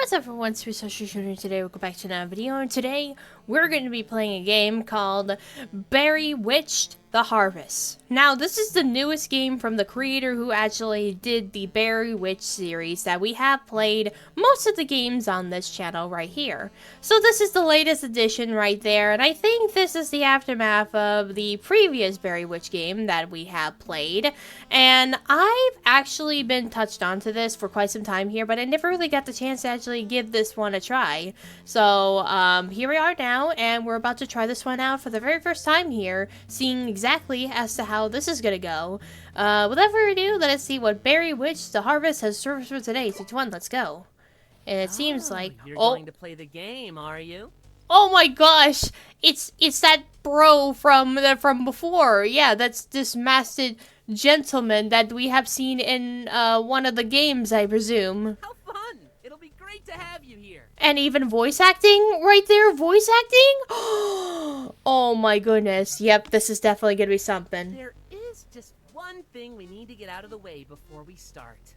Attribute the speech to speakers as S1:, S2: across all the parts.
S1: What's up everyone, it's Social Shooter today. Welcome back to another video, and today we're going to be playing a game called Berrywitched the Harvest. Now, this is the newest game from the creator who actually did the Berrywitch series that we have played most of the games on this channel right here. So this is the latest edition right there, and I think this is the aftermath of the previous Berrywitch game that we have played. And I've actually been touched onto this for quite some time here, but I never really got the chance to actually give this one a try. So here we are now, and we're about to try this one out for the very first time here, seeing exactly as to how this is gonna go. Without further ado, let us see what Berrywitched the Harvest has served for today. 6-1, let's go. And it seems like
S2: you're going to play the game, are you?
S1: Oh my gosh, it's that bro from before. Yeah, that's this masked gentleman that we have seen in one of the games, I presume.
S2: How fun! It'll be great to have you here.
S1: And even voice acting right there, voice acting? Oh my goodness. Yep, this is definitely gonna be something.
S2: There is just one thing we need to get out of the way before we start.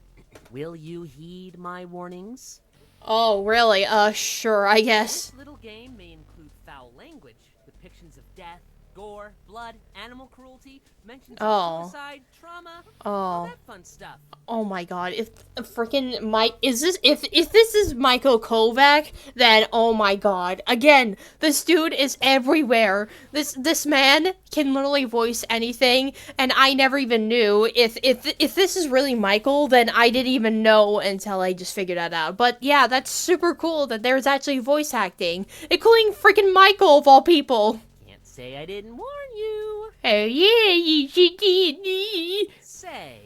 S2: Will you heed my warnings?
S1: Oh, really? Sure, I guess.
S2: This little game may include foul language, depictions of death, gore, blood, animal cruelty, mentions of suicide, trauma, all that fun stuff.
S1: Oh my god, if freaking Mike is this if this is Michael Kovac, then oh my god. Again, this dude is everywhere. This man can literally voice anything, and I never even knew. If this is really Michael, then I didn't even know until I just figured that out. But yeah, that's super cool that there's actually voice acting, including freaking Michael of all people.
S2: Can't say I didn't warn you.
S1: Oh yeah, you did.
S2: Say,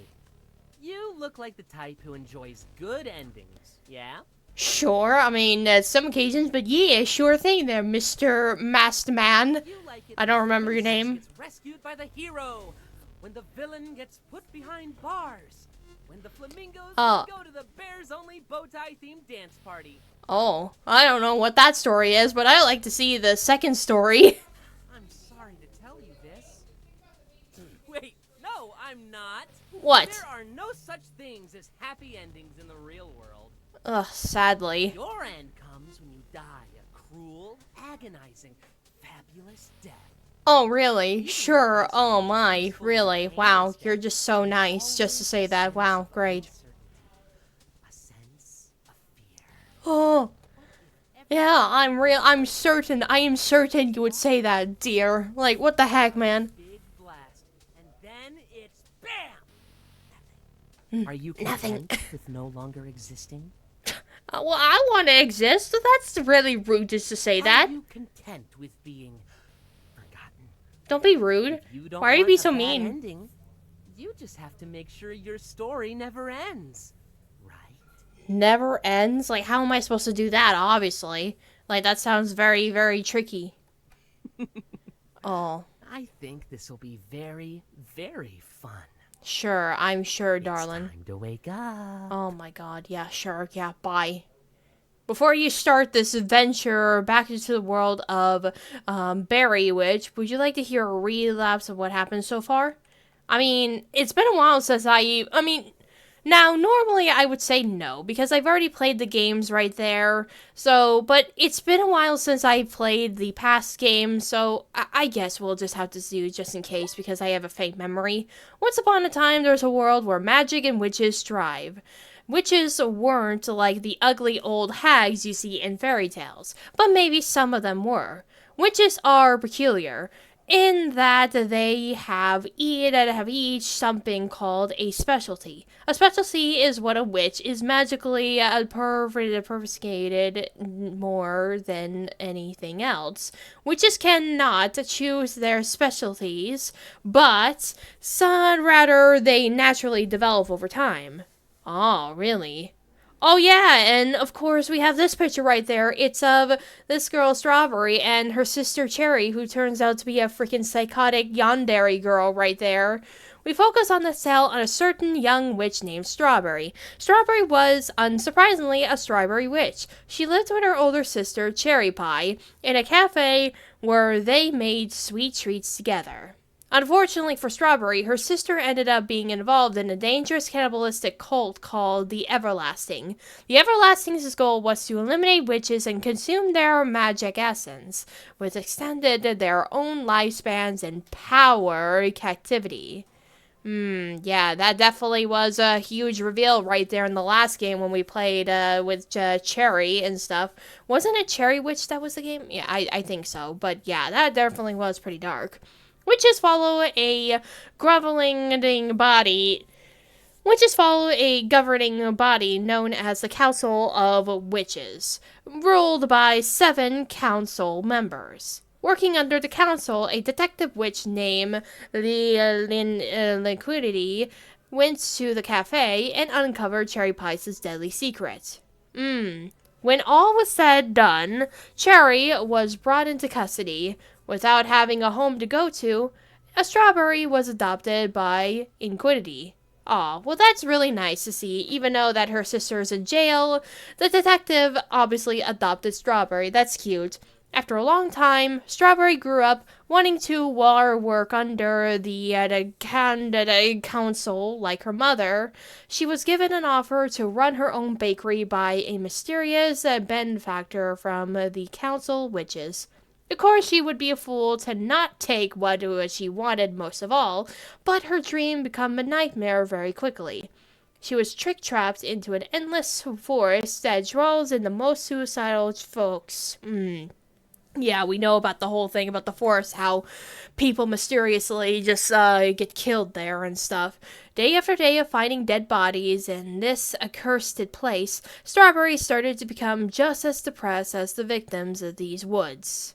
S2: you look like the type who enjoys good endings, yeah?
S1: Sure, I mean, some occasions, but yeah, sure thing there, Mr. Masked Man. I don't remember your name.
S2: Gets rescued by the hero, when the villain gets put behind bars, when the flamingos go to the bears-only bow-tie themed dance party.
S1: Oh, I don't know what that story is, but I like to see the second story.
S2: I'm sorry to tell you this. Wait, no, I'm not.
S1: What?
S2: There are no such things as happy endings in the real world.
S1: Ugh, sadly.
S2: Your end comes when you die a cruel, agonizing, fabulous death.
S1: Oh, really? Sure. Oh my, really? Wow, you're just so nice just to say that. Wow, great.
S2: A sense of fear.
S1: Oh. Yeah, I am certain you would say that, dear. Like, what the heck, man?
S2: Big blast, and then it's bam! Are you content with no longer existing?
S1: Well, I want to exist. That's really rude just to say that.
S2: Are you content with being forgotten?
S1: Don't be rude. Why are you being so mean?
S2: Ending, you just have to make sure your story never ends, right?
S1: Never ends? Like, how am I supposed to do that, obviously? Like, that sounds very, very tricky. Oh.
S2: I think this will be very, very fun.
S1: Sure, I'm sure, darling.
S2: It's time to wake up.
S1: Oh my god, yeah, sure, yeah, bye. Before you start this adventure back into the world of Berrywitch, would you like to hear a relapse of what happened so far? I mean, it's been a while since now, normally I would say no, because I've already played the games right there, so, but it's been a while since I played the past games, so I guess we'll just have to do just in case, because I have a faint memory. Once upon a time, there was a world where magic and witches thrive. Witches weren't like the ugly old hags you see in fairy tales, but maybe some of them were. Witches are peculiar, in that they have each something called a specialty. A specialty is what a witch is magically perfucated more than anything else. Witches cannot choose their specialties, but rather they naturally develop over time. Oh, really? Oh yeah, and of course we have this picture right there. It's of this girl Strawberry and her sister Cherry, who turns out to be a freaking psychotic yandere girl right there. We focus on the tale on a certain young witch named Strawberry. Strawberry was, unsurprisingly, a strawberry witch. She lived with her older sister, Cherry Pie, in a cafe where they made sweet treats together. Unfortunately for Strawberry, her sister ended up being involved in a dangerous cannibalistic cult called the Everlasting. The Everlasting's goal was to eliminate witches and consume their magic essence, which extended their own lifespans and power captivity. Yeah, that definitely was a huge reveal right there in the last game when we played with Cherry and stuff. Wasn't it Cherry Witch that was the game? Yeah, I think so. But yeah, that definitely was pretty dark. Witches follow a groveling body. Witches follow a governing body known as the Council of Witches, ruled by 7 council members. Working under the council, a detective witch named Liquidity went to the cafe and uncovered Cherry Pies' deadly secret. When all was said and done, Cherry was brought into custody. Without having a home to go to, a Strawberry was adopted by Inquidity. Aw, well that's really nice to see. Even though that her sister's in jail, the detective obviously adopted Strawberry. That's cute. After a long time, Strawberry grew up wanting to work under the council like her mother. She was given an offer to run her own bakery by a mysterious benefactor from the council witches. Of course, she would be a fool to not take what she wanted most of all, but her dream became a nightmare very quickly. She was trick-trapped into an endless forest that draws in the most suicidal folks. Yeah, we know about the whole thing about the forest, how people mysteriously just get killed there and stuff. Day after day of finding dead bodies in this accursed place, Strawberry started to become just as depressed as the victims of these woods.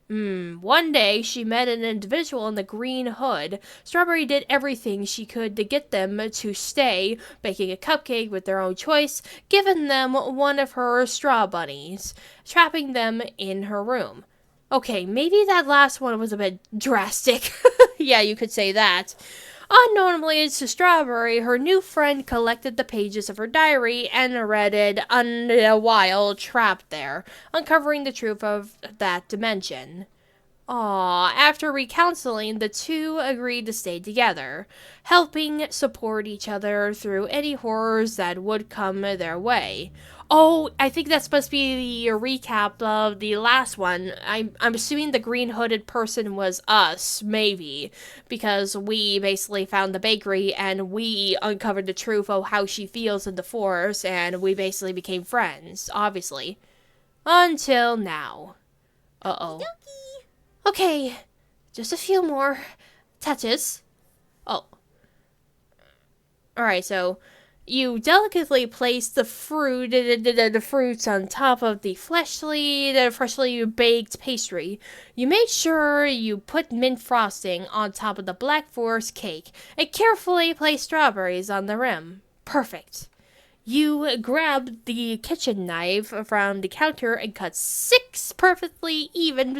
S1: One day, she met an individual in the green hood. Strawberry did everything she could to get them to stay, baking a cupcake with their own choice, giving them one of her straw bunnies, trapping them in her room. Okay, maybe that last one was a bit drastic. Yeah, you could say that. Unknowingly to Strawberry, her new friend collected the pages of her diary and read it while trapped there, uncovering the truth of that dimension. After recounseling, the two agreed to stay together, helping support each other through any horrors that would come their way. Oh, I think that's supposed to be the recap of the last one. I'm assuming the green hooded person was us, maybe, because we basically found the bakery and we uncovered the truth of how she feels in the forest, and we basically became friends, obviously. Until now. Uh-oh. Okay, just a few more touches. Oh. Alright, so you delicately place the fruits on top of the freshly baked pastry. You made sure you put mint frosting on top of the Black Forest cake and carefully place strawberries on the rim. Perfect. You grabbed the kitchen knife from the counter and cut 6 perfectly even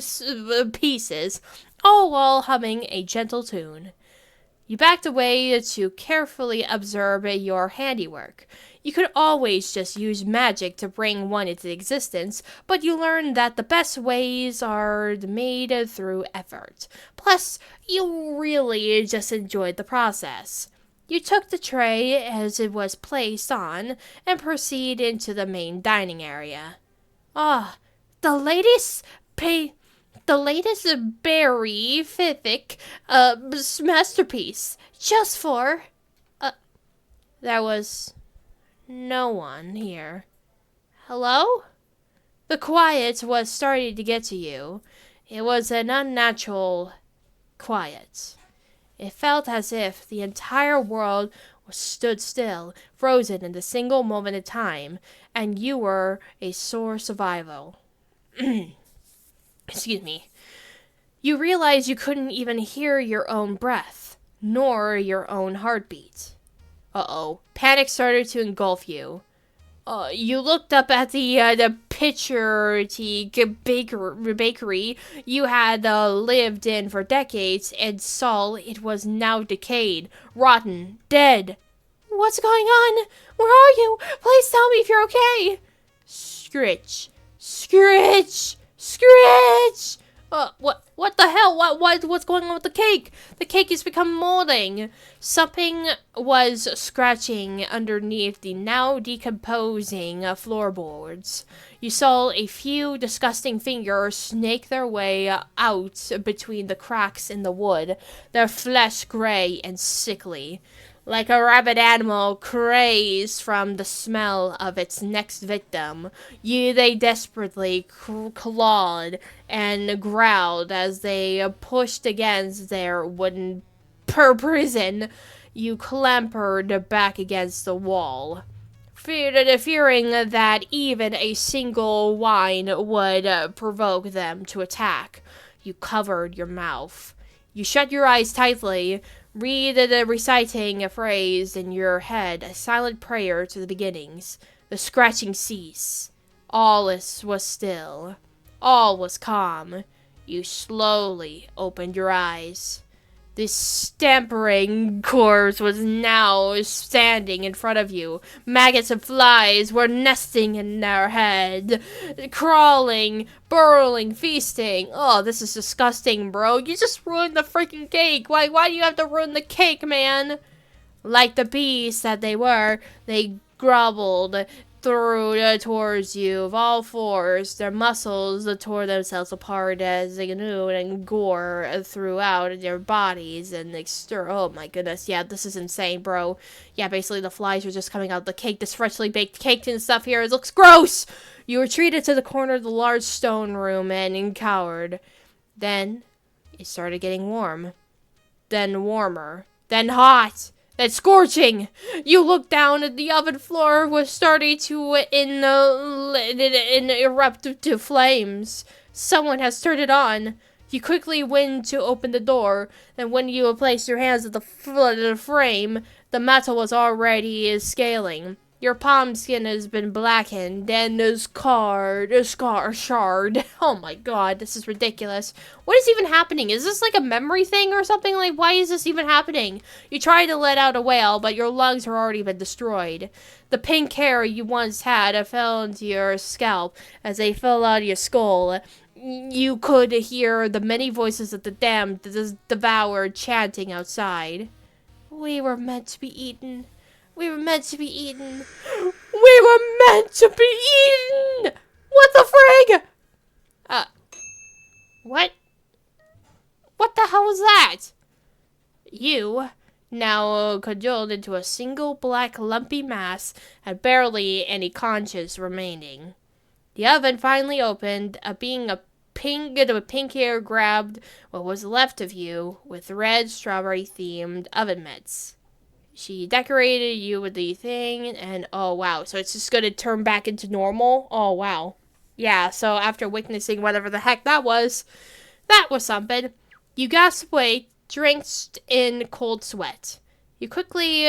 S1: pieces, all while humming a gentle tune. You backed away to carefully observe your handiwork. You could always just use magic to bring one into existence, but you learned that the best ways are made through effort. Plus, you really just enjoyed the process. You took the tray as it was placed on and proceeded into the main dining area. The latest Berrywitched masterpiece. Just for... There was no one here. Hello? The quiet was starting to get to you. It was an unnatural quiet. It felt as if the entire world stood still, frozen in a single moment of time, and you were a sore survival. Excuse me. You realized you couldn't even hear your own breath, nor your own heartbeat. Panic started to engulf you. You looked up at the picture bakery you had lived in for decades and saw it was now decayed, rotten, dead. What's going on? Where are you? Please tell me if you're okay. Scritch. Scritch! Scritch! What the hell? What's going on with the cake? The cake has become molding. Something was scratching underneath the now decomposing floorboards. You saw a few disgusting fingers snake their way out between the cracks in the wood, their flesh gray and sickly. Like a rabid animal crazed from the smell of its next victim, they desperately clawed and growled as they pushed against their wooden prison. You clambered back against the wall, fearing that even a single whine would provoke them to attack. You covered your mouth. You shut your eyes tightly, reciting a phrase in your head, a silent prayer to the beginnings. The scratching ceased. All was still. All was calm. You slowly opened your eyes. This stampering corpse was now standing in front of you. Maggots and flies were nesting in their head, crawling, burrowing, feasting. Oh, this is disgusting, bro. You just ruined the freaking cake. Why do you have to ruin the cake, man? Like the beasts that they were, they groveled through towards you of all fours. Their muscles tore themselves apart as they knew and gore throughout their bodies and oh my goodness, yeah, this is insane, bro. Yeah, basically the flies were just coming out of the cake, this freshly baked cake and stuff here. It looks gross! You retreated to the corner of the large stone room and cowered. Then it started getting warm. Then warmer. Then hot. That's scorching! You looked down and the oven floor was starting to erupt to flames. Someone has turned it on. You quickly went to open the door, and when you placed your hands at the frame, the metal was already scaling. Your palm skin has been blackened and shard. Oh my god, this is ridiculous. What is even happening? Is this like a memory thing or something? Like, why is this even happening? You tried to let out a wail, but your lungs have already been destroyed. The pink hair you once had fell into your scalp as they fell out of your skull. You could hear the many voices of the damned devoured chanting outside. We were meant to be eaten. We were meant to be eaten. We were meant to be eaten! What the frig? What? What the hell was that? You, now congealed into a single black lumpy mass, had barely any conscience remaining. The oven finally opened, the pink hair grabbed what was left of you with red strawberry-themed oven mitts. She decorated you with the thing, and oh wow, so it's just gonna turn back into normal? Oh wow. Yeah, so after witnessing whatever the heck that was something. You gasped away, drenched in cold sweat. You quickly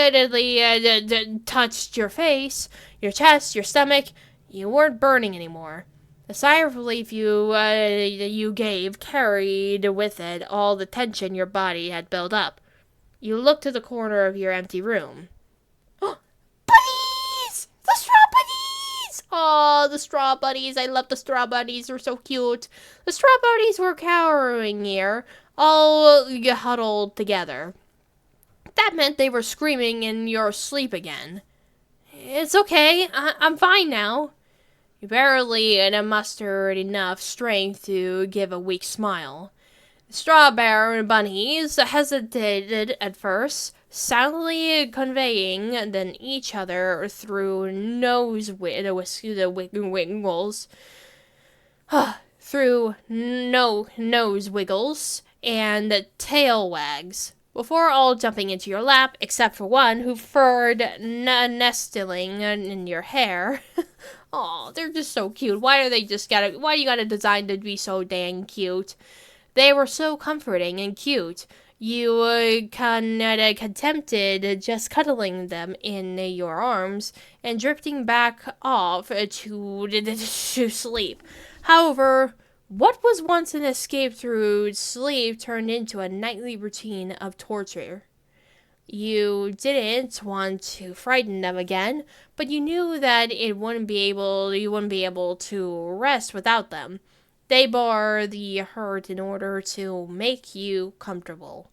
S1: touched your face, your chest, your stomach. You weren't burning anymore. The sigh of relief you gave carried with it all the tension your body had built up. You looked to the corner of your empty room. Oh, bunnies! The straw bunnies! Oh, the straw bunnies. I love the straw bunnies. They're so cute. The straw bunnies were cowering here, all huddled together. That meant they were screaming in your sleep again. It's okay. I'm fine now. You barely mustered enough strength to give a weak smile. Strawberry bunnies hesitated at first, silently conveying then each other through nose wiggles, through nose wiggles and tail wags, before all jumping into your lap, except for one who furred nestling in your hair. Oh, they're just so cute. Why do you gotta design to be so dang cute? They were so comforting and cute. You contemplated just cuddling them in your arms and drifting back off to sleep. However, what was once an escape through sleep turned into a nightly routine of torture. You didn't want to frighten them again, but you knew that you wouldn't be able to rest without them. They bore the hurt in order to make you comfortable.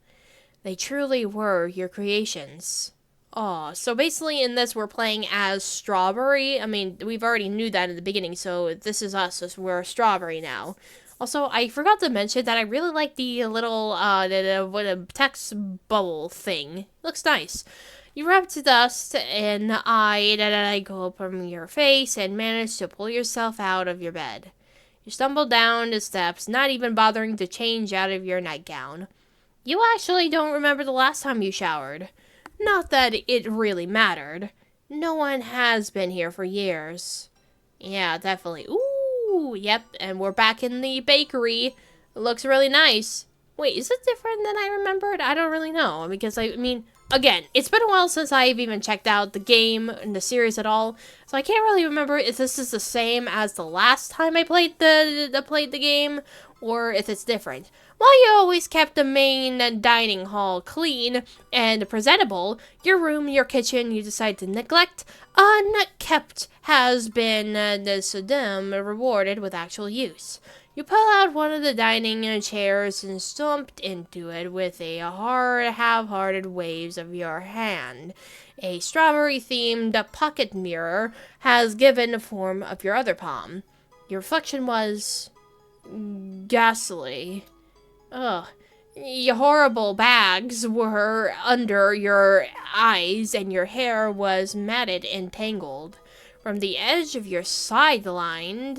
S1: They truly were your creations. Oh, so basically in this we're playing as Strawberry. I mean, we've already knew that in the beginning, so this is us, so we're Strawberry now. Also, I forgot to mention that I really like the little, what a text bubble thing. Looks nice. You rubbed dust and I go from your face and managed to pull yourself out of your bed. You stumbled down the steps, not even bothering to change out of your nightgown. You actually don't remember the last time you showered. Not that it really mattered. No one has been here for years. Yeah, definitely. Ooh, yep, and we're back in the bakery. It looks really nice. Wait, is it different than I remembered? I don't really know, because I mean, again, it's been a while since I've even checked out the game and the series at all, so I can't really remember if this is the same as the last time I played the game, or if it's different. While you always kept the main dining hall clean and presentable, your room, your kitchen, you decide to neglect, unkept, has been rewarded with actual use. You pull out one of the dining chairs and stomped into it with a half-hearted waves of your hand. A strawberry-themed pocket mirror has given the form of your other palm. Your reflection was ghastly. Ugh. Your horrible bags were under your eyes and your hair was matted and tangled. From the edge of your sideline,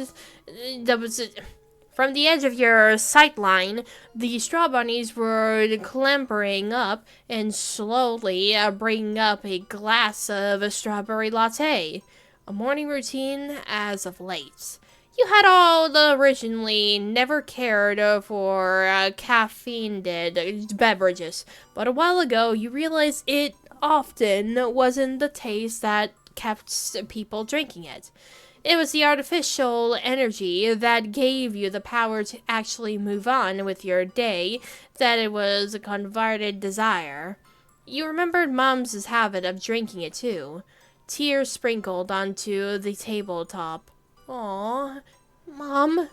S1: the straw bunnies were clambering up and slowly bringing up a glass of a strawberry latte. A morning routine as of late. You had all originally never cared for caffeinated beverages, but a while ago you realized it often wasn't the taste that kept people drinking it. It was the artificial energy that gave you the power to actually move on with your day, that it was a converted desire. You remembered Mom's habit of drinking it too. Tears sprinkled onto the tabletop. Aw, Mom.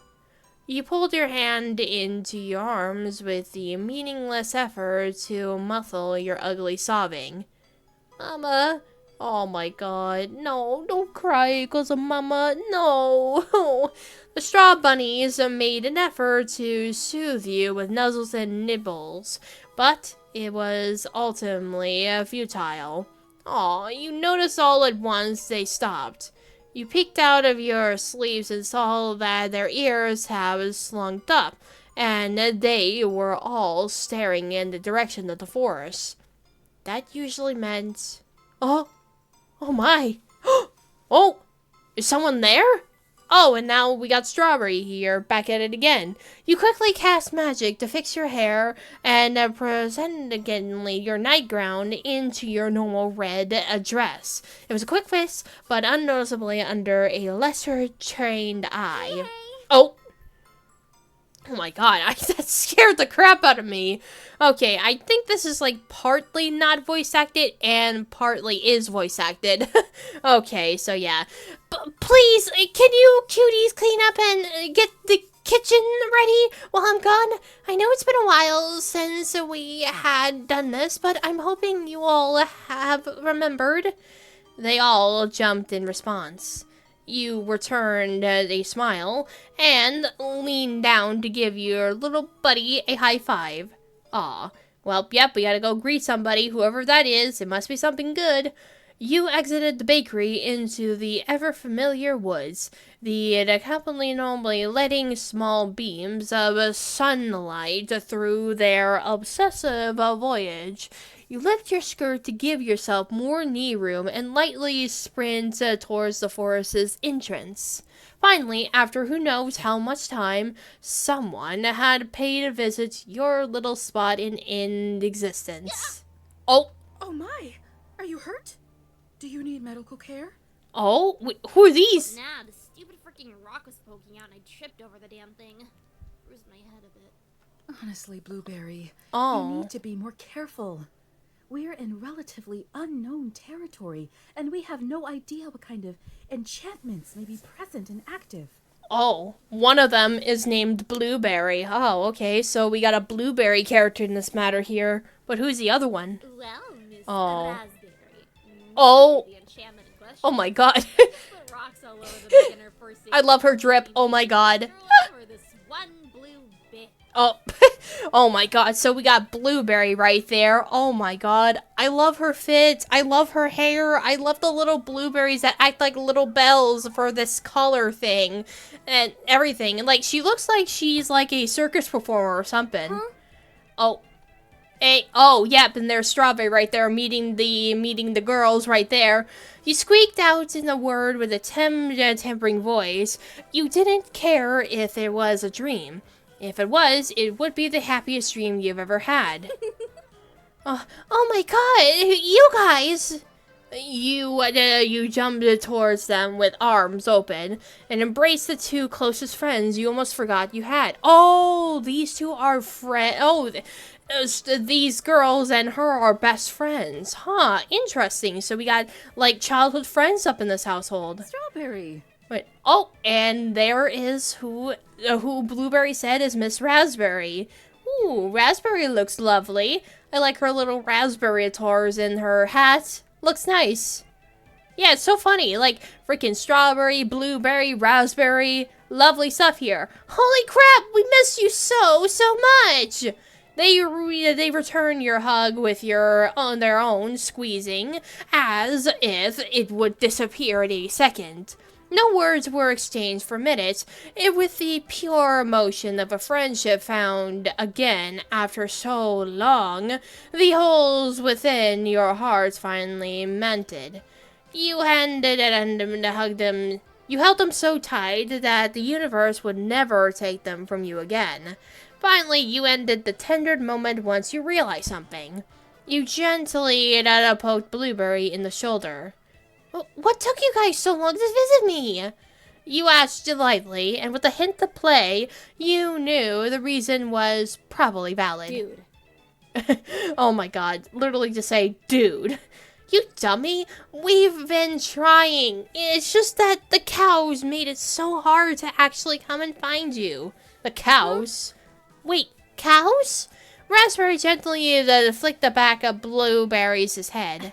S1: You pulled your hand into your arms with the meaningless effort to muffle your ugly sobbing. Mama. Oh my god. No, don't cry because of Mama. No. The straw bunnies made an effort to soothe you with nuzzles and nibbles, but it was ultimately futile. Aw, you noticed all at once they stopped. You peeked out of your sleeves and saw that their ears had slunked up, and they were all staring in the direction of the forest. That usually meant... Oh my! Oh! Is someone there? Oh, and now we got Strawberry here, back at it again. You quickly cast magic to fix your hair and presently your nightgown into your normal red dress. It was a quick fix, but unnoticeably under a lesser trained eye.
S3: Yay.
S1: Oh! Oh my god, that scared the crap out of me. Okay, I think this is like partly not voice acted and partly is voice acted. Okay, so yeah. Please, can you cuties clean up and get the kitchen ready while I'm gone? I know it's been a while since we had done this, but I'm hoping you all have remembered. They all jumped in response. You returned a smile and leaned down to give your little buddy a high five. Aw, well, yep, we gotta go greet somebody, whoever that is. It must be something good. You exited the bakery into the ever-familiar woods, the company normally letting small beams of sunlight through their obsessive voyage. You lift your skirt to give yourself more knee room and lightly sprint towards the forest's entrance. Finally, after who knows how much time, someone had paid a visit to your little spot in existence. Oh!
S3: Oh my! Are you hurt? Do you need medical care?
S1: Oh? Who are these?
S4: Nah, the stupid freaking rock was poking out and I tripped over the damn thing. Bruised my head a bit.
S3: Honestly, Blueberry,
S1: Oh.
S3: you need to be more careful. We're in relatively unknown territory, and we have no idea what kind of enchantments may be present and active.
S1: Oh, one of them is named Blueberry. Oh, okay, so we got a Blueberry character in this matter here. But who's the other one?
S4: Well, Miss
S1: Oh.
S4: Raspberry.
S1: Oh.
S4: The enchantment in question.
S1: Oh my god.
S4: Put rocks all over the beginner first aid
S1: I love her drip. Oh my god.
S4: Throw over this one blue bit.
S1: Oh. Oh my god. So we got Blueberry right there. Oh my god. I love her fit. I love her hair. I love the little blueberries that act like little bells for this color thing and everything. And like she looks like she's like a circus performer or something.
S4: Huh?
S1: Oh. Hey, oh, yep, and there's Strawberry right there meeting the girls right there. You squeaked out in a word with a tempering voice. You didn't care if it was a dream. If it was, it would be the happiest dream you've ever had. Oh my god, you guys! You jumped towards them with arms open and embraced the two closest friends you almost forgot you had. Oh, these two are friends. Oh, these girls and her are best friends. Huh, interesting. So we got, like, childhood friends up in this household.
S3: Strawberry.
S1: Wait, oh, and there is who Blueberry said is Miss Raspberry. Ooh, Raspberry looks lovely. I like her little raspberry tours in her hat. Looks nice. Yeah, it's so funny. Like, freaking Strawberry, Blueberry, Raspberry. Lovely stuff here. Holy crap, we miss you so much. They return your hug with their own squeezing, as if it would disappear in a second. No words were exchanged for minutes, with the pure emotion of a friendship found again after so long. The holes within your hearts finally mended. You hugged them. You held them so tight that the universe would never take them from you again. Finally, you ended the tendered moment once you realized something. You gently poked Blueberry in the shoulder. What took you guys so long to visit me? You asked lightly, and with a hint of play, you knew the reason was probably valid.
S4: Dude.
S1: Oh my god, literally just say, dude. You dummy, we've been trying. It's just that the cows made it so hard to actually come and find you. The cows? Wait, cows? Raspberry gently flicked the back of Blueberry's head.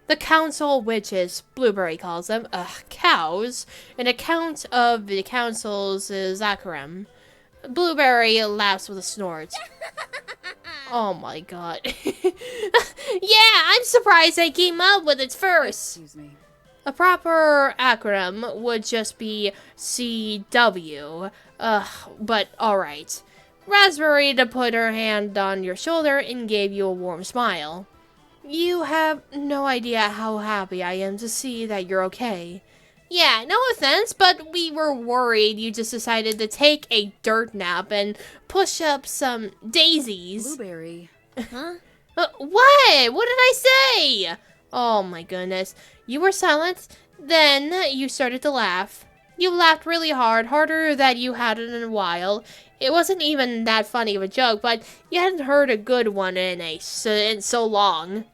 S1: The council witches, Blueberry calls them, cows, an account of the council's Zachariam. Blueberry laughs with a snort. Oh my god. Yeah, I'm surprised I came up with it first.
S3: Excuse me.
S1: A proper acronym would just be CW. But alright. Raspberry put her hand on your shoulder and gave you a warm smile. You have no idea how happy I am to see that you're okay. Yeah, no offense, but we were worried you just decided to take a dirt nap and push up some daisies.
S3: Blueberry.
S4: Huh?
S1: What? What did I say? Oh my goodness. You were silent, then you started to laugh. You laughed really hard, harder than you had in a while. It wasn't even that funny of a joke, but you hadn't heard a good one in so long.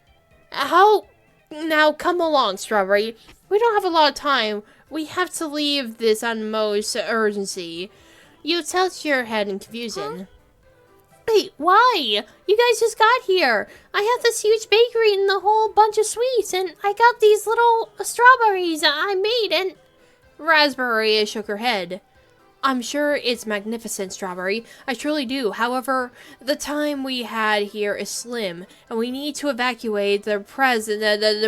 S1: Now come along, Strawberry. We don't have a lot of time. We have to leave this on most urgency. You tilt your head in confusion. Huh? Wait, why? You guys just got here. I have this huge bakery and a whole bunch of sweets, and I got these little strawberries I made, and... Raspberry shook her head. I'm sure it's magnificent, Strawberry. I truly do. However, the time we had here is slim, and we need to evacuate the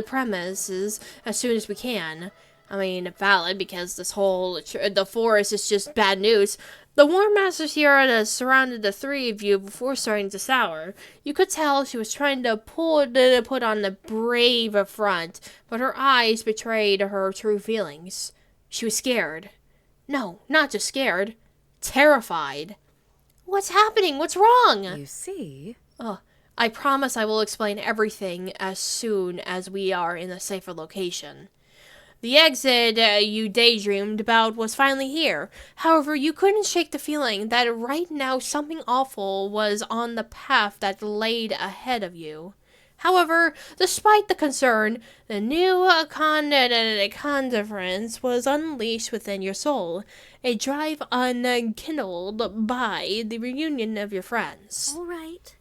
S1: premises as soon as we can. I mean, valid, because the forest is just bad news. The War Masters here had surrounded the three of you before starting to sour. You could tell she was trying to put on the brave front, but her eyes betrayed her true feelings. She was scared. No, not just scared. Terrified. What's happening? What's wrong?
S3: You see?
S1: I promise I will explain everything as soon as we are in a safer location. The exit you daydreamed about was finally here. However, you couldn't shake the feeling that right now something awful was on the path that laid ahead of you. However, despite the concern, the new confidence was unleashed within your soul, a drive unkindled by the reunion of your friends.
S3: All right.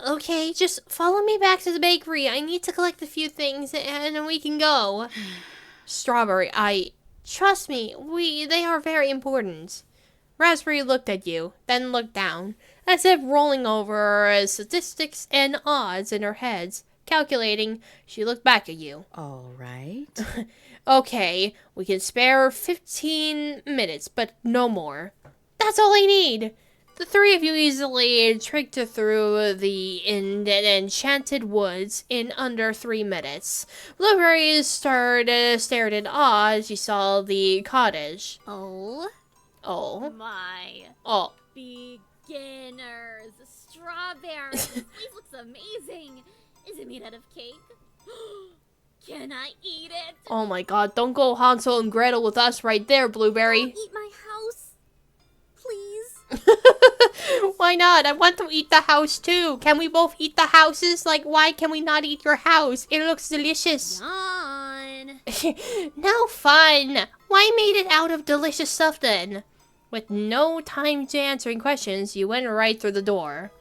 S1: Okay, just follow me back to the bakery. I need to collect a few things and then we can go. Strawberry, trust me, they are very important. Raspberry looked at you, then looked down, as if rolling over statistics and odds in her head. Calculating, she looked back at you.
S3: All right.
S1: Okay, we can spare 15 minutes, but no more. That's all I need. The three of you easily tricked her through the enchanted woods in under 3 minutes. Blueberry stared in awe as she saw the cottage.
S4: Oh
S1: Oh.
S4: my
S1: Oh.
S4: beginners. Strawberries. This place looks amazing. Is it made out of cake? Can I eat it?
S1: Oh my god, don't go Hansel and Gretel with us right there, Blueberry.
S4: Don't eat my house. Please.
S1: Why not? I want to eat the house too. Can we both eat the houses? Like, why can we not eat your house? It looks delicious.
S4: Yawn.
S1: No fun. Why made it out of delicious stuff then? With no time to answering questions, you went right through the door.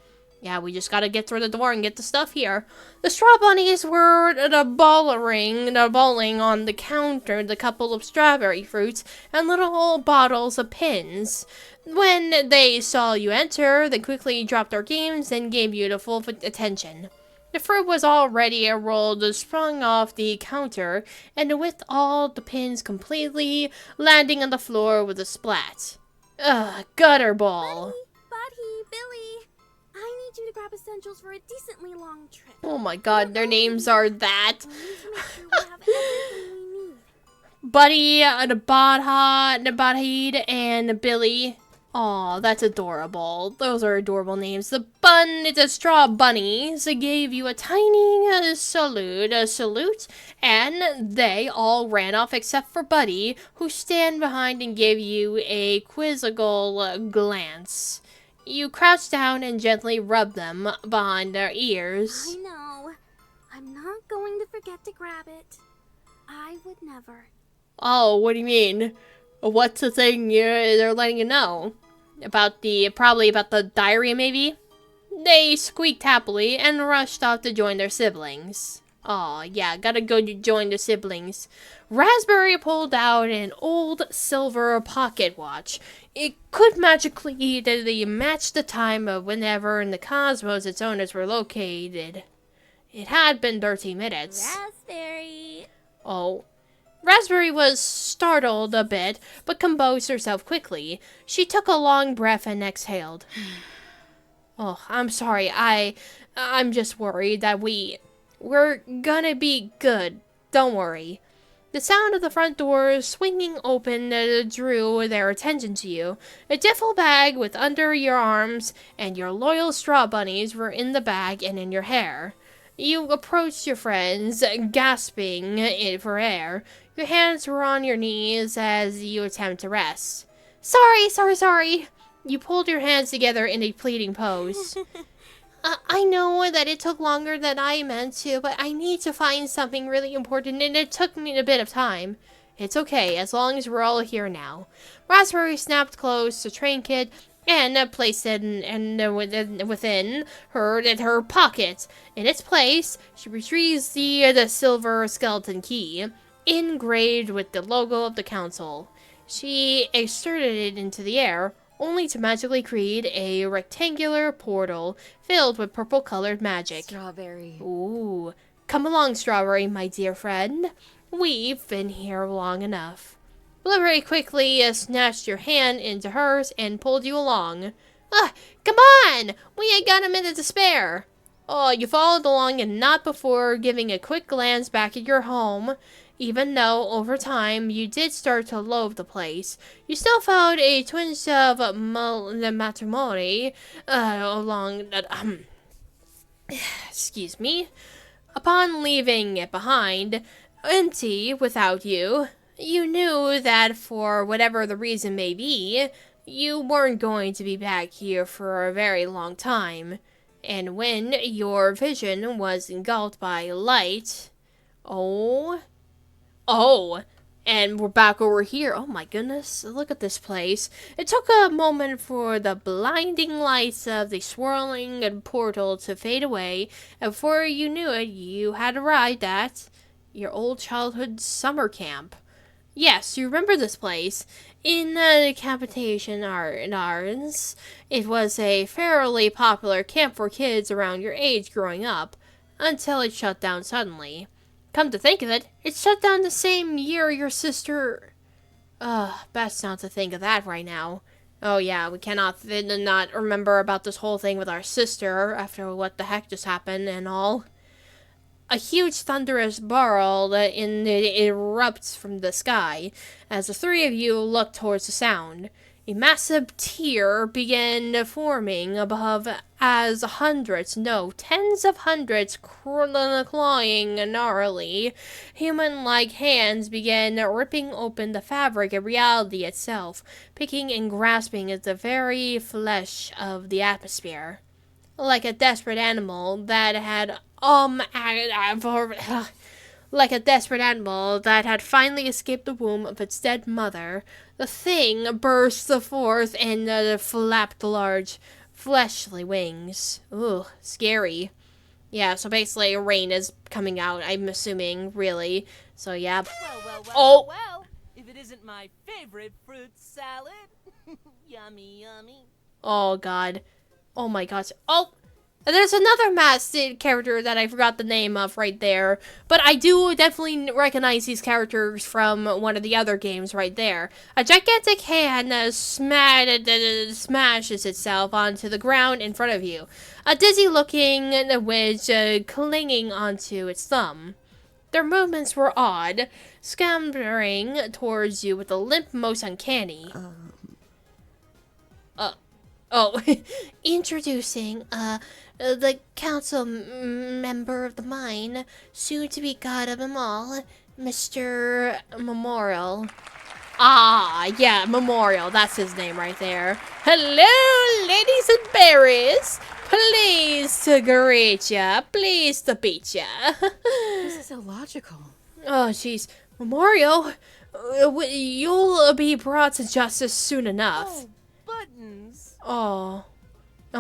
S1: Yeah, we just gotta get through the door and get the stuff here. The straw bunnies were bowling on the counter, the couple of strawberry fruits, and little bottles of pins. When they saw you enter, they quickly dropped their games and gave you the full attention. The fruit was already rolled, sprung off the counter, and with all the pins completely landing on the floor with a splat. Ugh, gutter ball.
S4: Buddy, Billy. I need you to grab essentials for a decently long trip.
S1: Oh my god, their names are that.
S4: We need to make sure we have everything we need.
S1: Buddy, the Butthead, and Billy. Aw, that's adorable. Those are adorable names. The straw bunnies gave you a tiny salute, and they all ran off except for Buddy, who stand behind and gave you a quizzical glance. You crouched down and gently rubbed them behind their ears.
S4: I know. I'm not going to forget to grab it. I would never.
S1: Oh, what do you mean? What's the thing they're letting you know? Probably about the diarrhea, maybe? They squeaked happily and rushed off to join their siblings. Aw, yeah, gotta go join the siblings. Raspberry pulled out an old silver pocket watch. It could magically match the time of whenever in the cosmos its owners were located. It had been 30 minutes.
S4: Raspberry.
S1: Oh. Raspberry was startled a bit, but composed herself quickly. She took a long breath and exhaled. Oh, I'm sorry. I'm just worried that we're gonna be good. Don't worry. The sound of the front door swinging open drew their attention to you. A duffel bag with under your arms and your loyal straw bunnies were in the bag and in your hair. You approached your friends, gasping for air. Your hands were on your knees as you attempt to rest. Sorry. You pulled your hands together in a pleading pose. I know that it took longer than I meant to, but I need to find something really important, and it took me a bit of time. It's okay, as long as we're all here now. Raspberry snapped closed the trinket and placed it within her pocket. In its place, she retrieves the silver skeleton key, engraved with the logo of the council. She exerted it into the air, only to magically create a rectangular portal filled with purple-colored magic.
S3: Strawberry.
S1: Ooh. Come along, Strawberry, my dear friend. We've been here long enough. Blueberry quickly snatched your hand into hers and pulled you along. Come on! We ain't got a minute to spare. Oh, you followed along and not before giving a quick glance back at your home. Even though, over time, you did start to loathe the place, you still felt a twinge of matrimony excuse me. Upon leaving it behind, empty without you, you knew that for whatever the reason may be, you weren't going to be back here for a very long time. And when your vision was engulfed by light... Oh. And we're back over here. Oh my goodness, look at this place. It took a moment for the blinding lights of the swirling portal to fade away, and before you knew it, you had arrived at your old childhood summer camp. Yes, you remember this place. In the decapitation arts, it was a fairly popular camp for kids around your age growing up, until it shut down suddenly. Come to think of it, it shut down the same year your sister... best not to think of that right now. Oh yeah, we cannot not remember about this whole thing with our sister after what the heck just happened and all. A huge thunderous barrel erupts from the sky as the three of you look towards the sound. A massive tear began forming above as hundreds, no, tens of hundreds, clawing gnarly, human-like hands began ripping open the fabric of reality itself, picking and grasping at the very flesh of the atmosphere. Like a desperate animal that had finally escaped the womb of its dead mother, the thing burst forth and flapped large, fleshly wings. Ooh, scary. Yeah, so basically rain is coming out, I'm assuming, really. So, yeah.
S2: Well, if it isn't my favorite fruit salad. Yummy, yummy.
S1: Oh, God. Oh, my gosh. Oh! And there's another masked character that I forgot the name of right there. But I do definitely recognize these characters from one of the other games right there. A gigantic hand smashes itself onto the ground in front of you. A dizzy-looking witch clinging onto its thumb. Their movements were odd, scampering towards you with a limp most uncanny. Introducing, the council member of the mine, soon to be god of them all, Mr. Memorial. Ah, yeah, Memorial, that's his name right there. Hello, ladies and berries. Pleased to greet ya, pleased to beat ya.
S3: This is illogical.
S1: Oh, jeez. Memorial, you'll be brought to justice soon enough.
S2: Oh, buttons.
S1: Oh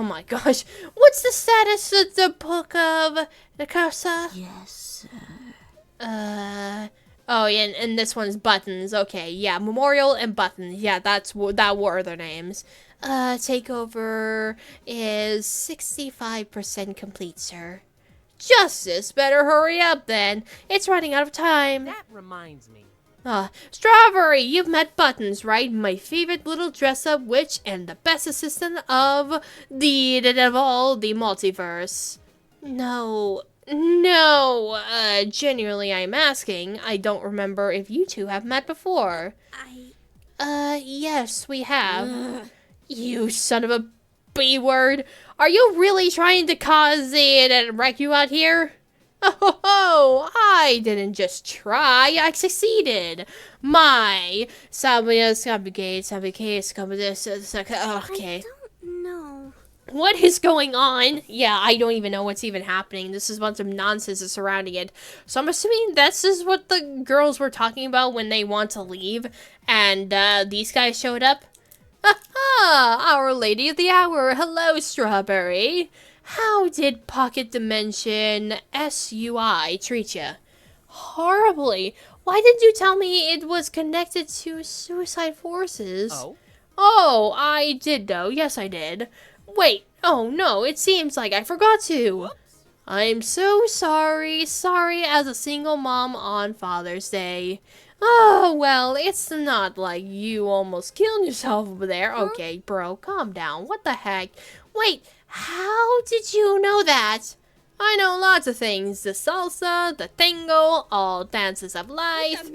S1: my gosh. What's the status of the book of Nakasa?
S3: Yes.
S1: Oh, yeah, and this one's Buttons. Okay, yeah, Memorial and Buttons. Yeah, that were their names. Takeover is 65% complete, sir. Justice, better hurry up then. It's running out of time.
S2: That reminds me.
S1: Strawberry, you've met Buttons, right? My favorite little dress-up witch and the best assistant of the multiverse. No, genuinely I'm asking. I don't remember if you two have met before. Yes, we have. You son of a B-word. Are you really trying to cause it and wreck you out here? Oh, I didn't just try, I succeeded. Okay.
S4: I don't know.
S1: What is going on? Yeah, I don't even know what's even happening. This is a bunch of nonsense surrounding it. So I'm assuming this is what the girls were talking about when they want to leave. And these guys showed up. Aha! Our Lady of the Hour. Hello, Strawberry. How did Pocket Dimension SUI treat you? Horribly. Why didn't you tell me it was connected to Suicide Forces? Oh, I did though. Yes, I did. Wait. Oh, no. It seems like I forgot to.
S2: Whoops.
S1: I'm so sorry. Sorry as a single mom on Father's Day. Oh, well, it's not like you almost killed yourself over there. Okay, bro, calm down. What the heck? Wait, how did you know that? I know lots of things. The salsa, the tango, all dances of life.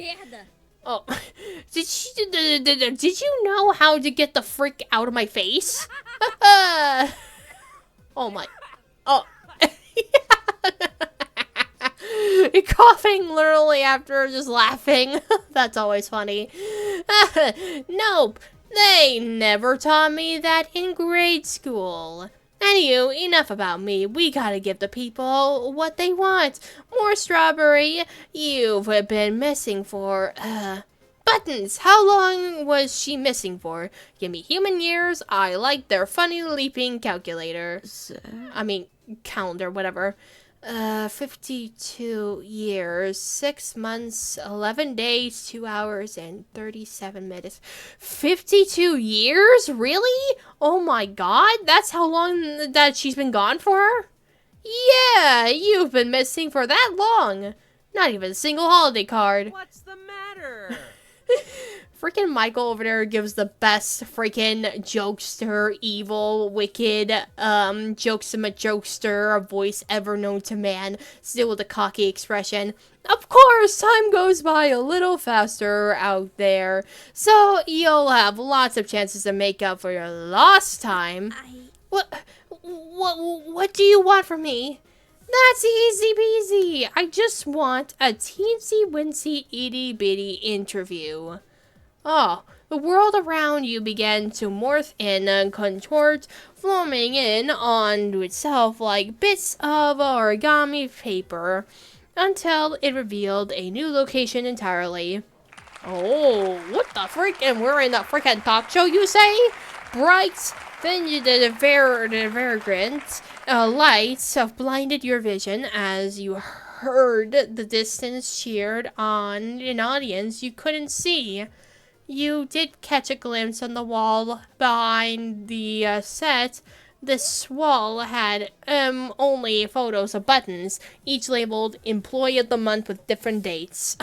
S1: Oh, did you know how to get the frick out of my face? Oh my. Oh. You're coughing literally after just laughing. That's always funny. Nope. They never taught me that in grade school. Anywho, enough about me. We gotta give the people what they want. More strawberry. You've been missing for, buttons. How long was she missing for? Give me human years. I like their funny leaping calculator. I mean, calendar, whatever. 52 years, 6 months, 11 days, 2 hours, and 37 minutes. 52 years? Really? Oh my god, that's how long that she's been gone for? Yeah, you've been missing for that long. Not even a single holiday card.
S2: What's the matter?
S1: Freaking Michael over there gives the best freaking jokester, evil, wicked, jokester voice ever known to man, still with a cocky expression. Of course, time goes by a little faster out there, so you'll have lots of chances to make up for your lost time. What do you want from me? That's easy peasy. I just want a teensy-wincy, itty-bitty interview. Oh, the world around you began to morph and contort, forming in onto itself like bits of origami paper, until it revealed a new location entirely. Oh, what the frick? And we're in a frickin' talk show, you say? Bright, then the vagrant lights have blinded your vision as you heard the distance cheered on an audience you couldn't see. You did catch a glimpse on the wall behind the set. This wall had only photos of buttons, each labeled Employee of the Month with different dates.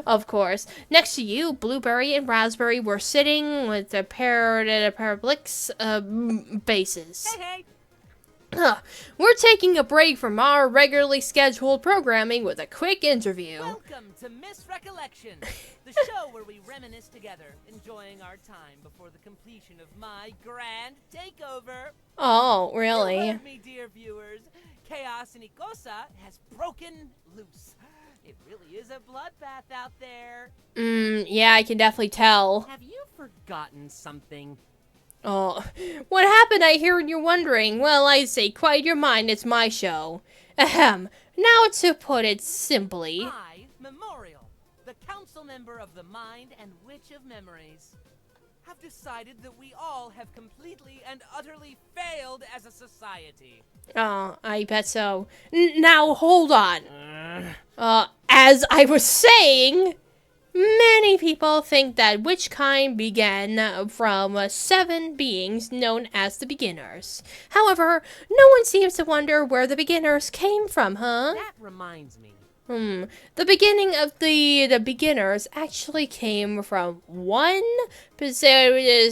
S1: Of course. Next to you, Blueberry and Raspberry were sitting with a pair of blicks bases.
S2: Hey.
S1: We're taking a break from our regularly scheduled programming with a quick interview.
S2: Welcome to Miss Recollection, the show where we reminisce together, enjoying our time before the completion of my grand takeover.
S1: Oh, really?
S2: You heard me, dear viewers. Chaos in Ikosa has broken loose. It really is a bloodbath out there.
S1: Yeah, I can definitely tell.
S2: Have you forgotten something?
S1: Oh, what happened, I hear you're wondering? Well, I say, quiet your mind, it's my show. Ahem. Now, to put it simply...
S2: I, Memorial, the council member of the Mind and Witch of Memories, have decided that we all have completely and utterly failed as a society.
S1: Oh, I bet so. Now, hold on. As I was saying... Many people think that witchkind began from 7 beings known as the Beginners. However, no one seems to wonder where the Beginners came from, huh?
S2: That reminds me.
S1: The beginning of the Beginners actually came from one signature.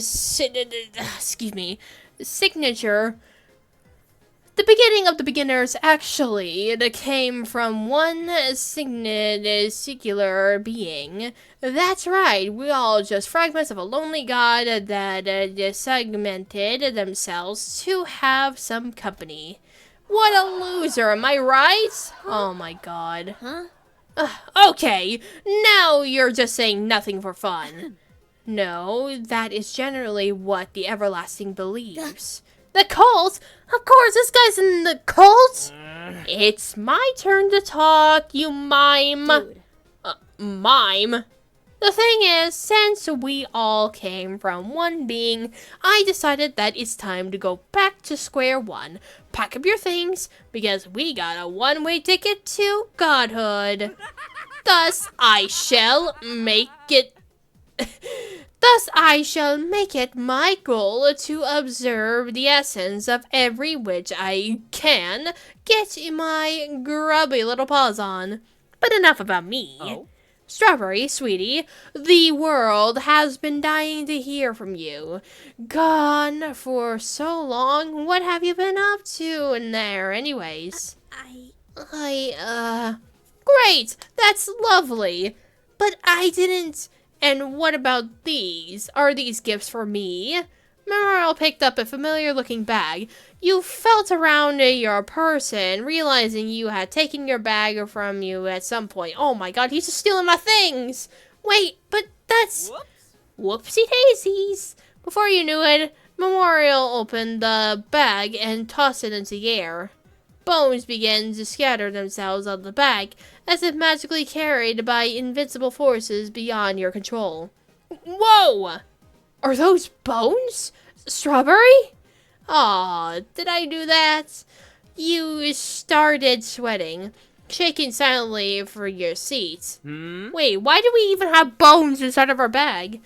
S1: The beginning of the Beginners actually came from one singular being. That's right, we all just fragments of a lonely god that segmented themselves to have some company. What a loser, am I right? Oh my god. Okay, now you're just saying nothing for fun. No, that is generally what the Everlasting believes. The cult? Of course, this guy's in the cult! It's my turn to talk, you mime.
S4: Dude.
S1: Mime? The thing is, since we all came from one being, I decided that it's time to go back to square one. Pack up your things, because we got a one-way ticket to godhood. Thus, I shall make it my goal to observe the essence of every witch I can get my grubby little paws on. But enough about me.
S2: Oh?
S1: Strawberry, sweetie, the world has been dying to hear from you. Gone for so long, what have you been up to in there anyways? Great, that's lovely. But I didn't... And what about these? Are these gifts for me? Memorial picked up a familiar-looking bag. You felt around your person, realizing you had taken your bag from you at some point. Oh my god, he's just stealing my things! Wait, but that's...
S2: Whoops.
S1: Whoopsie daisies! Before you knew it, Memorial opened the bag and tossed it into the air. Bones began to scatter themselves out of the bag, as if magically carried by invincible forces beyond your control. Whoa! Are those bones? Strawberry? Aw, did I do that? You started sweating, shaking silently for your seat. Wait, why do we even have bones inside of our bag?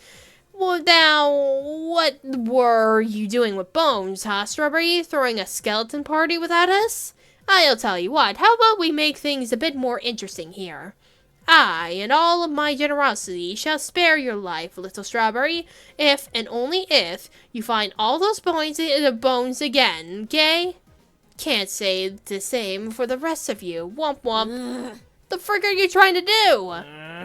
S1: Well, now, what were you doing with Bones, huh, Strawberry? Throwing a skeleton party without us? I'll tell you what, how about we make things a bit more interesting here? I, in all of my generosity, shall spare your life, little Strawberry, if, and only if, you find all those bones again, okay? Can't say the same for the rest of you. Womp womp. The frick are you trying to do?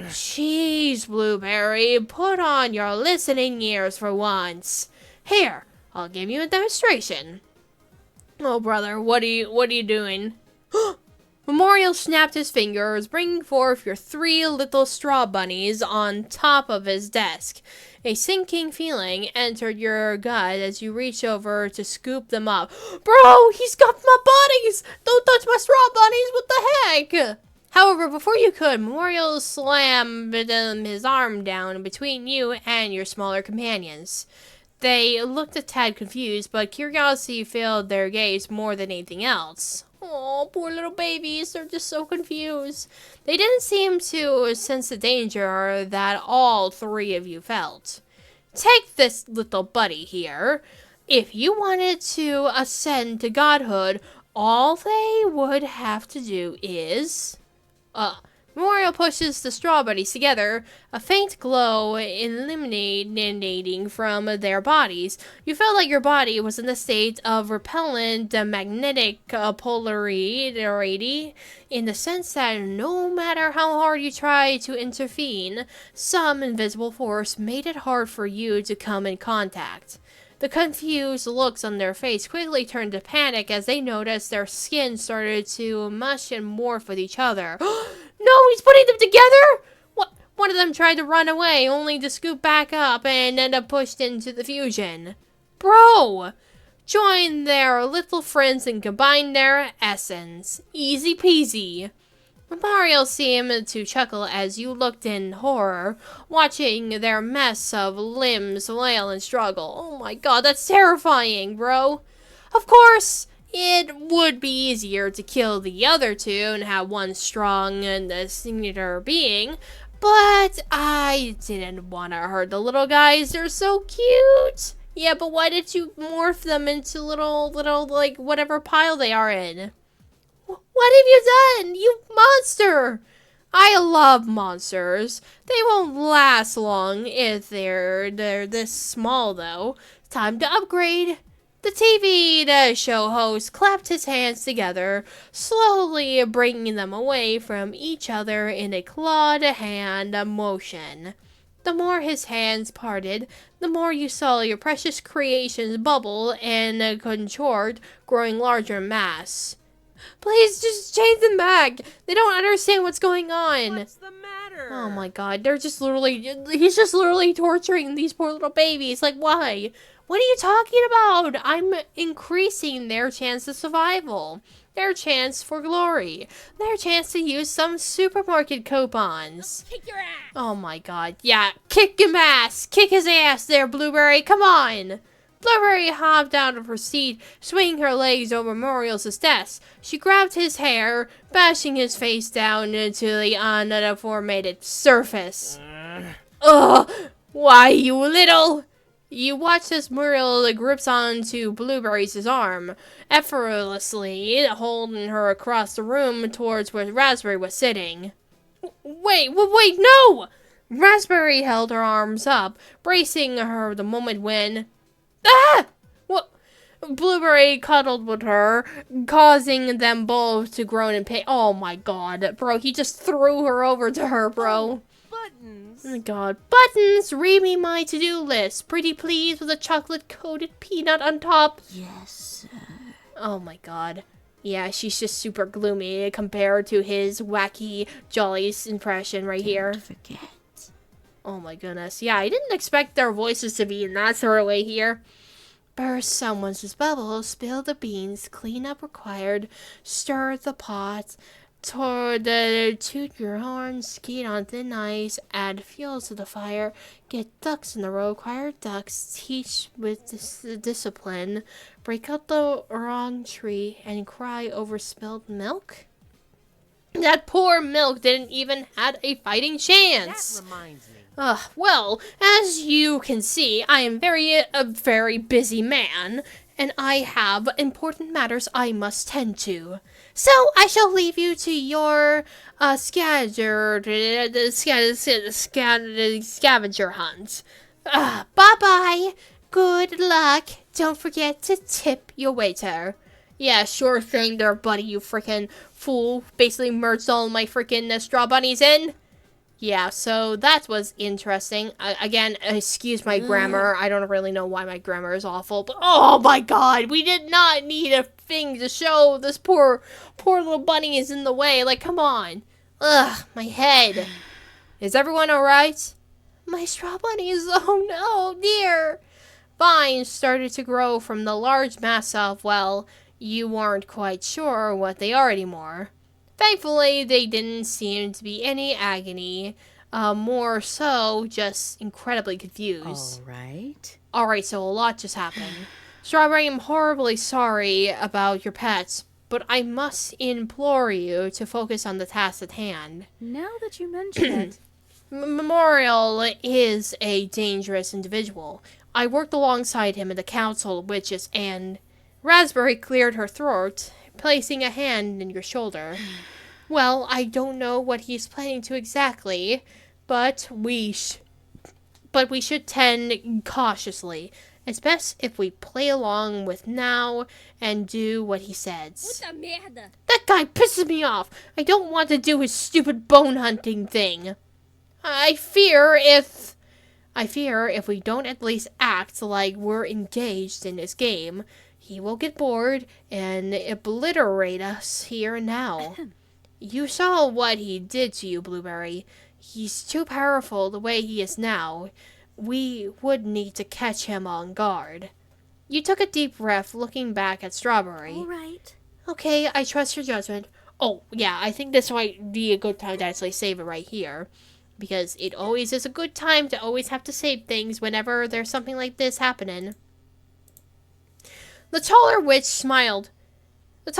S1: Jeez, Blueberry, put on your listening ears for once. Here, I'll give you a demonstration. Oh, brother, what are you doing? Memorial snapped his fingers, bringing forth your 3 little straw bunnies on top of his desk. A sinking feeling entered your gut as you reach over to scoop them up. Bro, he's got my bunnies! Don't touch my straw bunnies, what the heck? However, before you could, Memorial slammed his arm down between you and your smaller companions. They looked a tad confused, but curiosity filled their gaze more than anything else. Oh, poor little babies, they're just so confused. They didn't seem to sense the danger that all 3 of you felt. Take this little buddy here. If you wanted to ascend to godhood, all they would have to do is... Memorial pushes the straw bunnies together, a faint glow illuminating from their bodies. You felt like your body was in a state of repellent magnetic polarity, in the sense that no matter how hard you tried to intervene, some invisible force made it hard for you to come in contact. The confused looks on their face quickly turned to panic as they noticed their skin started to mush and morph with each other. No, he's putting them together? What? One of them tried to run away, only to scoop back up and end up pushed into the fusion. Bro! Join their little friends and combine their essence. Easy peasy. Mario seemed to chuckle as you looked in horror, watching their mess of limbs wail and struggle. Oh my god, that's terrifying, bro. Of course, it would be easier to kill the other 2 and have one strong and singular being, but I didn't want to hurt the little guys. They're so cute. Yeah, but why did you morph them into little, like, whatever pile they are in? What have you done, you monster? I love monsters. They won't last long if they're this small, though. Time to upgrade. The TV show host clapped his hands together, slowly bringing them away from each other in a clawed hand motion. The more his hands parted, the more you saw your precious creations bubble and contort, growing larger in mass. Please, just change them back. They don't understand what's going on.
S2: What's the matter?
S1: Oh my god, he's just literally torturing these poor little babies. Like, why? What are you talking about? I'm increasing their chance of survival. Their chance for glory. Their chance to use some supermarket coupons.
S4: Kick your ass!
S1: Oh my god, yeah, kick him ass. Kick his ass there, Blueberry, come on. Blueberry hopped out of her seat, swinging her legs over Memorial's desk. She grabbed his hair, bashing his face down into the undeformed surface. Ugh! Why, you little... You watched as Muriel grips onto Blueberry's arm, effortlessly holding her across the room towards where Raspberry was sitting. Wait, no! Raspberry held her arms up, bracing her the moment when... Ah! What? Blueberry cuddled with her, causing them both to groan in pain. Oh my god, bro, he just threw her over to her, bro.
S2: Buttons.
S1: Oh my god. Buttons! Read me my to-do list. Pretty please with a chocolate-coated peanut on top.
S3: Yes, sir.
S1: Oh my god. Yeah, she's just super gloomy compared to his wacky, jolly impression right here.
S3: Don't forget.
S1: Oh my goodness. Yeah, I didn't expect their voices to be in that sort of way here. Burst someone's bubbles, spill the beans, clean up required, stir the pot, toot your horn, skate on thin ice, add fuel to the fire, get ducks in a row, require ducks, teach with discipline, break out the wrong tree, and cry over spilled milk? That poor milk didn't even have a fighting chance.
S2: That reminds me.
S1: Well, as you can see, I am a very busy man, and I have important matters I must tend to. So I shall leave you to your scavenger hunt. Bye-bye. Good luck. Don't forget to tip your waiter. Yeah, sure thing there, buddy, you freaking fool. Basically merged all my freaking straw bunnies in. Yeah, so that was interesting. Again, excuse my grammar. I don't really know why my grammar is awful, but oh my god, we did not need a thing to show this poor little bunny is in the way. Like, come on. Ugh, my head. Is everyone alright? My straw bunnies, oh no, dear. Vines started to grow from the large mass of, well, you weren't quite sure what they are anymore. Thankfully, they didn't seem to be any agony, more so just incredibly confused. Alright, so a lot just happened. Strawberry, I'm horribly sorry about your pets, but I must implore you to focus on the task at hand.
S3: Now that you mention it,
S1: Memorial is a dangerous individual. I worked alongside him in the Council of Witches, and Raspberry cleared her throat, placing a hand in your shoulder. Well, I don't know what he's planning to exactly, but we should tend cautiously. It's best if we play along with now and do what he says.
S4: Puta merda!
S1: That guy pisses me off. I don't want to do his stupid bone hunting thing. I fear if we don't at least act like we're engaged in this game, he will get bored and obliterate us here and now. You saw what he did to you, Blueberry. He's too powerful the way he is now. We would need to catch him on guard. You took a deep breath, looking back at Strawberry.
S3: all right.
S1: Okay, I trust your judgment. Oh, yeah, I think this might be a good time to actually save it right here. Because it always is a good time to always have to save things whenever there's something like this happening. The taller witch smiled. At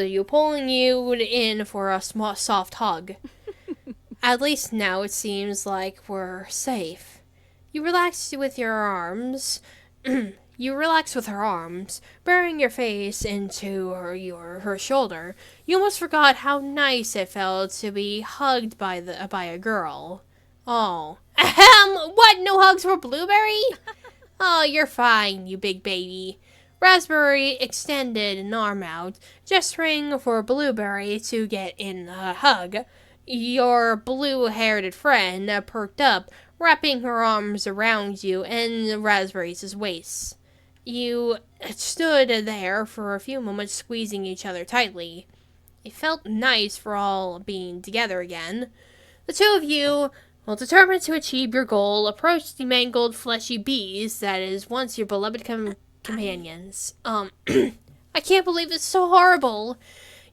S1: you, pulling you in for a small, soft hug. At least now it seems like we're safe. You relax with her arms, burying your face into her shoulder. You almost forgot how nice it felt to be hugged by a girl. Oh. Ahem! What? No hugs for Blueberry? Oh, you're fine, you big baby. Raspberry extended an arm out, gesturing for Blueberry to get in a hug. Your blue-haired friend perked up, wrapping her arms around you and Raspberry's waist. You stood there for a few moments, squeezing each other tightly. It felt nice for all being together again. The two of you, well, determined to achieve your goal, approached the mangled, fleshy beast that is once your beloved companions. I can't believe it's so horrible.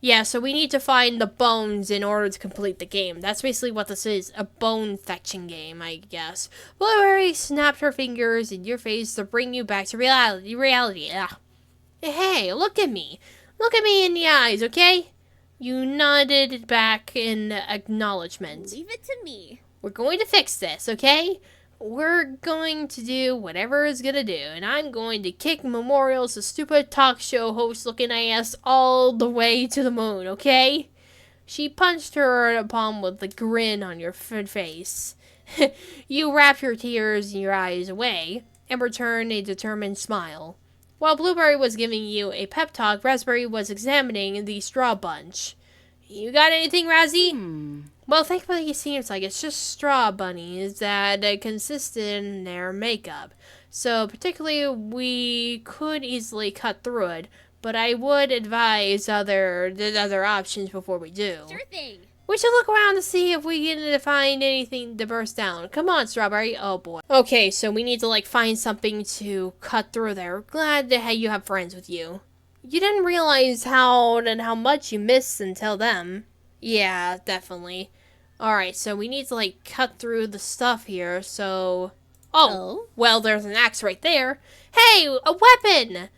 S1: Yeah, so we need to find the bones in order to complete the game. That's basically what this is, a bone-fetching game, I guess. Blueberry snapped her fingers in your face to bring you back to reality. Ugh. Hey, look at me. Look at me in the eyes, okay? You nodded back in acknowledgement.
S4: Leave it to me.
S1: We're going to fix this, okay? We're going to do whatever it's gonna do, and I'm going to kick Memorial's stupid talk show host looking ass all the way to the moon, okay? She punched her palm with a grin on your face. You wrapped your tears in your eyes away and returned a determined smile. While Blueberry was giving you a pep talk, Raspberry was examining the straw bunch. You got anything, Razzie? Well, thankfully it seems like it's just straw bunnies that consisted in their makeup. So, particularly, we could easily cut through it, but I would advise other options before we do.
S4: Sure thing.
S1: We should look around to see if we can find anything to burst down. Come on, Strawberry. Oh, boy. Okay, so we need to, like, find something to cut through there. Glad that you have friends with you. You didn't realize how much you missed until then. Yeah, definitely. Alright, so we need to, like, cut through the stuff here, so... Oh, well, there's an axe right there. Hey, a weapon!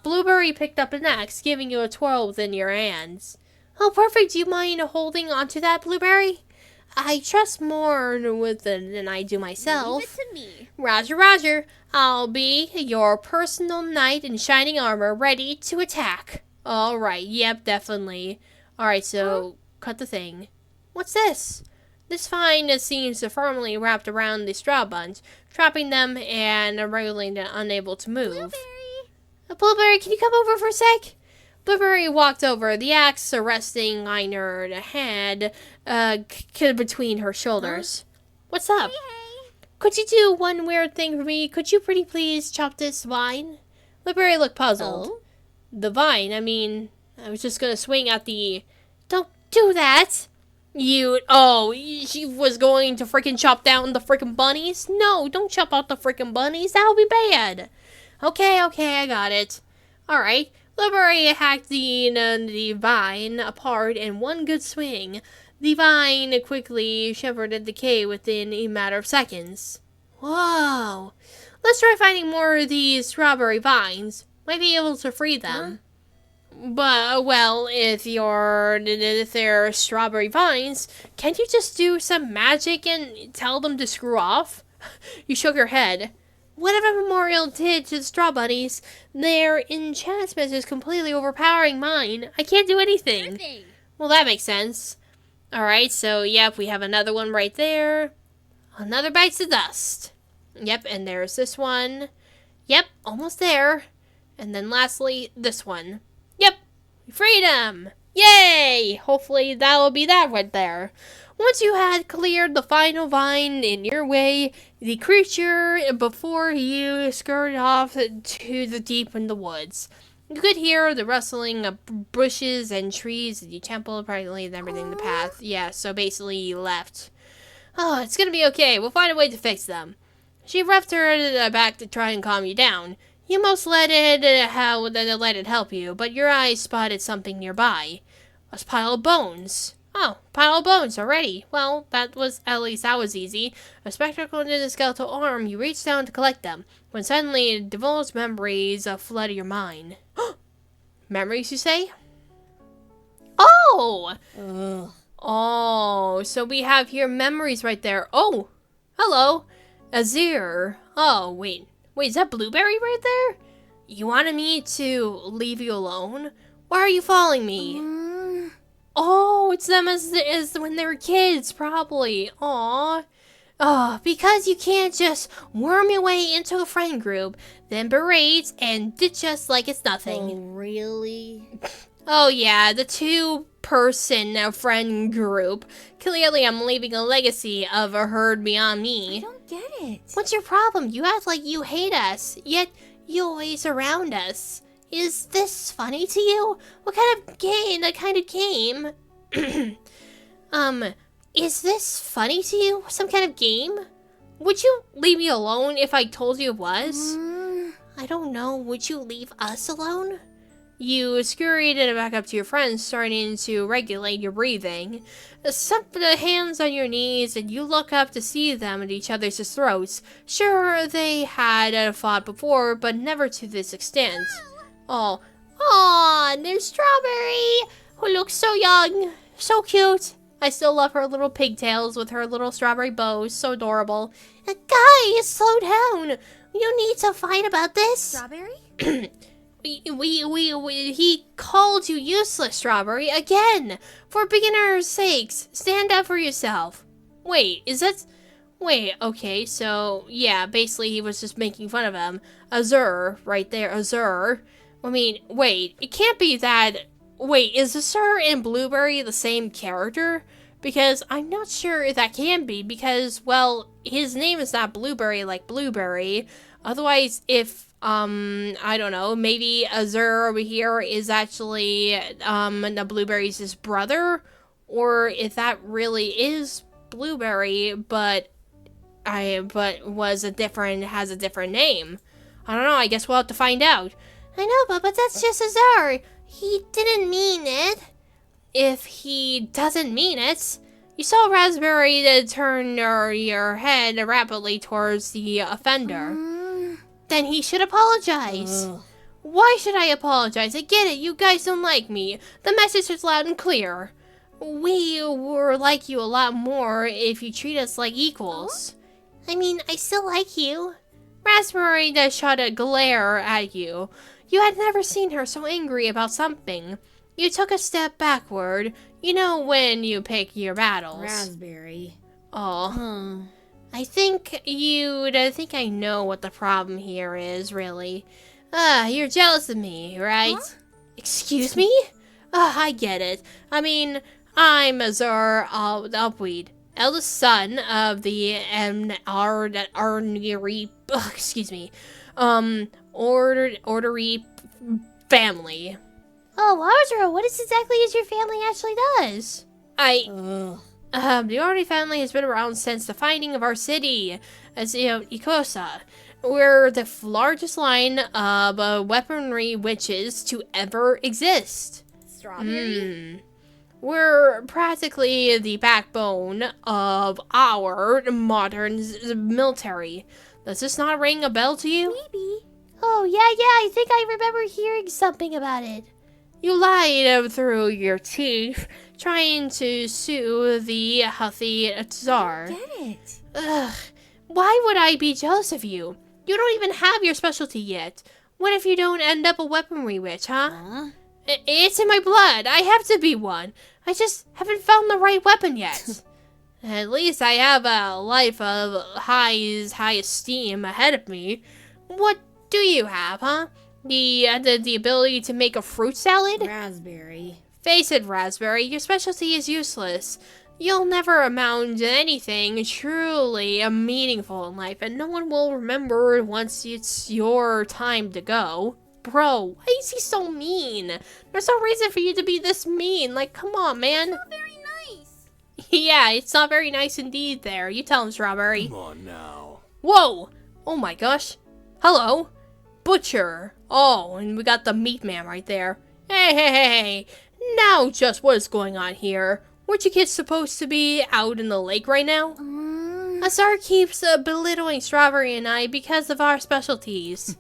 S1: Blueberry picked up an axe, giving you a twirl within your hands. Oh, perfect. Do you mind holding onto that, Blueberry? I trust more with it than I do myself.
S4: Leave it to me.
S1: Roger, Roger. I'll be your personal knight in shining armor, ready to attack. All right. Yep, definitely. All right, so cut the thing. What's this? This vine seems firmly wrapped around the straw bunch, trapping them and regularly unable to move.
S4: Blueberry.
S1: Blueberry, can you come over for a sec? Blueberry walked over, the axe resting on her head between her shoulders. What's up?
S4: Hey.
S1: Could you do one weird thing for me? Could you pretty please chop this vine? Blueberry looked puzzled.
S4: Oh?
S1: The vine? I mean, I was just gonna swing at the... Don't do that! She was going to freaking chop down the freaking bunnies? No, don't chop out the freaking bunnies. That would be bad. Okay, I got it. Alright. Blueberry hacked the vine apart in one good swing. The vine quickly shivered and decayed within a matter of seconds. Whoa! Let's try finding more of these strawberry vines. Might be able to free them. But, well, if they're strawberry vines, can't you just do some magic and tell them to screw off? You shook your head. Whatever Memorial did to the straw bunnies, their enchantment is completely overpowering mine. I can't do anything.
S4: Nothing.
S1: Well, that makes sense. Alright, so, yep, we have another one right there. Another bites the dust. Yep, and there's this one. Yep, almost there. And then lastly, this one. Yep, freedom! Yay! Hopefully that'll be that right there. Once you had cleared the final vine in your way, the creature before you skirted off to the deep in the woods. You could hear the rustling of bushes and trees as you temple practically and everything in the path. Yeah, so basically you left. Oh, it's gonna be okay. We'll find a way to fix them. She roughed her back to try and calm you down. You most let it help you, but your eyes spotted something nearby. A pile of bones. Oh, pile of bones already. Well, at least that was easy. A spectacle into the skeletal arm, you reached down to collect them, when suddenly divulged memories flooded your mind. Memories, you say? Oh!
S3: Ugh.
S1: Oh, so we have here memories right there. Oh, hello. Azir. Oh, wait, is that Blueberry right there? You wanted me to leave you alone? Why are you following me? Oh, it's them as when they were kids, probably. Aw. Oh, because you can't just worm your way into a friend group, then berate and ditch us like it's nothing.
S3: Oh, really?
S1: Oh yeah, the two-person friend group. Clearly I'm leaving a legacy of a herd beyond
S3: I
S1: me.
S3: don't get it.
S1: What's your problem? You act like you hate us, yet you always surround us. Is this funny to you? What kind of game? Is this funny to you? Some kind of game? Would you leave me alone if I told you it was? I don't know. Would you leave us alone? You scurried back up to your friends, starting to regulate your breathing. Sunk the hands on your knees, and you look up to see them at each other's throats. Sure, they had fought before, but never to this extent. Oh, there's Strawberry, who looks so young, so cute. I still love her little pigtails with her little strawberry bows, so adorable. Guys, slow down. You need to fight about this.
S3: Strawberry?
S1: He called you useless, Strawberry, again. For beginners' sakes, stand up for yourself. Wait, okay, so, yeah, basically he was just making fun of him. Azur, right there, Azur. I mean, wait, it can't be that... Wait, is Azur and Blueberry the same character? Because I'm not sure if that can be, because, well, his name is not Blueberry like Blueberry. Otherwise, if... I don't know, maybe Azur over here is actually, the Blueberry's his brother, or if that really is Blueberry, but has a different name. I don't know. I guess we'll have to find out. I know, but that's just Azar. He didn't mean it. If he doesn't mean it, you saw Raspberry turn your head rapidly towards the offender. Then he should apologize. Why should I apologize? I get it. You guys don't like me. The message is loud and clear. We would like you a lot more if you treat us like equals. I mean, I still like you. Raspberry shot a glare at you. You had never seen her so angry about something. You took a step backward. You know when you pick your battles.
S3: Raspberry.
S1: Oh. I think I know what the problem here is, really. You're jealous of me, right?
S3: Huh?
S1: Excuse me? I get it. I mean, I'm Azar Upweed, eldest son of the Ordery family. Oh, Azra, what exactly is your family actually does? The Ordery family has been around since the founding of our city, as Ikosa. We're the largest line of weaponry witches to ever exist.
S4: Strawberry?
S1: We're practically the backbone of our modern military. Does this not ring a bell to you?
S3: Maybe.
S1: Oh, yeah, I think I remember hearing something about it. You lied through your teeth, trying to soothe the healthy Tsar.
S3: Get it.
S1: Ugh, why would I be jealous of you? You don't even have your specialty yet. What if you don't end up a weaponry witch, huh? It's in my blood. I have to be one. I just haven't found the right weapon yet. At least I have a life of high esteem ahead of me. What do you have, huh? The ability to make a fruit salad?
S3: Raspberry.
S1: Face it, Raspberry, your specialty is useless. You'll never amount to anything truly meaningful in life, and no one will remember once it's your time to go. Bro, why is he so mean? There's no reason for you to be this mean. Like, come on, man.
S4: Not very nice.
S1: Yeah, it's not very nice indeed there. You tell him, Strawberry.
S5: Come on now.
S1: Whoa! Oh my gosh. Hello. Butcher. Oh, and we got the meat man right there. Hey. Now just what is going on here? Weren't you kids supposed to be out in the lake right now? Azar keeps belittling Strawberry and I because of our specialties.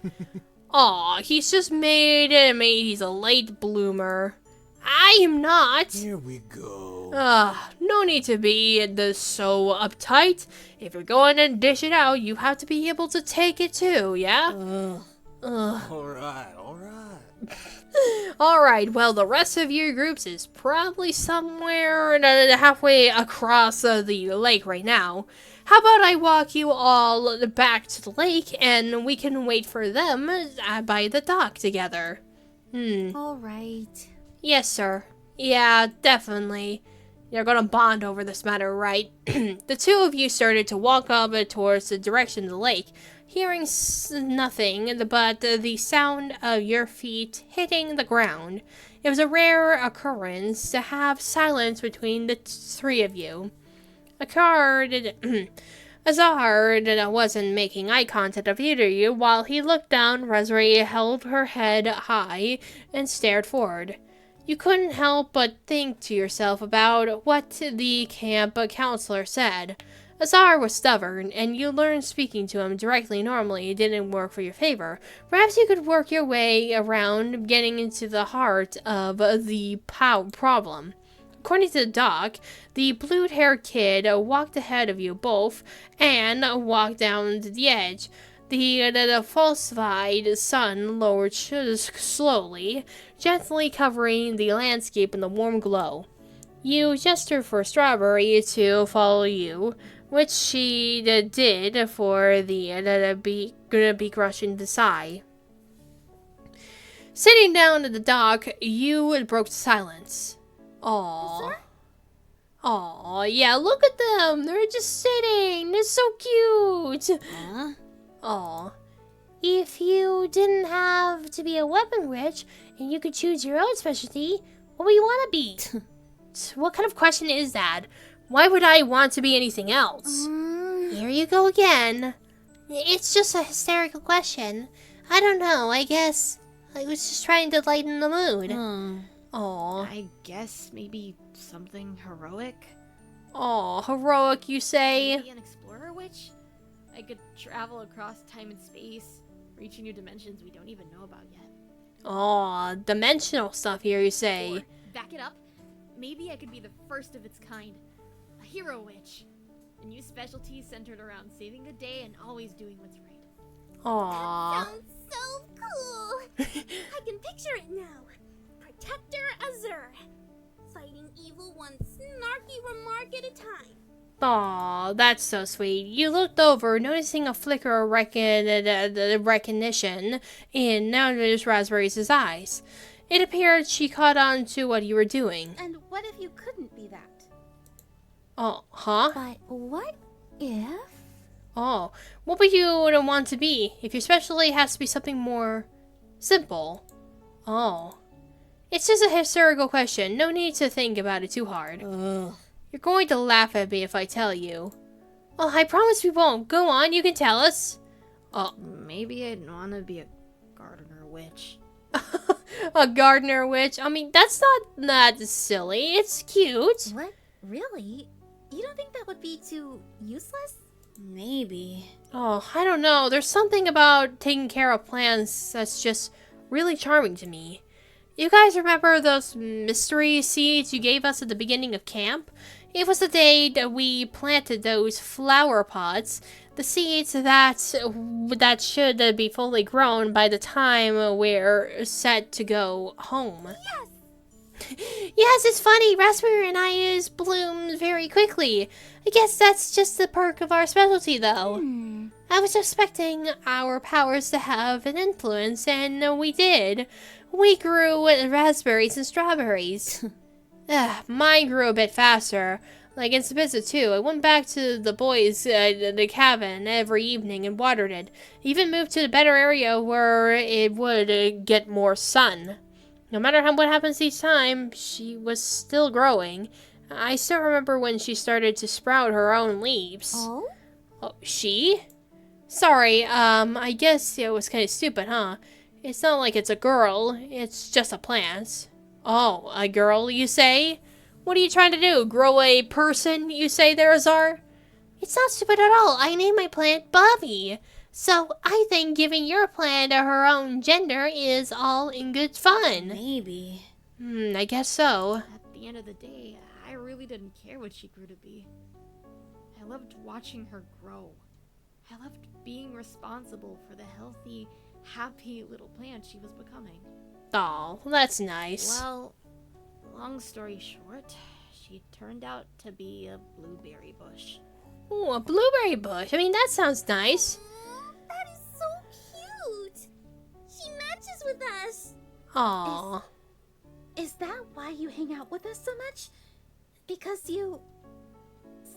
S1: Aw, he's just he's a late bloomer. I am not.
S5: Here we go.
S1: No need to be so uptight. If you're going to dish it out, you have to be able to take it too, yeah?
S5: Alright.
S1: Alright, well, the rest of your groups is probably somewhere halfway across the lake right now. How about I walk you all back to the lake and we can wait for them by the dock together?
S3: All right.
S1: Yes, sir. Yeah, definitely. You're gonna bond over this matter, right? The two of you started to walk up towards the direction of the lake, hearing nothing but the sound of your feet hitting the ground. It was a rare occurrence to have silence between the three of you. Azar wasn't making eye contact of either of you. While he looked down, Raspberry held her head high and stared forward. You couldn't help but think to yourself about what the camp counselor said. Azar was stubborn, and you learned speaking to him directly normally didn't work for your favor. Perhaps you could work your way around getting into the heart of the problem. According to the doc, the blue-haired kid walked ahead of you both and walked down to the edge. The falsified sun lowered slowly, gently covering the landscape in the warm glow. You gestured for Strawberry to follow you, which she did for the begrudging sigh. Sitting down at the dock, you broke silence. Aw, yeah, look at them. They're just sitting. They're so cute. Aw. If you didn't have to be a weapon witch and you could choose your own specialty, what would you want to be? What kind of question is that? Why would I want to be anything else? Here you go again. It's just a hysterical question. I don't know, I guess I was just trying to lighten the mood. Aw.
S6: I guess maybe something heroic?
S1: Aw, heroic, you say?
S6: Maybe an explorer witch? I could travel across time and space, reaching new dimensions we don't even know about yet.
S1: Aw, dimensional stuff here, you say?
S6: Or, back it up, maybe I could be the first of its kind. A hero witch. A new specialty centered around saving the day and always doing what's right.
S1: Aw.
S4: Sounds so cool. I can picture it now. Protector Azur. Fighting evil one snarky remark at a time.
S1: Aw, that's so sweet. You looked over, noticing a flicker of recognition in Nana's Raspberry's eyes. It appeared she caught on to what you were doing.
S3: And what if you couldn't be that?
S1: Oh, huh?
S3: But what if?
S1: Oh, what would you want to be if your specialty has to be something more simple? Oh. It's just a hysterical question. No need to think about it too hard. You're going to laugh at me if I tell you. Oh, I promise we won't. Go on, you can tell us. Oh,
S6: Maybe I'd want to be a gardener witch.
S1: a gardener witch? I mean, that's not that silly. It's cute.
S3: What? Really? You don't think that would be too useless?
S6: Maybe.
S1: Oh, I don't know. There's something about taking care of plants that's just really charming to me. You guys remember those mystery seeds you gave us at the beginning of camp? It was the day that we planted those flower pots. The seeds that should be fully grown by the time we're set to go home. Yes! Yes, it's funny. Raspberry and I bloom very quickly. I guess that's just the perk of our specialty, though. I was expecting our powers to have an influence, and we did. We grew raspberries and strawberries. Mine grew a bit faster. Like in Sabizza, too. I went back to the boys' the cabin every evening and watered it. Even moved to a better area where it would get more sun. No matter what happens each time, she was still growing. I still remember when she started to sprout her own leaves.
S3: Oh?
S1: Oh, she? Sorry, I guess it was kind of stupid, huh? It's not like it's a girl, it's just a plant. Oh, a girl, you say? What are you trying to do? Grow a person, you say there, Azar? It's not stupid at all. I named my plant Bobby. So I think giving your plant her own gender is all in good fun.
S6: Maybe.
S1: I guess so.
S6: At the end of the day, I really didn't care what she grew to be. I loved watching her grow. I loved being responsible for the healthy, happy little plant she was becoming.
S1: Oh, that's nice.
S6: Well, long story short, she turned out to be a blueberry bush.
S1: Ooh, a blueberry bush. I mean, that sounds nice.
S4: That is so cute. She matches with us.
S1: Aw.
S3: Is that why you hang out with us so much? Because you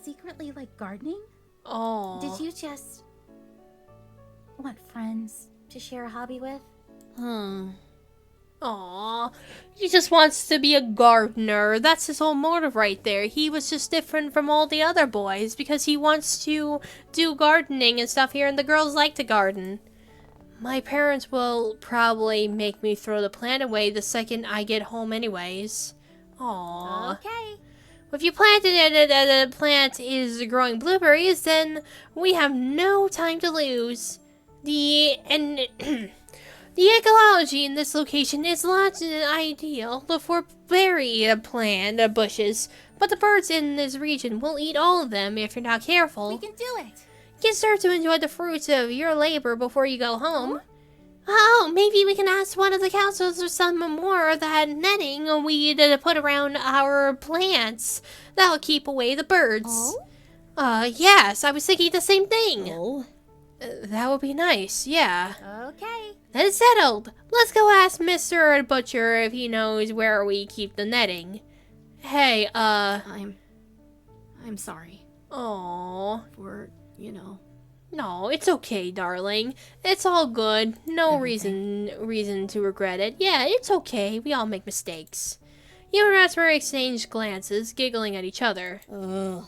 S3: secretly like gardening?
S1: Aw.
S3: Did you just want friends to share a hobby with?
S1: Aw, he just wants to be a gardener. That's his whole motive right there. He was just different from all the other boys because he wants to do gardening and stuff here, and the girls like to garden. My parents will probably make me throw the plant away the second I get home anyways. Aw.
S3: Okay.
S1: If you planted it and the plant is growing blueberries, then we have no time to lose. The ecology in this location is not ideal for berry plant bushes, but the birds in this region will eat all of them if you're not careful.
S3: We can do it.
S1: You can start to enjoy the fruits of your labor before you go home. Oh, maybe we can ask one of the councils for some more of that netting we put around our plants. That'll keep away the birds.
S3: Oh?
S1: Yes, I was thinking the same thing.
S6: Oh?
S1: That would be nice, yeah.
S3: Okay.
S1: Then it's settled. Let's go ask Mr. Butcher if he knows where we keep the netting. Hey,
S6: I'm sorry
S1: Aww.
S6: for,
S1: No, it's okay, darling. It's all good. No reason to regret it. Yeah, it's okay. We all make mistakes. You and Raspberry exchanged glances, giggling at each other.
S3: Ugh.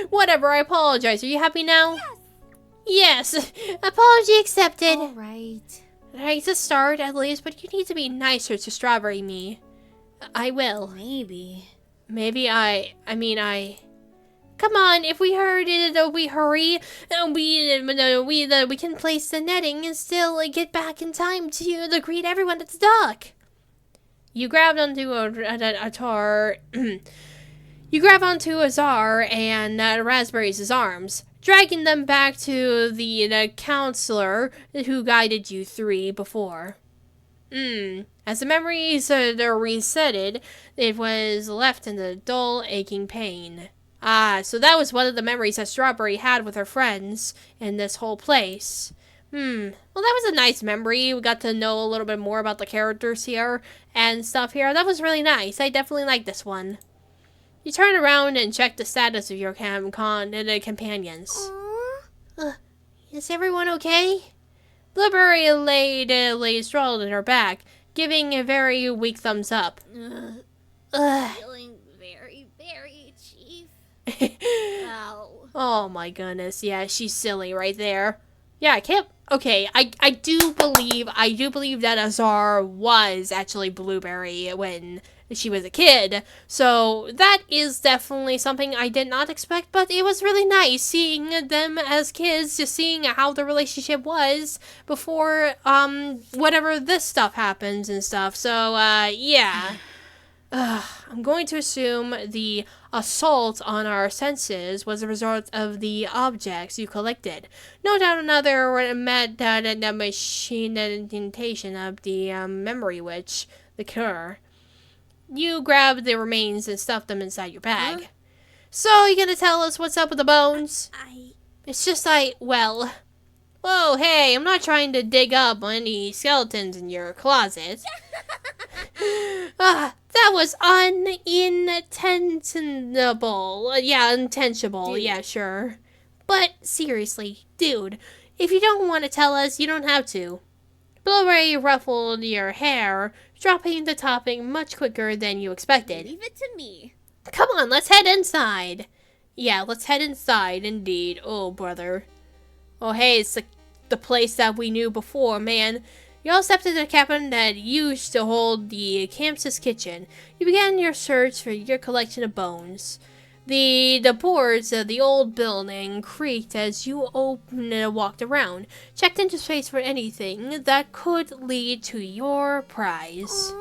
S1: Whatever, I apologize. Are you happy now? Yes! Apology accepted!
S3: Alright.
S1: Alright, to start, at least, but you need to be nicer to Strawberry me. I will.
S3: Maybe.
S1: Maybe I Come on, if we heard it, we hurry, we can place the netting and still get back in time to greet everyone at the dock. You grabbed onto a tar. You grab onto Azar and Raspberry's arms, dragging them back to the counselor who guided you three before. As the memories are resetted, it was left in the dull, aching pain. Ah, so that was one of the memories that Strawberry had with her friends in this whole place. Well, that was a nice memory. We got to know a little bit more about the characters here and stuff here. That was really nice. I definitely like this one. You turn around and check the status of your companions. Is everyone okay? Blueberry laid sprawled in her back, giving a very weak thumbs up.
S6: Feeling very, very chief. Ow.
S1: Oh my goodness, yeah, she's silly right there. Yeah, I can't. Okay, I do believe that Azar was actually Blueberry when she was a kid. So that is definitely something I did not expect, but it was really nice seeing them as kids, just seeing how the relationship was before whatever this stuff happens and stuff. So yeah. I'm going to assume the assault on our senses was a result of the objects you collected. No doubt another machine indentation of the Berrywitch, the cure. You grabbed the remains and stuffed them inside your bag. So, you gonna tell us what's up with the bones? It's just well... Whoa, hey, I'm not trying to dig up any skeletons in your closet. That was unintentional. Yeah, intentional.
S6: Dude.
S1: Yeah, sure. But, seriously, dude, if you don't want to tell us, you don't have to. Blueberry ruffled your hair, dropping the topic much quicker than you expected.
S6: Leave it to me.
S1: Come on, let's head inside. Yeah, let's head inside, indeed. Oh, brother. Oh, hey, it's the place that we knew before, man. You all stepped into the cabin that used to hold the campus kitchen. You began your search for your collection of bones. The boards of the old building creaked as you opened and walked around, checked into space for anything that could lead to your prize.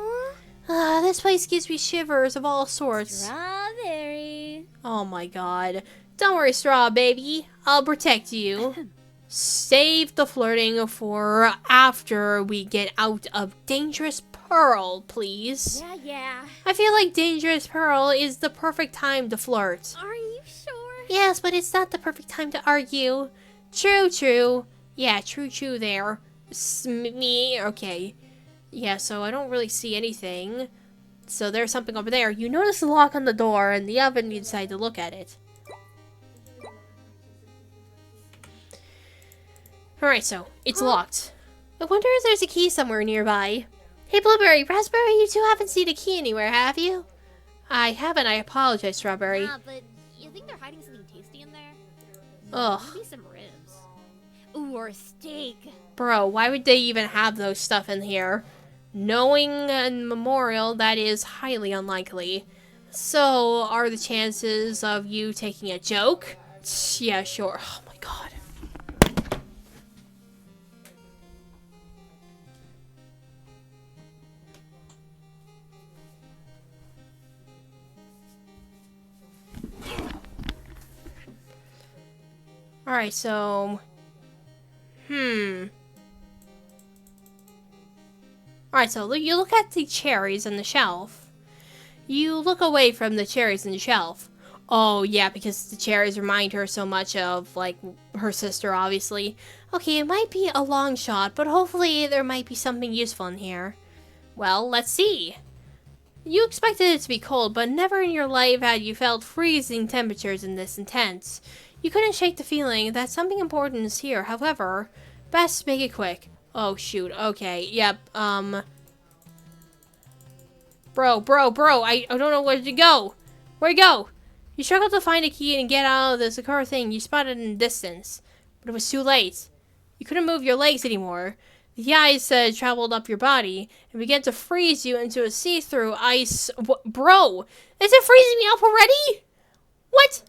S1: This place gives me shivers of all sorts.
S6: Strawberry.
S1: Oh my god. Don't worry, Straw Baby. I'll protect you. Save the flirting for after we get out of Dangerous Pearl, please.
S6: Yeah.
S1: I feel like Dangerous Pearl is the perfect time to flirt.
S6: Are you sure?
S1: Yes, but it's not the perfect time to argue. True. Yeah, true there. Me, okay. Yeah, so I don't really see anything. So there's something over there. You notice the lock on the door and the oven, you decide to look at it. Alright, so, it's locked. I wonder if there's a key somewhere nearby. Hey, Blueberry, Raspberry, you two haven't seen a key anywhere, have you? I haven't, I apologize, Strawberry.
S6: But you think they're hiding something tasty in there?
S1: Ugh.
S6: Maybe some ribs. Ooh, or a steak.
S1: Bro, why would they even have those stuff in here? Knowing a memorial, that is highly unlikely. So, are the chances of you taking a joke? Yeah, sure. Oh my god. Alright, so... Alright, so you look at the cherries on the shelf. You look away from the cherries on the shelf. Oh, yeah, because the cherries remind her so much of, like, her sister, obviously. Okay, it might be a long shot, but hopefully there might be something useful in here. Well, let's see. You expected it to be cold, but never in your life had you felt freezing temperatures in this intense. You couldn't shake the feeling that something important is here, however, best make it quick. Oh, shoot, okay, yep, Bro, I don't know where to go. Where'd you go? You struggled to find a key and get out of this car thing you spotted in the distance. But it was too late. You couldn't move your legs anymore. The ice traveled up your body and began to freeze you into a see-through ice... Bro, is it freezing me up already? What?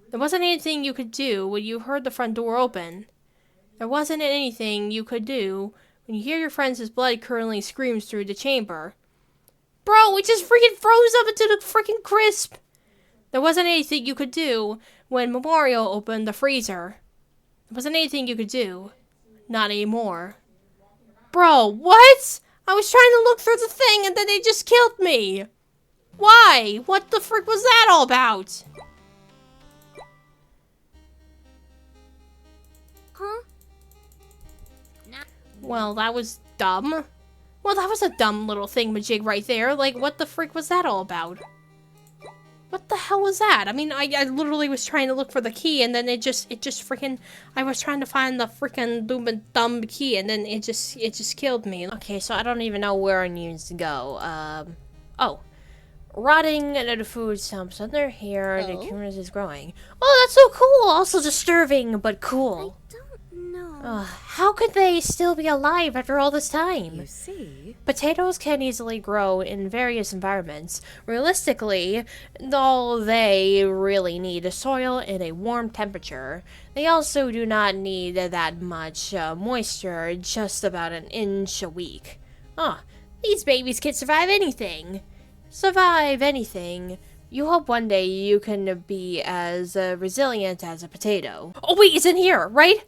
S1: There wasn't anything you could do when you heard the front door open. There wasn't anything you could do when you hear your friend's blood-curdling screams through the chamber. Bro, it just freaking froze up into the freaking crisp. There wasn't anything you could do when Memorial opened the freezer. There wasn't anything you could do. Not anymore. Bro, what? I was trying to look through the thing and then they just killed me. Why? What the frick was that all about?
S4: Huh?
S1: Well, that was dumb. Well, that was a dumb little thingamajig right there. Like, what the frick was that all about? What the hell was that? I mean, I literally was trying to look for the key, and then it just freaking... I was trying to find the freaking dumb key, and then it just killed me. Okay, so I don't even know where I need to go. Oh. Rotting the food stumps under here, the cuteness is growing. Oh, that's so cool! Also disturbing, but cool.
S4: I don't know.
S1: How could they still be alive after all this time?
S7: You see?
S1: Potatoes can easily grow in various environments. Realistically, all they really need is soil and a warm temperature. They also do not need that much moisture, just about an inch a week. These babies can survive anything. Survive anything. You hope one day you can be as resilient as a potato. Oh wait, it's in here, right?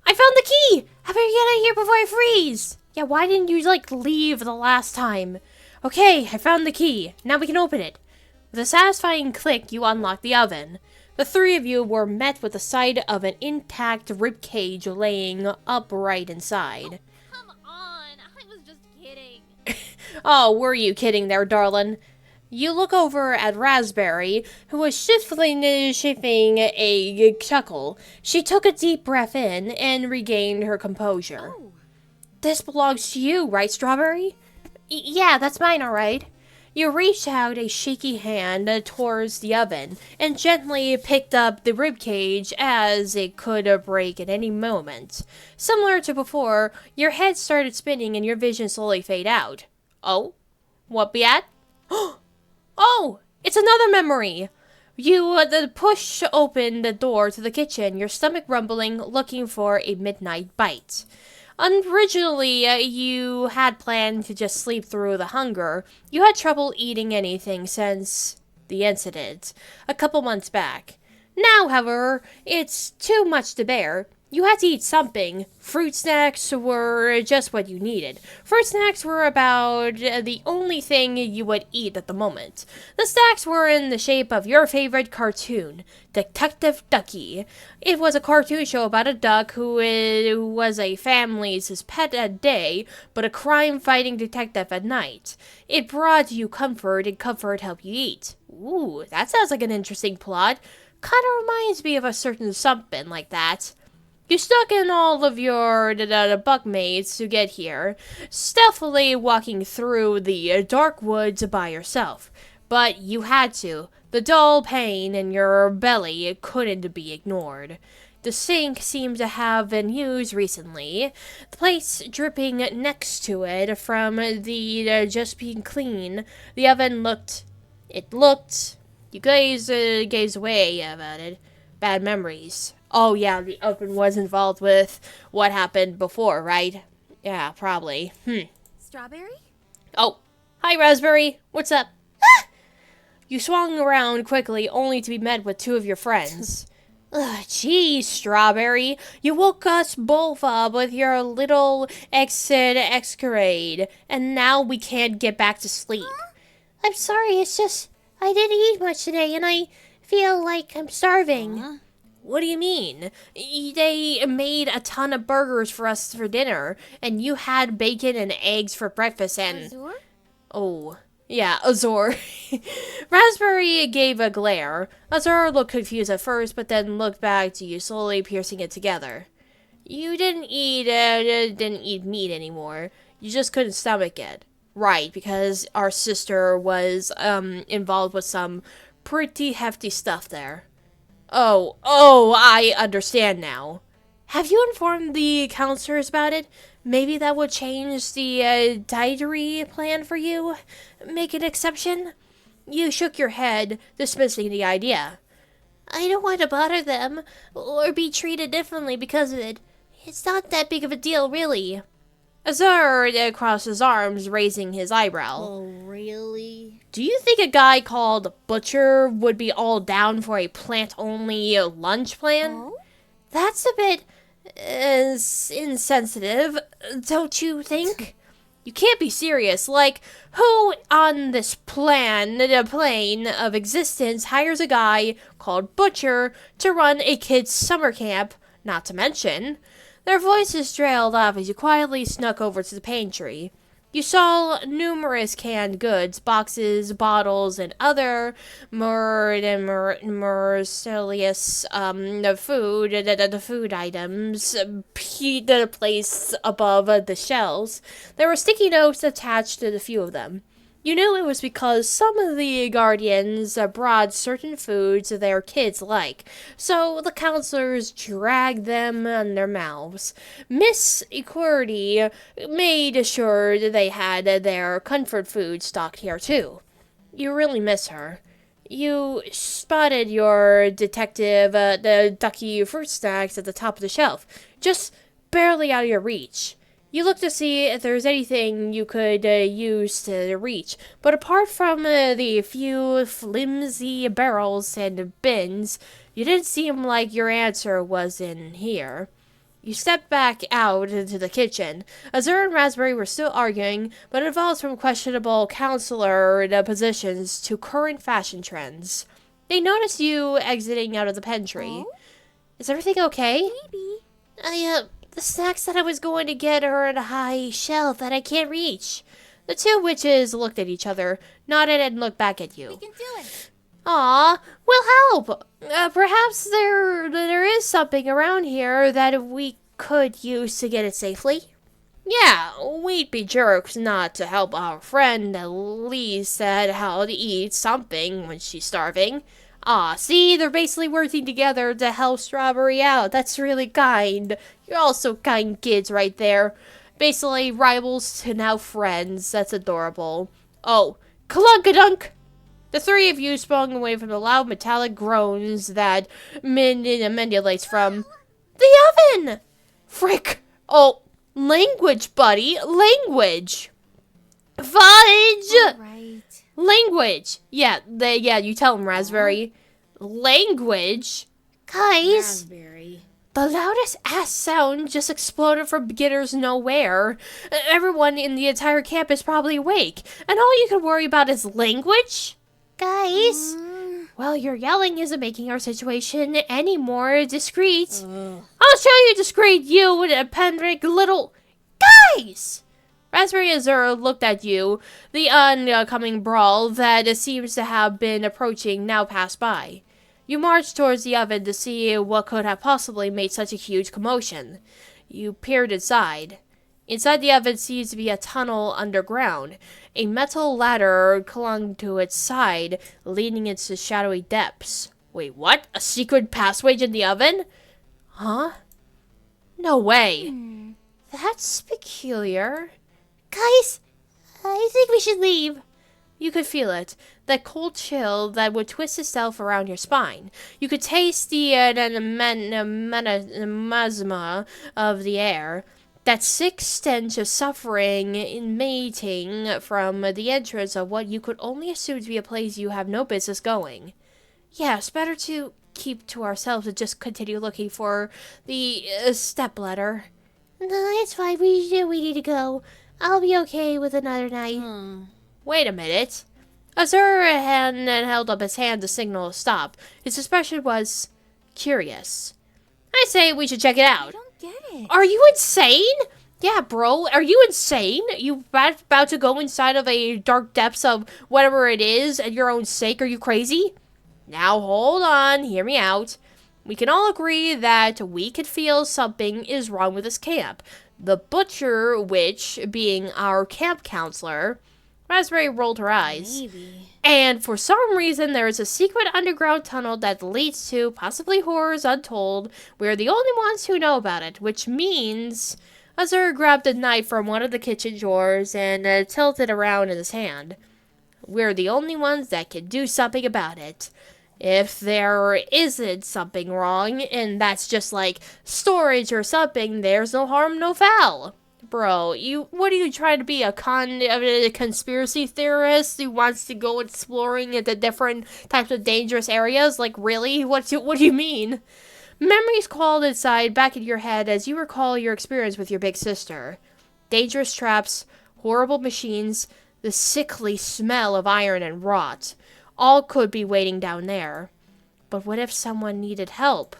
S1: I found the key! I better get out of here before I freeze! Yeah, why didn't you, like, leave the last time? Okay, I found the key. Now we can open it. With a satisfying click, you unlock the oven. The three of you were met with the sight of an intact rib cage laying upright inside.
S6: Come on, I was just kidding.
S1: Oh, were you kidding there, darling? You look over at Raspberry, who was shiftling a chuckle. She took a deep breath in and regained her composure.
S6: Oh.
S1: This belongs to you, right, Strawberry? Yeah, that's mine, all right. You reached out a shaky hand towards the oven and gently picked up the ribcage as it could break at any moment. Similar to before, your head started spinning and your vision slowly fade out. Oh? What be at? Oh! It's another memory! You push open the door to the kitchen, your stomach rumbling, looking for a midnight bite. Originally, you had planned to just sleep through the hunger. You had trouble eating anything since the incident a couple months back. Now, however, it's too much to bear. You had to eat something. Fruit snacks were just what you needed. Fruit snacks were about the only thing you would eat at the moment. The snacks were in the shape of your favorite cartoon, Detective Ducky. It was a cartoon show about a duck who was a family's pet at day, but a crime-fighting detective at night. It brought you comfort, and comfort helped you eat. Ooh, that sounds like an interesting plot. Kinda reminds me of a certain something like that. You stuck in all of your buckmates to get here, stealthily walking through the dark woods by yourself. But you had to. The dull pain in your belly couldn't be ignored. The sink seemed to have been used recently, the plates dripping next to it from the just being clean. The oven looked... You gazed away about it. Bad memories. Oh, yeah, the oven was involved with what happened before, right? Yeah, probably.
S4: Strawberry?
S1: Oh, hi, Raspberry. What's up? Ah! You swung around quickly, only to be met with two of your friends. Ugh, geez, Strawberry. You woke us both up with your little escapade, and now we can't get back to sleep. I'm sorry, it's just I didn't eat much today, and I feel like I'm starving. What do you mean? They made a ton of burgers for us for dinner, and you had bacon and eggs for breakfast and...
S4: Azure?
S1: Oh, yeah, Azor. Raspberry gave a glare. Azor looked confused at first, but then looked back to you, slowly piecing it together. You didn't eat meat anymore. You just couldn't stomach it. Right, because our sister was involved with some pretty hefty stuff there. Oh, I understand now. Have you informed the counselors about it? Maybe that would change the dietary plan for you? Make an exception? You shook your head, dismissing the idea. I don't want to bother them, or be treated differently because of it. It's not that big of a deal, really. Azur crossed his arms, raising his eyebrow.
S3: Oh, really?
S1: Do you think a guy called Butcher would be all down for a plant-only lunch plan?
S4: Oh?
S1: That's a bit insensitive, don't you think? You can't be serious. Like, who on this the plane of existence, hires a guy called Butcher to run a kid's summer camp, not to mention? Their voices trailed off as you quietly snuck over to the pantry. You saw numerous canned goods, boxes, bottles, and other merciless food items placed above the shelves. There were sticky notes attached to the few of them. You knew it was because some of the guardians brought certain foods their kids like, so the counselors dragged them on their mouths. Miss Equerty made sure they had their comfort food stocked here too. You really miss her. You spotted your detective, the ducky fruit snacks at the top of the shelf, just barely out of your reach. You looked to see if there was anything you could use to reach, but apart from the few flimsy barrels and bins, you didn't seem like your answer was in here. You stepped back out into the kitchen. Azur and Raspberry were still arguing, but involved from questionable counselor positions to current fashion trends. They noticed you exiting out of the pantry.
S4: Oh?
S1: Is everything okay?
S4: Maybe.
S1: The snacks that I was going to get are on a high shelf that I can't reach. The two witches looked at each other, nodded, and looked back at
S4: We
S1: you.
S4: can do it.
S1: Aw, we'll help. Perhaps there is something around here that we could use to get it safely. Yeah, we'd be jerks not to help our friend at least said how to eat something when she's starving. Ah, see, they're basically working together to help Strawberry out. That's really kind. You're all so kind kids right there. Basically rivals to now friends. That's adorable. Oh, clunkadunk! The three of you sprung away from the loud metallic groans that emanates from the oven! Frick! Oh, language, buddy. Language! Fudge!
S4: Right.
S1: Language! Yeah, you tell him, Raspberry. Language? Guys,
S3: Raspberry.
S1: the loudest ass sound just exploded from beginners nowhere. Everyone in the entire camp is probably awake, and all you can worry about is language? Guys? Well, your yelling isn't making our situation any more discreet. I'll show you discreet, you Pendrick little... Guys! Raspberry Azur looked at you. The oncoming brawl that seems to have been approaching now passed by. You marched towards the oven to see what could have possibly made such a huge commotion. You peered inside. Inside the oven seems to be a tunnel underground. A metal ladder clung to its side, leading into shadowy depths. Wait, what? A secret passage in the oven? Huh? No way. That's peculiar. Guys, I think we should leave. You could feel it. That cold chill that would twist itself around your spine. You could taste the miasma of the air. That sick stench of suffering emanating from the entrance of what you could only assume to be a place you have no business going. Yes, better to keep to ourselves and just continue looking for the stepladder. No, it's fine. We need to go. I'll be okay with another night. Wait a minute. Azur held up his hand to signal a stop. His expression was curious. I say we should check it out.
S4: I don't get it.
S1: Are you insane? Yeah, bro. Are you insane? You about to go inside of a dark depths of whatever it is at your own sake? Are you crazy? Now hold on. Hear me out. We can all agree that we could feel something is wrong with this camp. The butcher witch being our camp counselor. Raspberry rolled her eyes.
S6: Maybe.
S1: And for some reason, there is a secret underground tunnel that leads to possibly horrors untold. We're the only ones who know about it, which means Azur grabbed a knife from one of the kitchen drawers and tilted it around in his hand. We're the only ones that can do something about it. If there isn't something wrong, and that's just like storage or something, there's no harm, no foul. Bro, what are you trying to be, a conspiracy theorist who wants to go exploring into different types of dangerous areas? Like, really? What do you mean? Memories called inside back in your head as you recall your experience with your big sister. Dangerous traps, horrible machines, the sickly smell of iron and rot. All could be waiting down there. But what if someone needed help?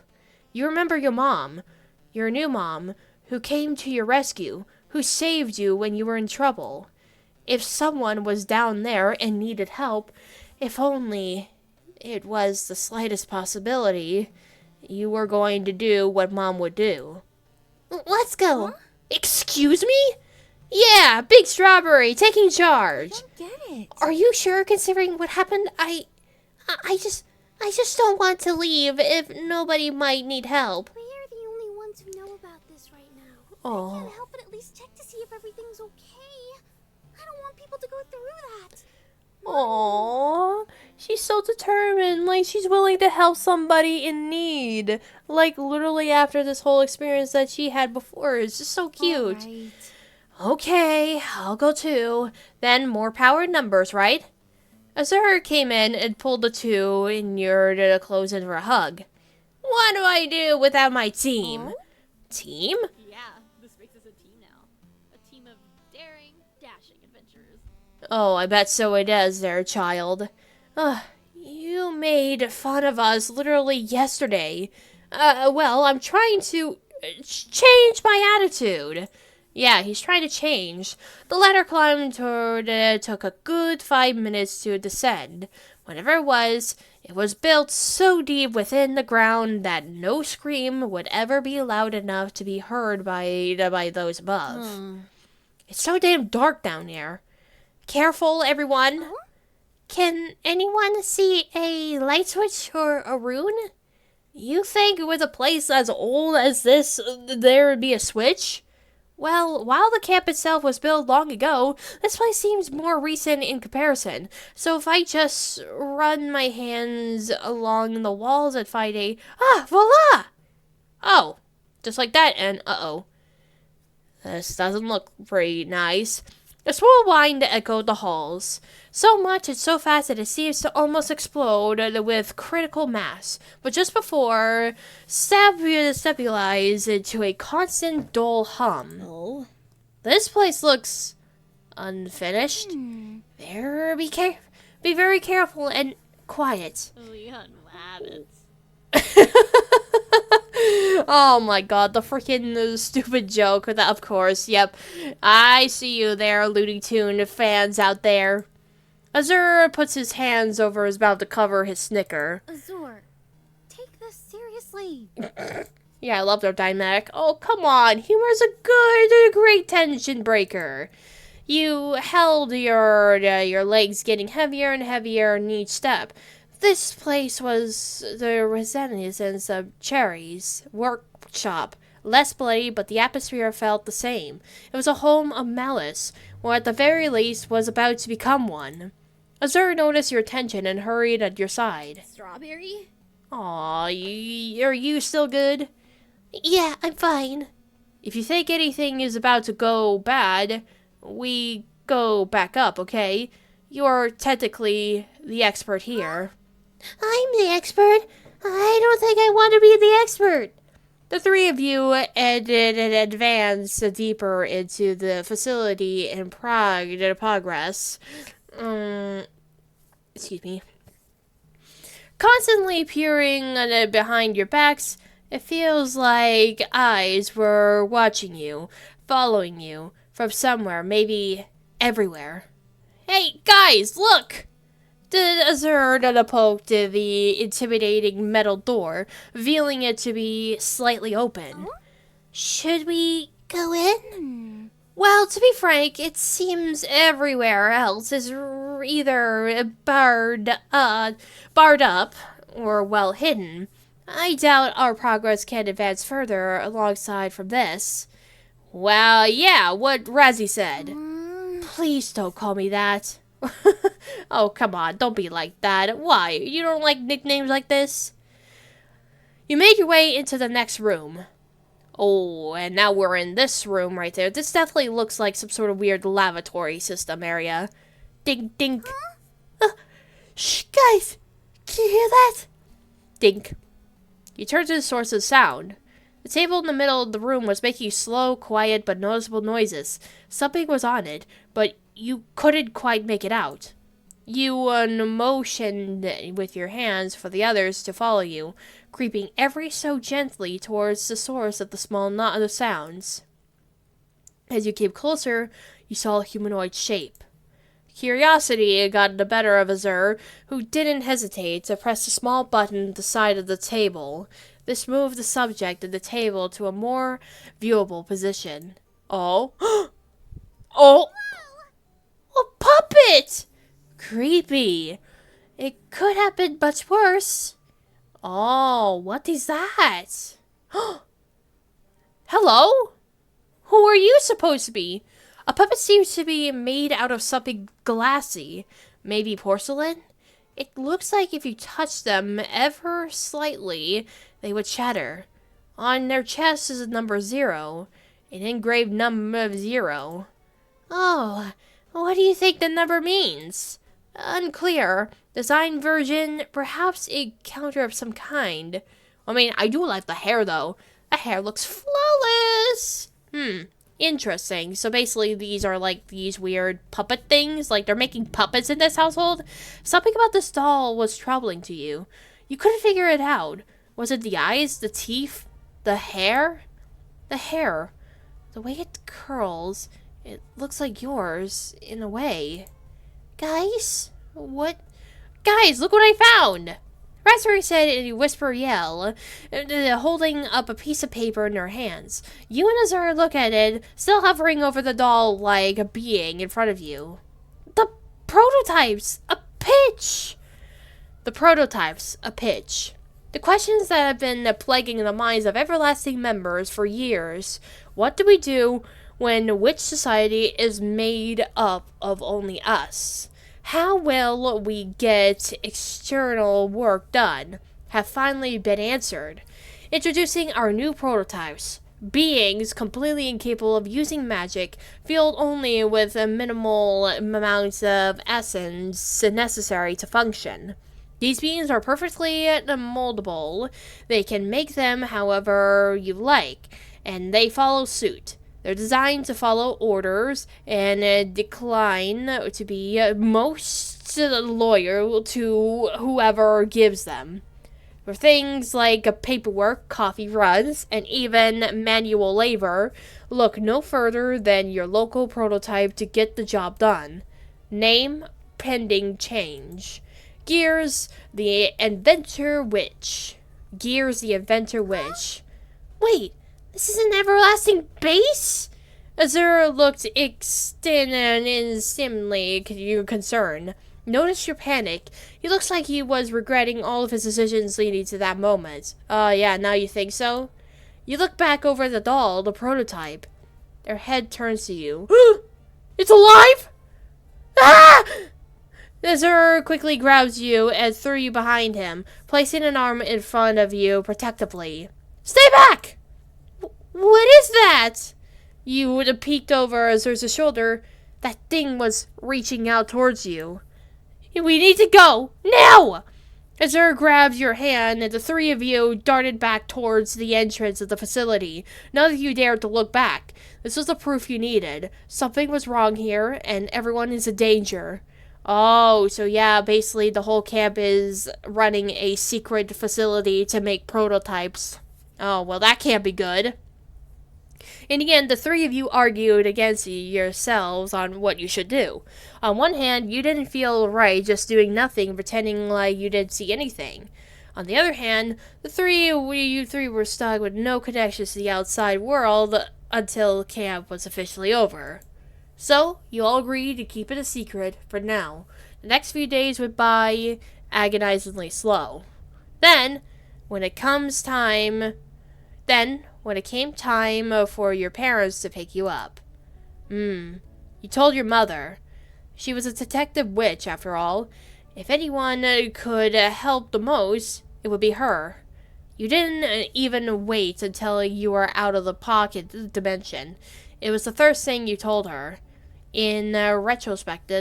S1: You remember your mom, your new mom, who came to your rescue, who saved you when you were in trouble. If someone was down there and needed help, if only it was the slightest possibility, you were going to do what Mom would do. Let's go. Huh? Excuse me? Yeah, Big Strawberry, taking charge.
S3: I don't get it.
S1: Are you sure, considering what happened? I just don't want to leave if nobody might need help.
S4: We're the only ones who know about this right now.
S1: Oh.
S4: I can't help but at least check to see if everything's okay. I don't want people to go through that.
S1: Aww, she's so determined, like she's willing to help somebody in need. Like literally after this whole experience that she had before. It's just so cute.
S3: Right.
S1: Okay, I'll go too. Then more power in numbers, right? Azur came in and pulled the two near to close in for a hug. What do I do without my team? Team?
S6: Yeah, this makes us a team now. A team of daring, dashing adventurers.
S1: Oh, I bet so it is there, child. You made fun of us literally yesterday. Well, I'm trying to change my attitude. Yeah, he's trying to change. The ladder climb toward it took a good 5 minutes to descend. Whatever it was built so deep within the ground that no scream would ever be loud enough to be heard by those above. It's so damn dark down there. Careful, everyone.
S4: Huh?
S1: Can anyone see a light switch or a rune? You think with a place as old as this, there would be a switch? Well, while the camp itself was built long ago, this place seems more recent in comparison. So if I just run my hands along the walls and find voila! Oh, just like that, and uh-oh. This doesn't look very nice. A swirl wind echoed the halls. So much and so fast that it seems to almost explode with critical mass. But just before, stabilized into a constant dull hum.
S3: Oh.
S1: This place looks unfinished. Be very careful and quiet.
S6: Leon rabbits.
S1: Oh my god, the freaking stupid joke. Of course, yep. I see you there, Looney Tune fans out there. Azur puts his hands over his mouth to cover his snicker.
S3: Azur, take this seriously.
S1: Yeah, I love their dynamic. Oh, come on. Humor's a great tension breaker. You held your legs getting heavier and heavier in each step. This place was the residence of Cherry's workshop. Less bloody, but the atmosphere felt the same. It was a home of malice, or at the very least was about to become one. Azur noticed your attention and hurried at your side.
S3: Strawberry?
S1: Aw, are you still good? Yeah, I'm fine. If you think anything is about to go bad, we go back up, okay? You're technically the expert here. I'm the expert. I don't think I want to be the expert. The three of you advance deeper into the facility in progress. Excuse me. Constantly peering behind your backs, it feels like eyes were watching you, following you from somewhere, maybe everywhere. Hey, guys, look! Azur poked the intimidating metal door, revealing it to be slightly open. Should we go in? Well, to be frank, it seems everywhere else is either barred up or well hidden. I doubt our progress can advance further alongside from this. Well, yeah, what Razzie said. Please don't call me that. Oh, come on, don't be like that. Why? You don't like nicknames like this? You made your way into the next room. Oh, and now we're in this room right there. This definitely looks like some sort of weird lavatory system area. Dink, dink. Shh, guys! Can you hear that? Dink. You turn to the source of the sound. The table in the middle of the room was making slow, quiet, but noticeable noises. Something was on it, but you couldn't quite make it out. You motioned with your hands for the others to follow you, creeping ever so gently towards the source of the small knot of sounds. As you came closer, you saw a humanoid shape. Curiosity got the better of Azur, who didn't hesitate to press a small button at the side of the table. This moved the subject of the table to a more viewable position. Oh. Oh! A puppet! Creepy. It could have been much worse. Oh, what is that? Hello? Who are you supposed to be? A puppet seems to be made out of something glassy. Maybe porcelain? It looks like if you touch them ever slightly, they would shatter. On their chest is a number 0, an engraved number of 0. Oh, what do you think the number means? Unclear. Design version, perhaps a counter of some kind. I mean, I do like the hair, though. The hair looks flawless. Interesting. So basically, these are like these weird puppet things. Like, they're making puppets in this household. Something about this doll was troubling to you. You couldn't figure it out. Was it the eyes, the teeth, the hair? The hair. The way it curls, it looks like yours, in a way. Guys? What? Guys, look what I found! Raspberry said in a whisper yell, holding up a piece of paper in her hands. You and Azur look at it, still hovering over the doll like a being in front of you. The prototypes! A pitch! The prototypes, a pitch. The questions that have been plaguing the minds of everlasting members for years. What do we do when Witch Society is made up of only us? How will we get external work done? Have finally been answered. Introducing our new prototypes. Beings completely incapable of using magic, filled only with a minimal amounts of essence necessary to function. These beings are perfectly moldable. They can make them however you like, and they follow suit. They're designed to follow orders and decline to be most loyal to whoever gives them. For things like paperwork, coffee runs, and even manual labor, look no further than your local prototype to get the job done. Name, pending change. Gears, the Inventor Witch. Gears, the Inventor Witch. Wait, this is an everlasting base? Azur looked extremely concerned. Notice your panic. He looks like he was regretting all of his decisions leading to that moment. Yeah, now you think so? You look back over the doll, the prototype. Their head turns to you. It's alive? Ah! Azur quickly grabs you and threw you behind him, placing an arm in front of you protectively. Stay back! What is that? You would have peeked over Azur's shoulder. That thing was reaching out towards you. We need to go! Now! Azur grabs your hand, and the three of you darted back towards the entrance of the facility. None of you dared to look back. This was the proof you needed. Something was wrong here, and everyone is in danger. Oh, so yeah, basically the whole camp is running a secret facility to make prototypes. Oh, well, that can't be good. In the end, the three of you argued against yourselves on what you should do. On one hand, you didn't feel right just doing nothing, pretending like you didn't see anything. On the other hand, you three were stuck with no connections to the outside world until camp was officially over. So, you all agreed to keep it a secret for now. The next few days went by agonizingly slow. Then, when it came time for your parents to pick you up. You told your mother. She was a detective witch, after all. If anyone could help the most, it would be her. You didn't even wait until you were out of the pocket dimension. It was the first thing you told her. In retrospect,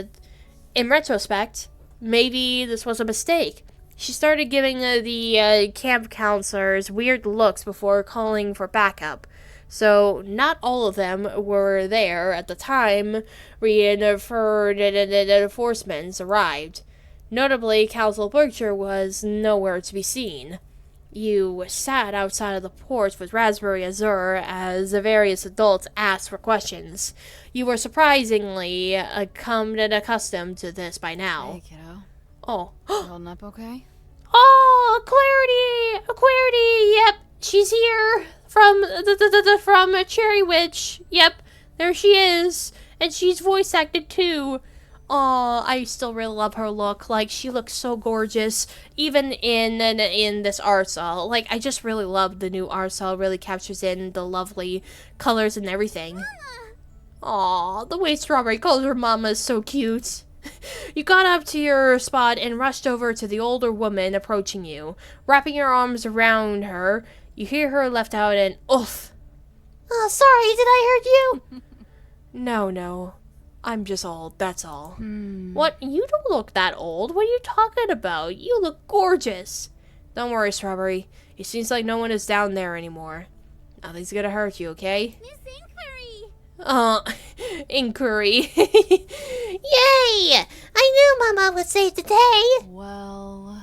S1: maybe this was a mistake. She started giving the camp counselors weird looks before calling for backup. So, not all of them were there at the time reinforcements arrived. Notably, Council Berkshire was nowhere to be seen. You sat outside of the porch with Raspberry Azure as the various adults asked for questions. You were surprisingly accustomed to this by now.
S7: Hey, kiddo.
S1: Oh.
S7: You holding up okay?
S1: Oh, Clarity! Yep, she's here from from Berrywitched. Yep, there she is, and she's voice acted too. Oh, I still really love her look. Like, she looks so gorgeous, even in this art style. Like, I just really love the new art style. Really captures in the lovely colors and everything. Aw, the way Strawberry calls her mama is so cute. You got up to your spot and rushed over to the older woman approaching you. Wrapping your arms around her, you hear her let out an oof. Oh, sorry, did I hurt you? No. I'm just old, that's all. What? You don't look that old. What are you talking about? You look gorgeous. Don't worry, Strawberry. It seems like no one is down there anymore. Nothing's gonna hurt you, okay?
S4: Miss Inquiry!
S1: Inquiry. Yay! I knew Mama would save the day.
S7: Well,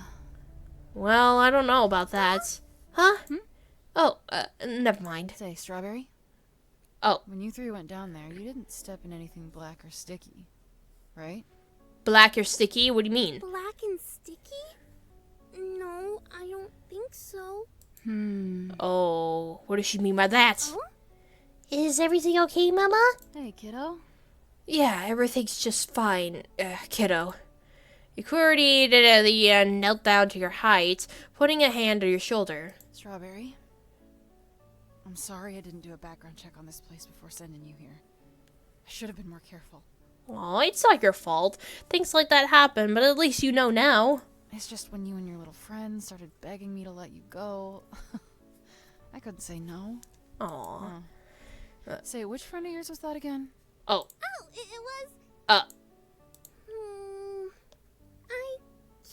S1: I don't know about that. Huh? Oh, never mind.
S7: say, Strawberry.
S1: Oh.
S7: When you three went down there, you didn't step in anything black or sticky, right?
S1: Black or sticky? What do you mean?
S4: Black and sticky? No, I don't think so.
S1: Oh, what does she mean by that?
S4: Oh?
S1: Is everything okay, Mama?
S7: Hey, kiddo.
S1: Yeah, everything's just fine, kiddo. Ikurity knelt down to your height, putting a hand on your shoulder.
S7: Strawberry. I'm sorry I didn't do a background check on this place before sending you here. I should have been more careful.
S1: Aw, it's not your fault. Things like that happen, but at least you know now.
S7: It's just when you and your little friend started begging me to let you go, I couldn't say no.
S1: Aw.
S7: Say, which friend of yours was that again?
S1: Oh.
S4: Oh, it was... I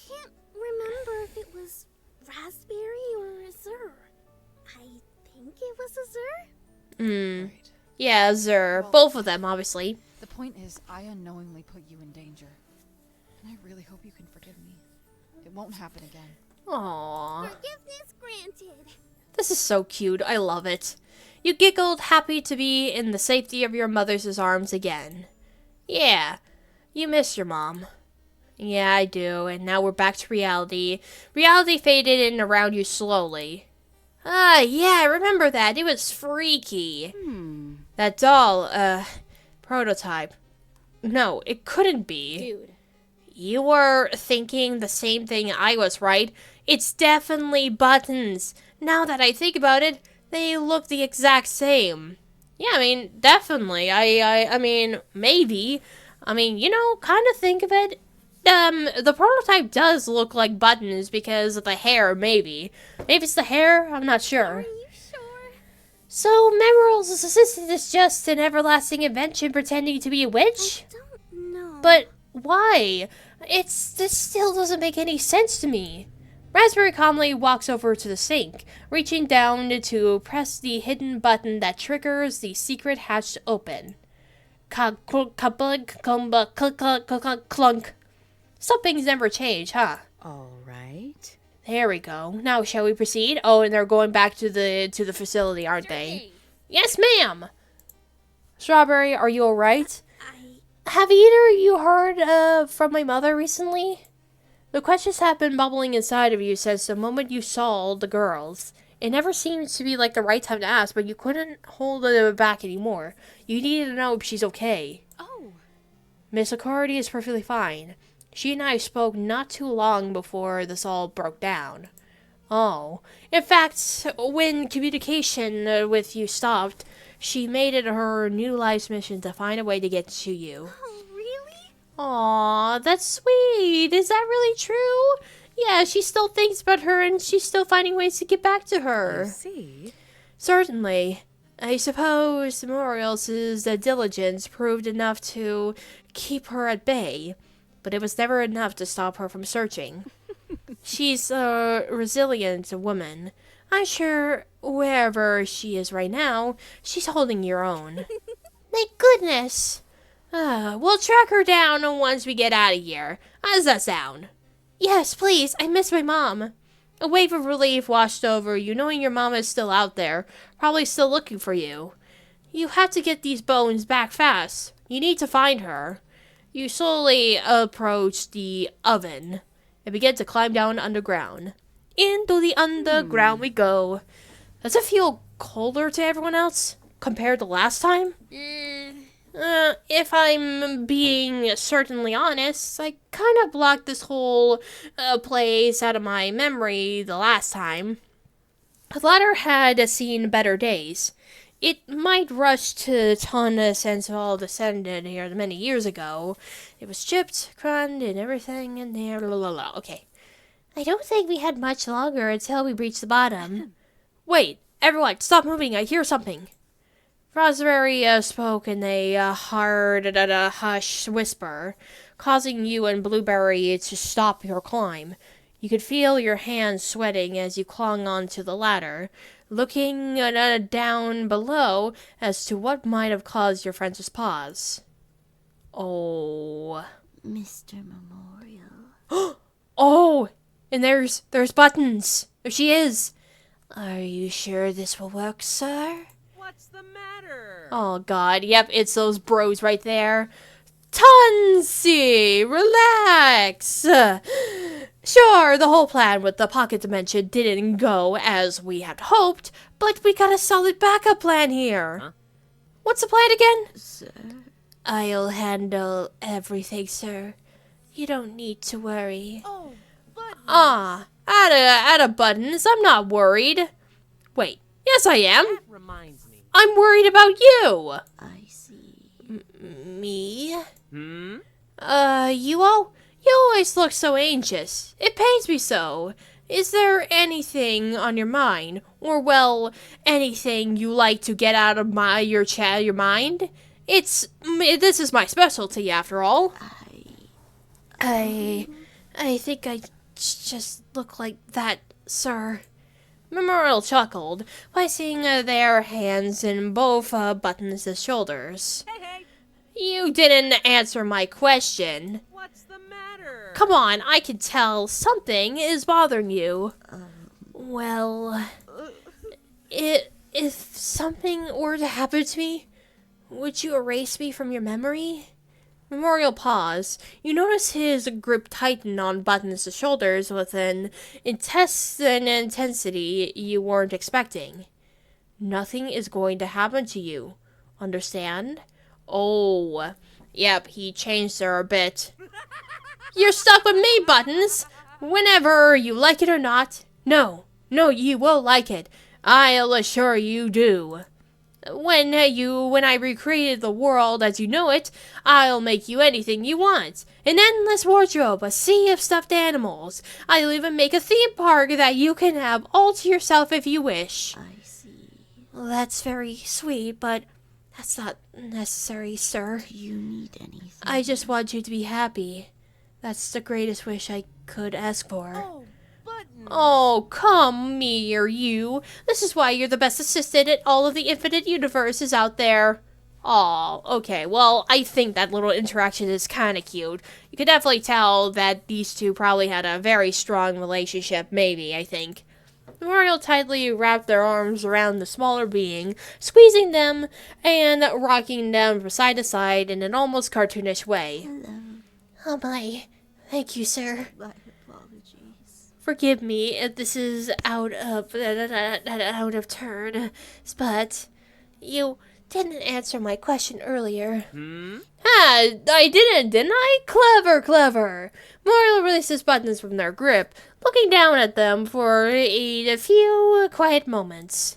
S4: can't remember if it was Raspberry or Azure. I think it was Azure?
S7: Right.
S1: Yeah, Zer.
S7: Well-
S1: Both of them, obviously.
S7: The point is, I unknowingly put you in danger. And I really hope you can forgive me. It won't happen again.
S1: Aww.
S4: Forgiveness granted.
S1: This is so cute. I love it. You giggled, happy to be in the safety of your mother's arms again. Yeah, you miss your mom. Yeah, I do, and now we're back to reality. Reality faded in around you slowly. Yeah, I remember that. It was freaky. That doll, prototype. No, it couldn't be.
S6: Dude.
S1: You were thinking the same thing I was, right? It's definitely buttons. Now that I think about it, they look the exact same. Yeah, I mean, definitely. I mean, maybe. I mean, kind of think of it. The prototype does look like buttons because of the hair, maybe. Maybe it's the hair? I'm not sure.
S4: Are you sure?
S1: So, Memoral's assistant is just an everlasting invention pretending to be a witch?
S4: Don't know.
S1: But why? This still doesn't make any sense to me. Raspberry calmly walks over to the sink, reaching down to press the hidden button that triggers the secret hatch to open. Clunk. Some things never change, huh?
S8: All right.
S1: There we go. Now, shall we proceed? Oh, and they're going back to the facility, aren't they? Yes, ma'am. Strawberry, are you alright?
S4: I...
S1: Have either of you heard from my mother recently? The questions have been bubbling inside of you since the moment you saw the girls. It never seemed to be like the right time to ask, but you couldn't hold it back anymore. You needed to know if she's okay.
S6: Oh,
S1: Miss Accordi is perfectly fine. She and I spoke not too long before this all broke down. Oh. In fact, when communication with you stopped, she made it her new life's mission to find a way to get to you.
S4: Oh, really?
S1: Aw, that's sweet. Is that really true? Yeah, she still thinks about her and she's still finding ways to get back to her.
S8: See?
S1: Certainly. I suppose Memorial's diligence proved enough to keep her at bay, but it was never enough to stop her from searching. She's a resilient woman. I'm sure wherever she is right now, she's holding your own. Thank goodness. We'll track her down once we get out of here. How does that sound? Yes, please. I miss my mom. A wave of relief washed over you, knowing your mom is still out there, probably still looking for you. You have to get these bones back fast. You need to find her. You slowly approach the oven and begin to climb down underground. Into the underground we go. Does it feel colder to everyone else compared to last time? If I'm being certainly honest, I kind of blocked this whole place out of my memory the last time. The latter had seen better days. It might rush to ton since all descended here many years ago. It was chipped, crumbed, and everything in there. Okay. I don't think we had much longer until we reached the bottom. Wait, everyone, stop moving. I hear something. Raspberry spoke in a hard, hushed whisper, causing you and Blueberry to stop your climb. You could feel your hands sweating as you clung onto the ladder, looking down below as to what might have caused your friends to pause. Oh.
S3: Mr. Memorial.
S1: Oh! And there's buttons. There she is.
S3: Are you sure this will work, sir?
S2: What's the matter?
S1: Oh god, yep, it's those bros right there. Tansy, relax. Sure, the whole plan with the pocket dimension didn't go as we had hoped, but we got a solid backup plan here.
S2: Huh?
S1: What's the plan again?
S3: Sir? I'll handle everything, sir. You don't need to worry.
S2: Oh, but
S1: Out of buttons, I'm not worried. Wait, yes I am.
S2: that reminds me.
S1: I'm worried about you.
S3: I see.
S1: Me?
S2: Hmm?
S1: You always look so anxious. It pains me so. Is there anything on your mind? Or, well, anything you like to get out of your mind? This is my specialty, after all. I think I just look like that, sir. Memorial chuckled, placing their hands in both Buttons' shoulders.
S2: Hey,
S1: You didn't answer my question.
S2: what's the matter?
S1: Come on, I can tell something is bothering you. Well, if something were to happen to me, would you erase me from your memory? Memorial paused. You notice his grip tighten on Buttons' shoulders with an intensity you weren't expecting. Nothing is going to happen to you. Understand? Oh, yep, he changed her a bit. You're stuck with me, Buttons. Whenever you like it or not. No, you will like it. I'll assure you do. When I recreated the world as you know it, I'll make you anything you want. An endless wardrobe, a sea of stuffed animals. I'll even make a theme park that you can have all to yourself if you wish.
S3: I see.
S1: Well, that's very sweet, but that's not necessary, sir.
S3: Do you need anything?
S1: I just want you to be happy. That's the greatest wish I could ask for.
S2: Oh, Buttons.
S1: Oh, come here, you. This is why you're the best assistant in all of the infinite universes out there. Oh, okay. Well, I think that little interaction is kind of cute. You could definitely tell that these two probably had a very strong relationship, maybe, I think. Memorial tightly wrapped their arms around the smaller being, squeezing them and rocking them from side to side in an almost cartoonish way.
S3: Hello.
S1: Oh my, thank you, sir.
S3: My apologies.
S1: Forgive me if this is out of turn, but you didn't answer my question earlier. I didn't I? Clever. Memorial releases buttons from their grip, looking down at them for a few quiet moments.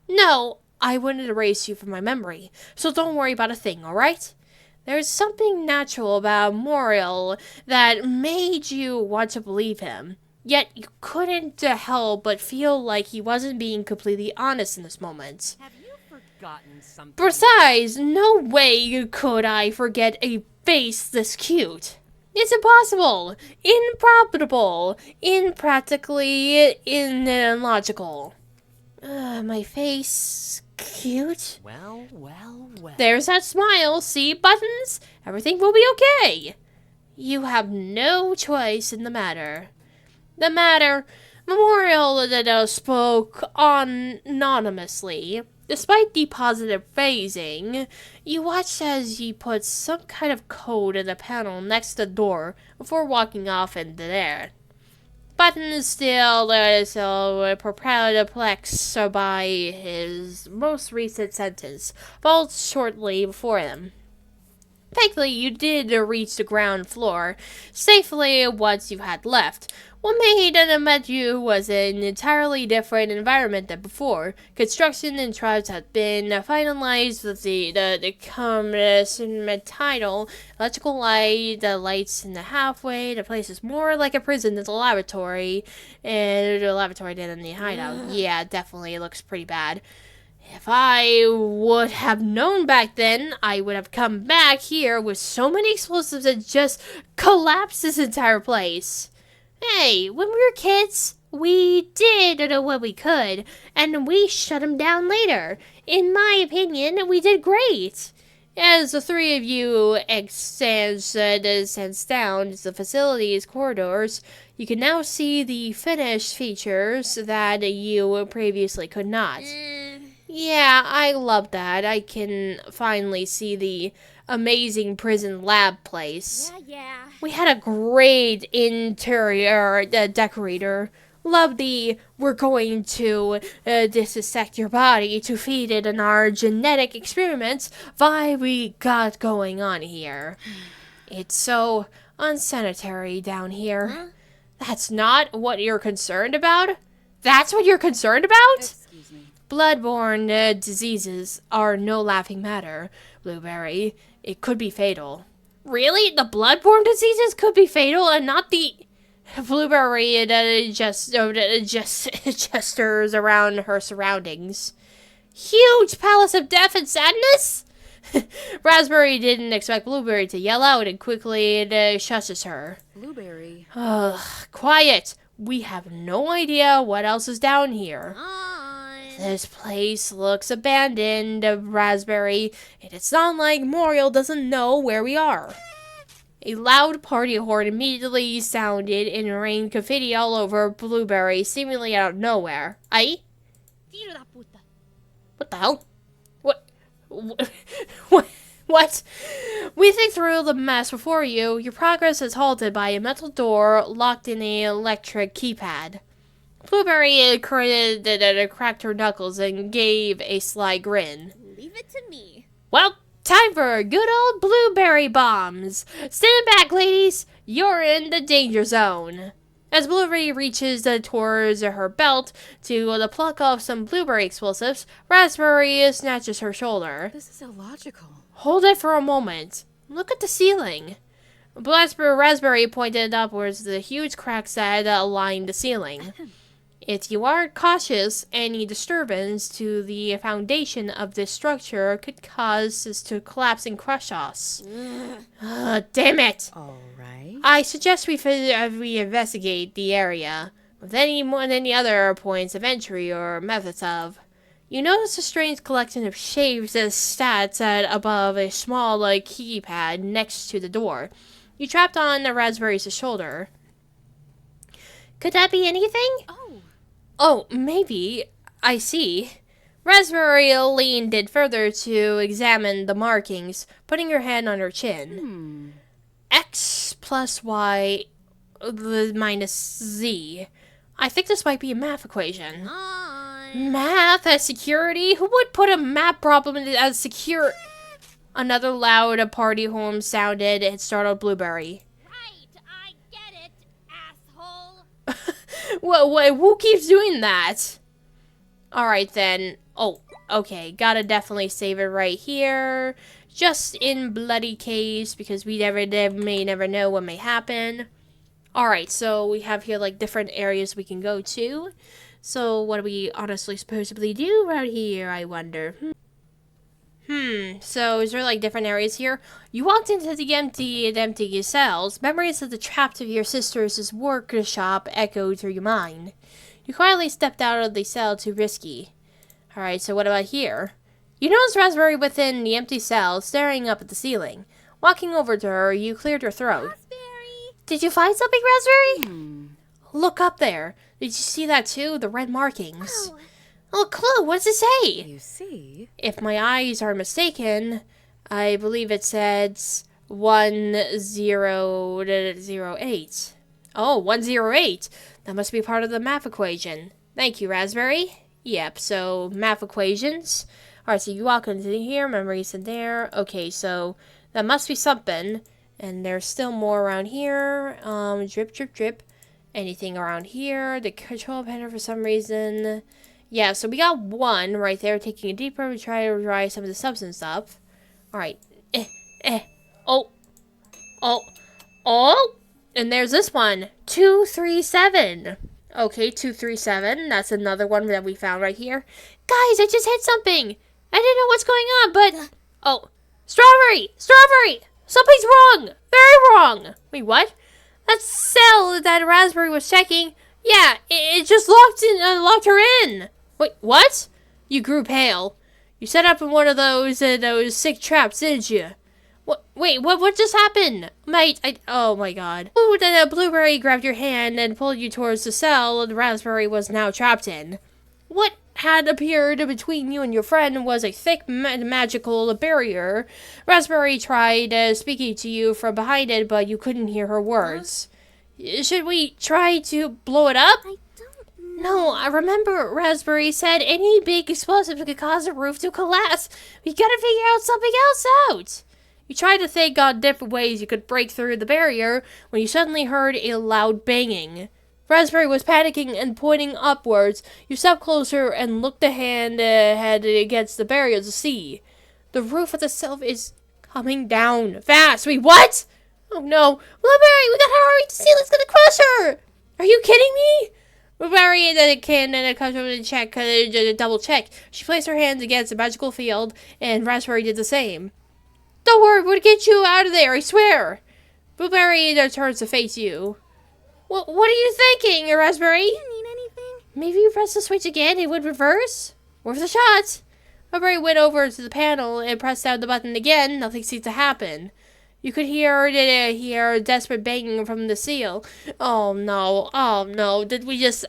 S1: No, I wouldn't erase you from my memory, so don't worry about a thing, alright? There's something natural about Memorial that made you want to believe him, yet you couldn't help but feel like he wasn't being completely honest in this moment.
S2: Have you forgotten something?
S1: Besides, no way could I forget a face this cute. It's impossible, improbable, impractically illogical. My face cute?
S2: Well.
S1: There's that smile, see, Buttons? Everything will be okay. You have no choice in the matter. Memorial spoke anonymously. Despite the positive phrasing, you watched as he put some kind of code in the panel next to the door before walking off into there. Buttons still so perplexed by his most recent sentence, followed shortly before him. Thankfully, you did reach the ground floor safely once you had left. What made them met you was an entirely different environment than before. Construction and tribes had been finalized with the title, electrical light, the lights in the halfway. The place is more like a prison than a laboratory, and the laboratory than the hideout. Yeah, definitely, it looks pretty bad. If I would have known back then, I would have come back here with so many explosives and just collapsed this entire place. Hey, when we were kids, we did what we could, and we shut them down later. In my opinion, we did great. As the three of you extends down the facility's corridors, you can now see the finished features that you previously could not. Yeah, I love that. I can finally see the amazing prison lab place.
S4: Yeah.
S1: We had a great interior decorator. Love the we're going to dissect your body to feed it in our genetic experiments vibe we got going on here. It's so unsanitary down here.
S4: Huh?
S1: That's not what you're concerned about? That's what you're concerned about?
S7: Excuse me.
S1: Bloodborne diseases are no laughing matter, Blueberry. It could be fatal. Really? The bloodborne diseases could be fatal and not the... Blueberry gestures around her surroundings. Huge palace of death and sadness? Raspberry didn't expect Blueberry to yell out and quickly shushes her.
S7: Blueberry.
S1: Quiet! We have no idea what else is down here.
S4: On.
S1: This place looks abandoned, Raspberry, and it's not like Moriel doesn't know where we are. A loud party horn immediately sounded and rained confetti all over Blueberry, seemingly out of nowhere. Aye?
S4: Tiro da puta.
S1: What the hell? What? We think through the mess before you. Your progress is halted by a metal door locked in an electric keypad. Blueberry cracked her knuckles and gave a sly grin.
S4: Leave it to me.
S1: Well, time for good old blueberry bombs. Stand back, ladies. You're in the danger zone. As Blueberry reaches towards her belt to pluck off some blueberry explosives, Raspberry snatches her shoulder.
S7: This is illogical.
S1: Hold it for a moment. Look at the ceiling. Raspberry pointed upwards to the huge cracks that lined the ceiling. If you aren't cautious, any disturbance to the foundation of this structure could cause this to collapse and crush us. Damn it!
S7: All right.
S1: I suggest we investigate the area with any other points of entry or methods of. You notice a strange collection of shapes as stats above a small keypad next to the door. You trapped on Raspberry's shoulder. Could that be anything? Oh, maybe. I see. Raspberry leaned in further to examine the markings, putting her hand on her chin. X plus Y minus Z. I think this might be a math equation. Math as security? Who would put a math problem as secure? Another loud party horn sounded. It startled Blueberry.
S4: Right, I get it, asshole.
S1: What? Who keeps doing that? Alright then. Oh, okay. Gotta definitely save it right here. Just in bloody case, because we may never know what may happen. Alright, so we have here like different areas we can go to. So what do we honestly supposedly do around here, I wonder? So is there like different areas here? You walked into the empty cells. Memories of the trapped of your sister's workshop echoed through your mind. You quietly stepped out of the cell, too risky. Alright, so what about here? You noticed Raspberry within the empty cell, staring up at the ceiling. Walking over to her, you cleared her throat.
S4: Raspberry.
S1: Did you find something, Raspberry? Look up there. Did you see that too? The red markings. Oh, clue. What does it say?
S8: You see?
S1: If my eyes are mistaken, I believe it says 1008. Oh, 108. That must be part of the math equation. Thank you, Raspberry. Yep, so math equations. Alright, so you walk into here, memories in there. Okay, so that must be something. And there's still more around here. Drip, drip, drip. Anything around here? The control panel for some reason. Yeah, so we got one right there. Taking a deep breath to try to dry some of the substance up. Alright. Oh. And there's this one. 237. Okay, 237. That's another one that we found right here. Guys, I just hit something. I didn't know what's going on, but... Oh. Strawberry! Something's wrong! Very wrong! Wait, what? That cell that Raspberry was checking... Yeah, it just locked her in. Wait, what? You grew pale. You set up in one of those sick traps, didn't you? What just happened? Mate, oh my god. Ooh, the Blueberry grabbed your hand and pulled you towards the cell the Raspberry was now trapped in. What had appeared between you and your friend was a thick magical barrier. Raspberry tried speaking to you from behind it, but you couldn't hear her words. Should we try to blow it up?
S4: I don't know.
S1: No, I remember Raspberry said any big explosive could cause a roof to collapse. We gotta figure out something else out. You tried to think on different ways you could break through the barrier when you suddenly heard a loud banging. Raspberry was panicking and pointing upwards. You stepped closer and looked the head against the barrier to see. The roof of the cell is coming down fast. Wait, what? Oh no. Blueberry, we gotta hurry. The ceiling's gonna crush her. Are you kidding me? Blueberry and then comes over to check, double check. She placed her hands against the magical field, and Raspberry did the same. Don't worry, we'll get you out of there, I swear. Blueberry turns to face you. What are you thinking, Raspberry?
S4: Do you need anything?
S1: Maybe you press the switch again, it would reverse? Worth a shot. Blueberry went over to the panel and pressed down the button again. Nothing seemed to happen. You could hear desperate banging from the seal. Oh no, Did we just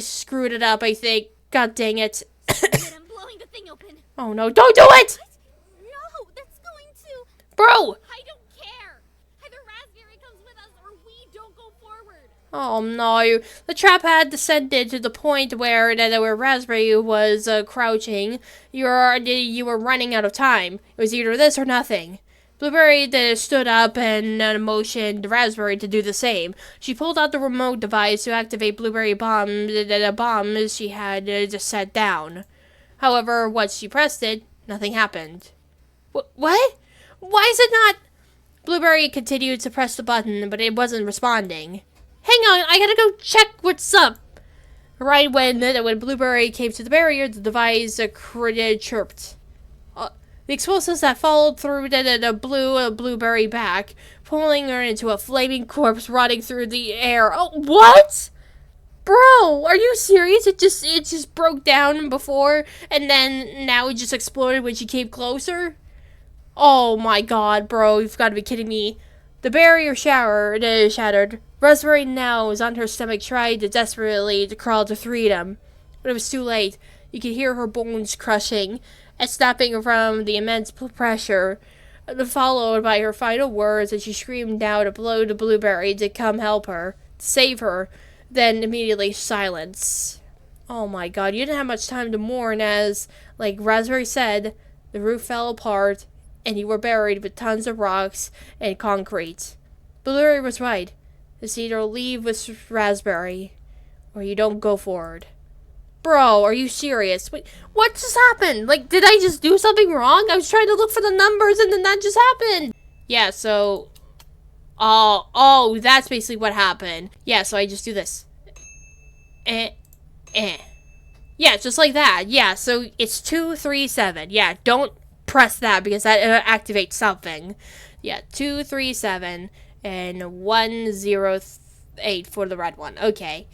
S1: screwed it up, I think. God dang it.
S4: I'm blowing the thing open.
S1: Oh no, don't do it!
S4: No, that's going to...
S1: Bro!
S4: I don't care. Either Raspberry comes with us or we don't go forward.
S1: Oh no, the trap had descended to the point where Raspberry was crouching. You were running out of time. It was either this or nothing. Blueberry stood up and motioned Raspberry to do the same. She pulled out the remote device to activate Blueberry the bomb she had just set down. However, once she pressed it, nothing happened. What? Why is it not? Blueberry continued to press the button, but it wasn't responding. Hang on, I gotta go check what's up. Right when Blueberry came to the barrier, the device chirped. The explosives that followed through blew Blueberry back, pulling her into a flaming corpse rotting through the air. Oh, what? Bro, are you serious? It just broke down before, and then now it just exploded when she came closer? Oh my god, bro, you've got to be kidding me. The barrier shattered. Raspberry now was on her stomach, trying desperately to crawl to freedom. But it was too late. You could hear her bones crushing and snapping from the immense pressure, followed by her final words as she screamed out below to Blueberry to come help her, to save her, then immediately silence. Oh my god, you didn't have much time to mourn as, like Raspberry said, the roof fell apart and you were buried with tons of rocks and concrete. Blueberry was right. It's either leave with Raspberry or you don't go forward. Bro, are you serious? Wait, what just happened? Like, did I just do something wrong? I was trying to look for the numbers and then that just happened. Yeah, so... Oh, that's basically what happened. Yeah, so I just do this. Yeah, just like that. Yeah, so it's 237. Yeah, don't press that because that activates something. Yeah, 237 and 108 for the red one. Okay.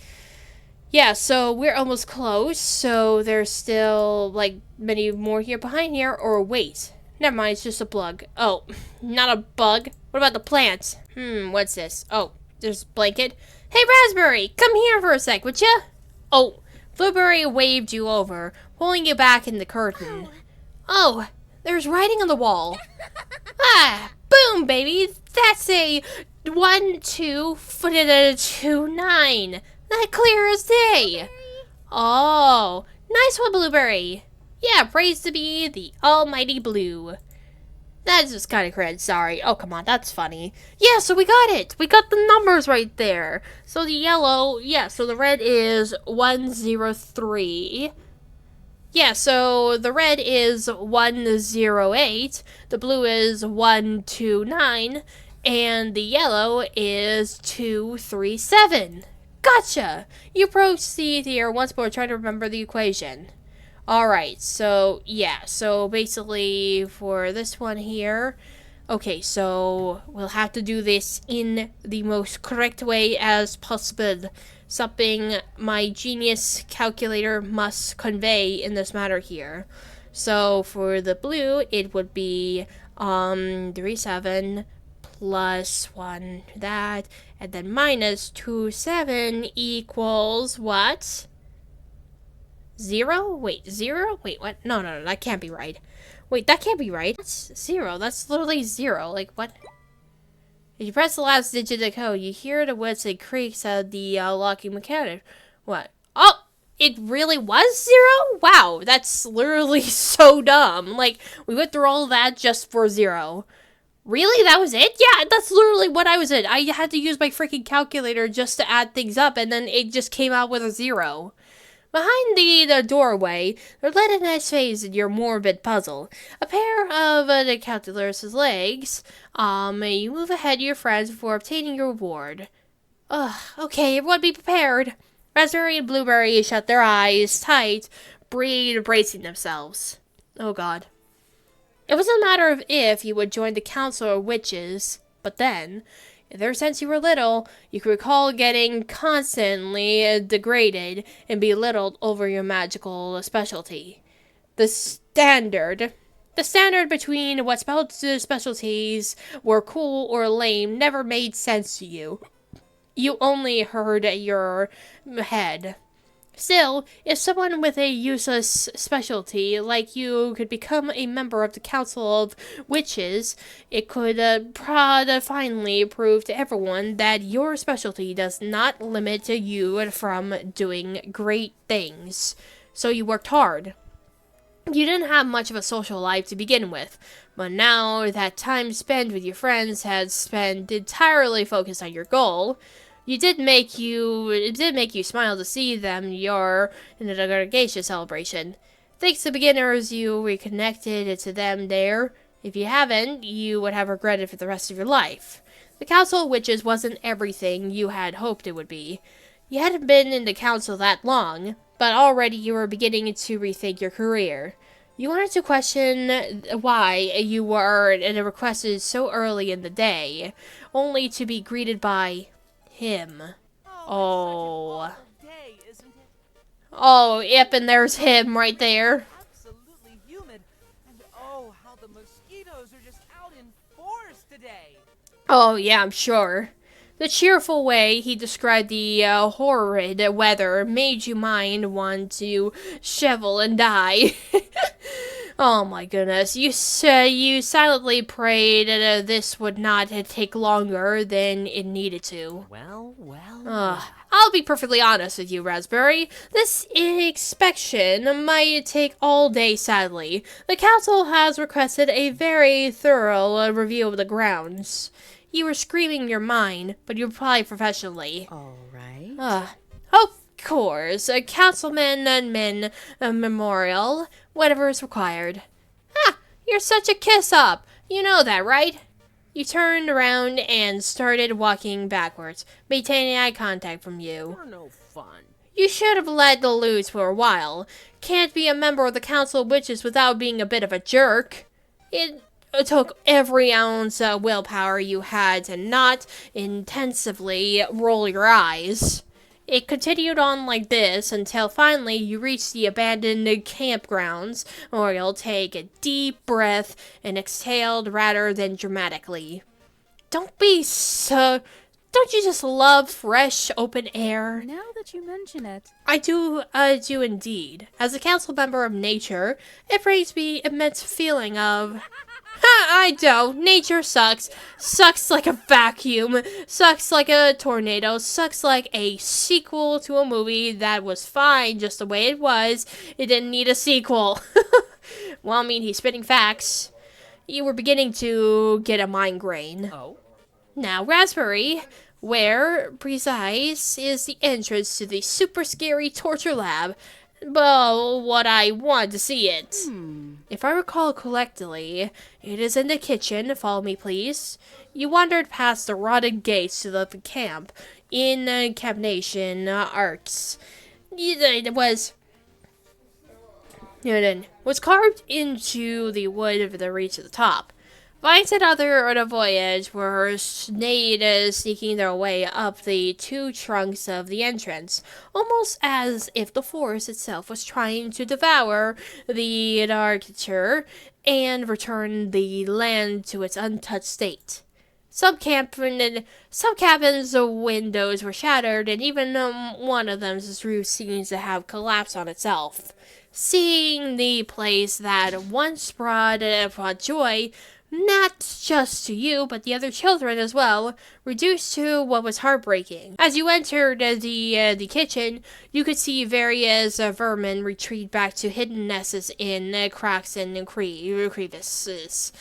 S1: Yeah, so we're almost close. So there's still, like, many more here behind here. Or wait. Never mind, it's just a bug. Oh, not a bug. What about the plants? What's this? Oh, there's a blanket. Hey, Raspberry, come here for a sec, would ya? Oh, Blueberry waved you over, pulling you back in the curtain. Oh, there's writing on the wall. Boom, baby. That's a 1, 2, 2, 9. That clear as day. Oh, nice one, Blueberry. Yeah, praise to be the almighty Blue. That's just kind of cringe, sorry. Oh, come on, that's funny. Yeah, so we got it. We got the numbers right there. So the yellow, yeah, so the red is 103. Yeah, so the red is 108. The blue is 129. And the yellow is 237. Gotcha! You proceed here once more trying to remember the equation. Alright, so, yeah, so basically for this one here, okay, so we'll have to do this in the most correct way as possible. Something my genius calculator must convey in this matter here. So for the blue, it would be 37 plus 1 that, and then minus 27 equals what? 0? Wait, 0? Wait, what? No, that can't be right. Wait, that can't be right. That's 0. That's literally 0. Like, what? If you press the last digit of the code, you hear the whistle and creaks of the locking mechanism. What? Oh! It really was 0? Wow, that's literally so dumb. Like, we went through all that just for 0. Really? That was it? Yeah, that's literally what I was in. I had to use my freaking calculator just to add things up, and then it just came out with a 0. Behind the doorway, there led a nice phase in your morbid puzzle. A pair of the calculator's legs. You move ahead of your friends before obtaining your reward. Okay, everyone be prepared. Raspberry and Blueberry shut their eyes tight, bracing themselves. Oh god. It wasn't a matter of if you would join the Council of Witches, but then, ever since you were little, you could recall getting constantly degraded and belittled over your magical specialty. The standard between what specialties were cool or lame never made sense to you. You only heard your head. Still, if someone with a useless specialty like you could become a member of the Council of Witches, it could finally prove to everyone that your specialty does not limit you from doing great things. So you worked hard. You didn't have much of a social life to begin with, but now that time spent with your friends has spent entirely focused on your goal, it did make you smile to see them in the Gargantia celebration. Thanks to beginners, you reconnected to them there. If you haven't, you would have regretted for the rest of your life. The Council of Witches wasn't everything you had hoped it would be. You hadn't been in the council that long, but already you were beginning to rethink your career. You wanted to question why you were requested so early in the day, only to be greeted by him. Oh.
S2: Day, isn't it?
S1: Oh, yep, and there's him right there.
S2: Absolutely humid. And oh, how the mosquitoes are just out in force today.
S1: Oh, yeah, I'm sure. The cheerful way he described the horrid weather made your mind want to shrivel and die. Oh my goodness, you silently prayed that this would not take longer than it needed to.
S2: Well,
S1: I'll be perfectly honest with you, Raspberry. This inspection might take all day, sadly. The council has requested a very thorough review of the grounds. You were screaming your mind, but you replied professionally.
S8: All right.
S1: Of course, a councilman and men memorial, whatever is required. Ah, you're such a kiss-up. You know that, right? You turned around and started walking backwards, maintaining eye contact from you.
S2: you're no fun.
S1: You should have let the loose for a while. Can't be a member of the Council of Witches without being a bit of a jerk. It took every ounce of willpower you had to not intensively roll your eyes. It continued on like this until finally you reached the abandoned campgrounds, where you'll take a deep breath and exhaled rather than dramatically. Don't you just love fresh, open air?
S8: Now that you mention it.
S1: I do indeed. As a council member of nature, it brings me immense feeling of... I don't. Nature sucks. Sucks like a vacuum. Sucks like a tornado. Sucks like a sequel to a movie that was fine just the way it was. It didn't need a sequel. Well, I mean, he's spitting facts. You were beginning to get a migraine.
S2: Oh?
S1: Now, Raspberry, where precise is the entrance to the super scary torture lab? Well, what I want to see it. If I recall correctly, it is in the kitchen. Follow me, please. You wandered past the rotted gates to the camp in Cabnation Arcs. It was carved into the wood of the reach at the top. Vines and other on a voyage were sneaking their way up the two trunks of the entrance, almost as if the forest itself was trying to devour the architecture and return the land to its untouched state. Some cabins' windows were shattered, and even one of them's roof seems to have collapsed on itself. Seeing the place that once brought joy, not just to you, but the other children as well, reduced to what was heartbreaking. As you entered the kitchen, you could see various vermin retreat back to hidden nests in cracks and crevices.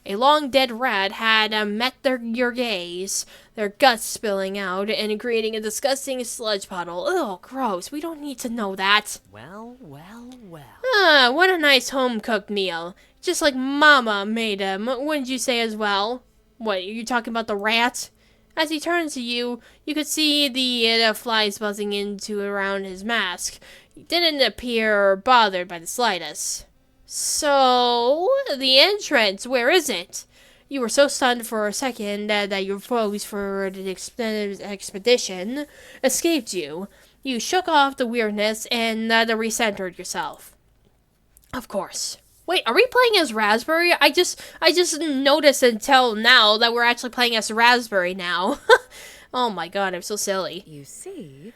S1: A long dead rat had met your gaze, their guts spilling out and creating a disgusting sludge puddle. Ugh, gross. We don't need to know that.
S2: Well.
S1: What a nice home-cooked meal. Just like Mama made him, wouldn't you say as well? What, are you talking about the rat? As he turned to you, you could see the flies buzzing around his mask. He didn't appear bothered by the slightest. So, the entrance, where is it? You were so stunned for a second that your foes for the expedition escaped you. You shook off the weirdness and recentered yourself. Of course. Wait, are we playing as Raspberry? I just noticed until now that we're actually playing as Raspberry now. Oh my god, I'm so silly.
S8: You see?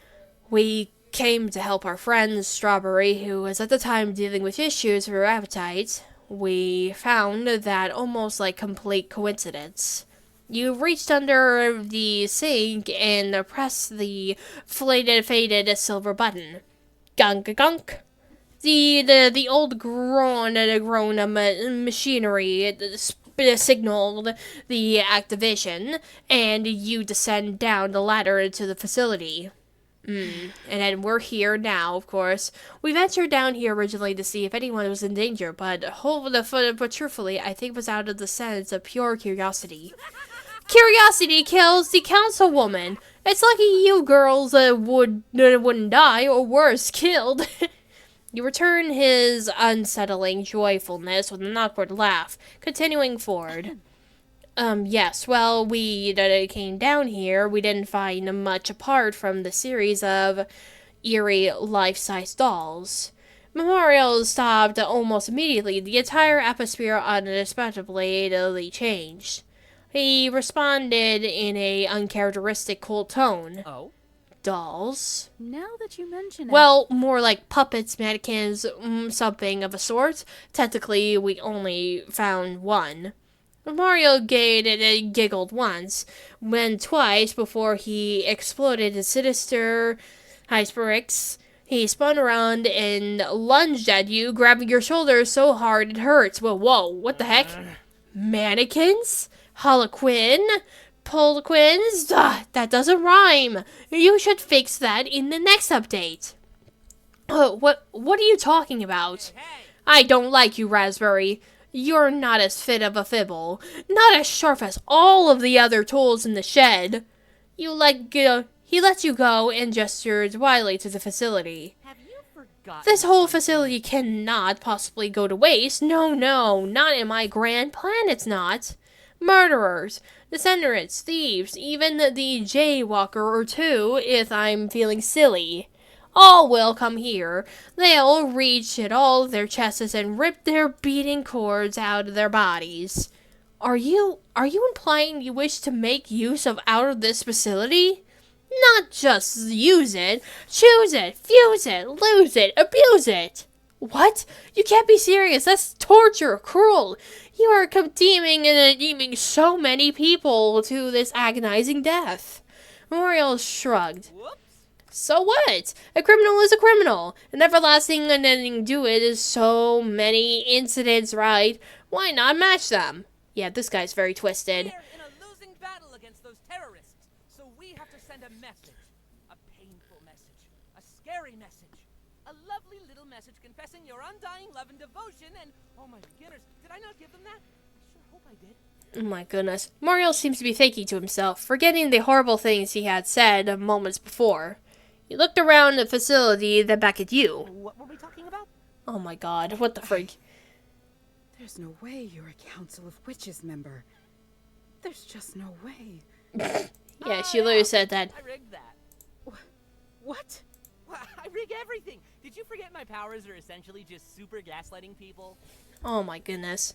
S1: We came to help our friend Strawberry, who was at the time dealing with issues with her appetite. We found that almost like complete coincidence. You reached under the sink and pressed the faded silver button. Gunk gunk. The old grown machinery signaled the activation, and you descend down the ladder into the facility. And then we're here now, of course. We ventured down here originally to see if anyone was in danger, but truthfully, I think it was out of the sense of pure curiosity. Curiosity kills the councilwoman. It's lucky you girls wouldn't die, or worse, killed. You return his unsettling joyfulness with an awkward laugh, continuing forward. Yes, well, we came down here. We didn't find much apart from the series of eerie life-size dolls. Memorials stopped almost immediately. The entire atmosphere unexpectedly changed. He responded in a uncharacteristic cold tone.
S2: Oh?
S1: Dolls?
S8: Now that you mention it.
S1: Well, more like puppets, mannequins, something of a sort. Technically, we only found one. Mario giggled once, when twice before he exploded in sinister hysterics. He spun around and lunged at you, grabbing your shoulders so hard it hurts. Whoa, what the heck? Mannequins? Harlequin? Poliquins? That doesn't rhyme. You should fix that in the next update. What are you talking about? I don't like you, Raspberry. You're not as fit of a fibble. Not as sharp as all of the other tools in the shed. He lets you go and gestured wildly to the facility.
S2: Have you forgotten?
S1: This whole facility cannot possibly go to waste. No, not in my grand plan, it's not. Murderers, descendants, thieves, even the jaywalker or two, if I'm feeling silly. All will come here. They'll reach at all their chests and rip their beating cords out of their bodies. Are you implying you wish to make use of this facility? Not just use it, choose it, fuse it, lose it, abuse it. What? You can't be serious. That's torture, cruel. You are condemning so many people to this agonizing death. Memorial shrugged.
S2: Whoops.
S1: So what? A criminal is a criminal. An everlasting unending do it is so many incidents, right? Why not match them? Yeah, this guy's very twisted.
S2: We're in a losing battle against those terrorists, so we have to send a message. A painful message. A scary message. A lovely little message confessing your undying love and devotion and... Oh my goodness, did I not give them that? I sure hope I did.
S1: Oh my goodness. Mario seems to be thinking to himself, forgetting the horrible things he had said moments before. He looked around the facility, then back at you.
S2: What were we talking about?
S1: Oh my god, what the frig?
S8: There's no way you're a Council of Witches member. There's just no way.
S1: Yeah, she literally said that.
S2: I rigged that.
S8: What?
S2: Well, I rig everything. Did you forget my powers are essentially just super gaslighting people?
S1: Oh my goodness.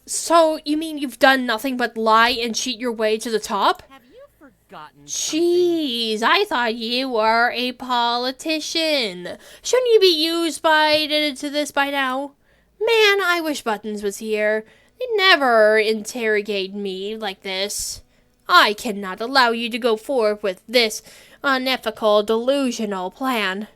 S1: So, you mean you've done nothing but lie and cheat your way to the top?
S2: Have you forgotten something?
S1: Jeez, I thought you were a politician. Shouldn't you be used to this by now? Man, I wish Buttons was here. They never interrogate me like this. I cannot allow you to go forward with this unethical, delusional plan.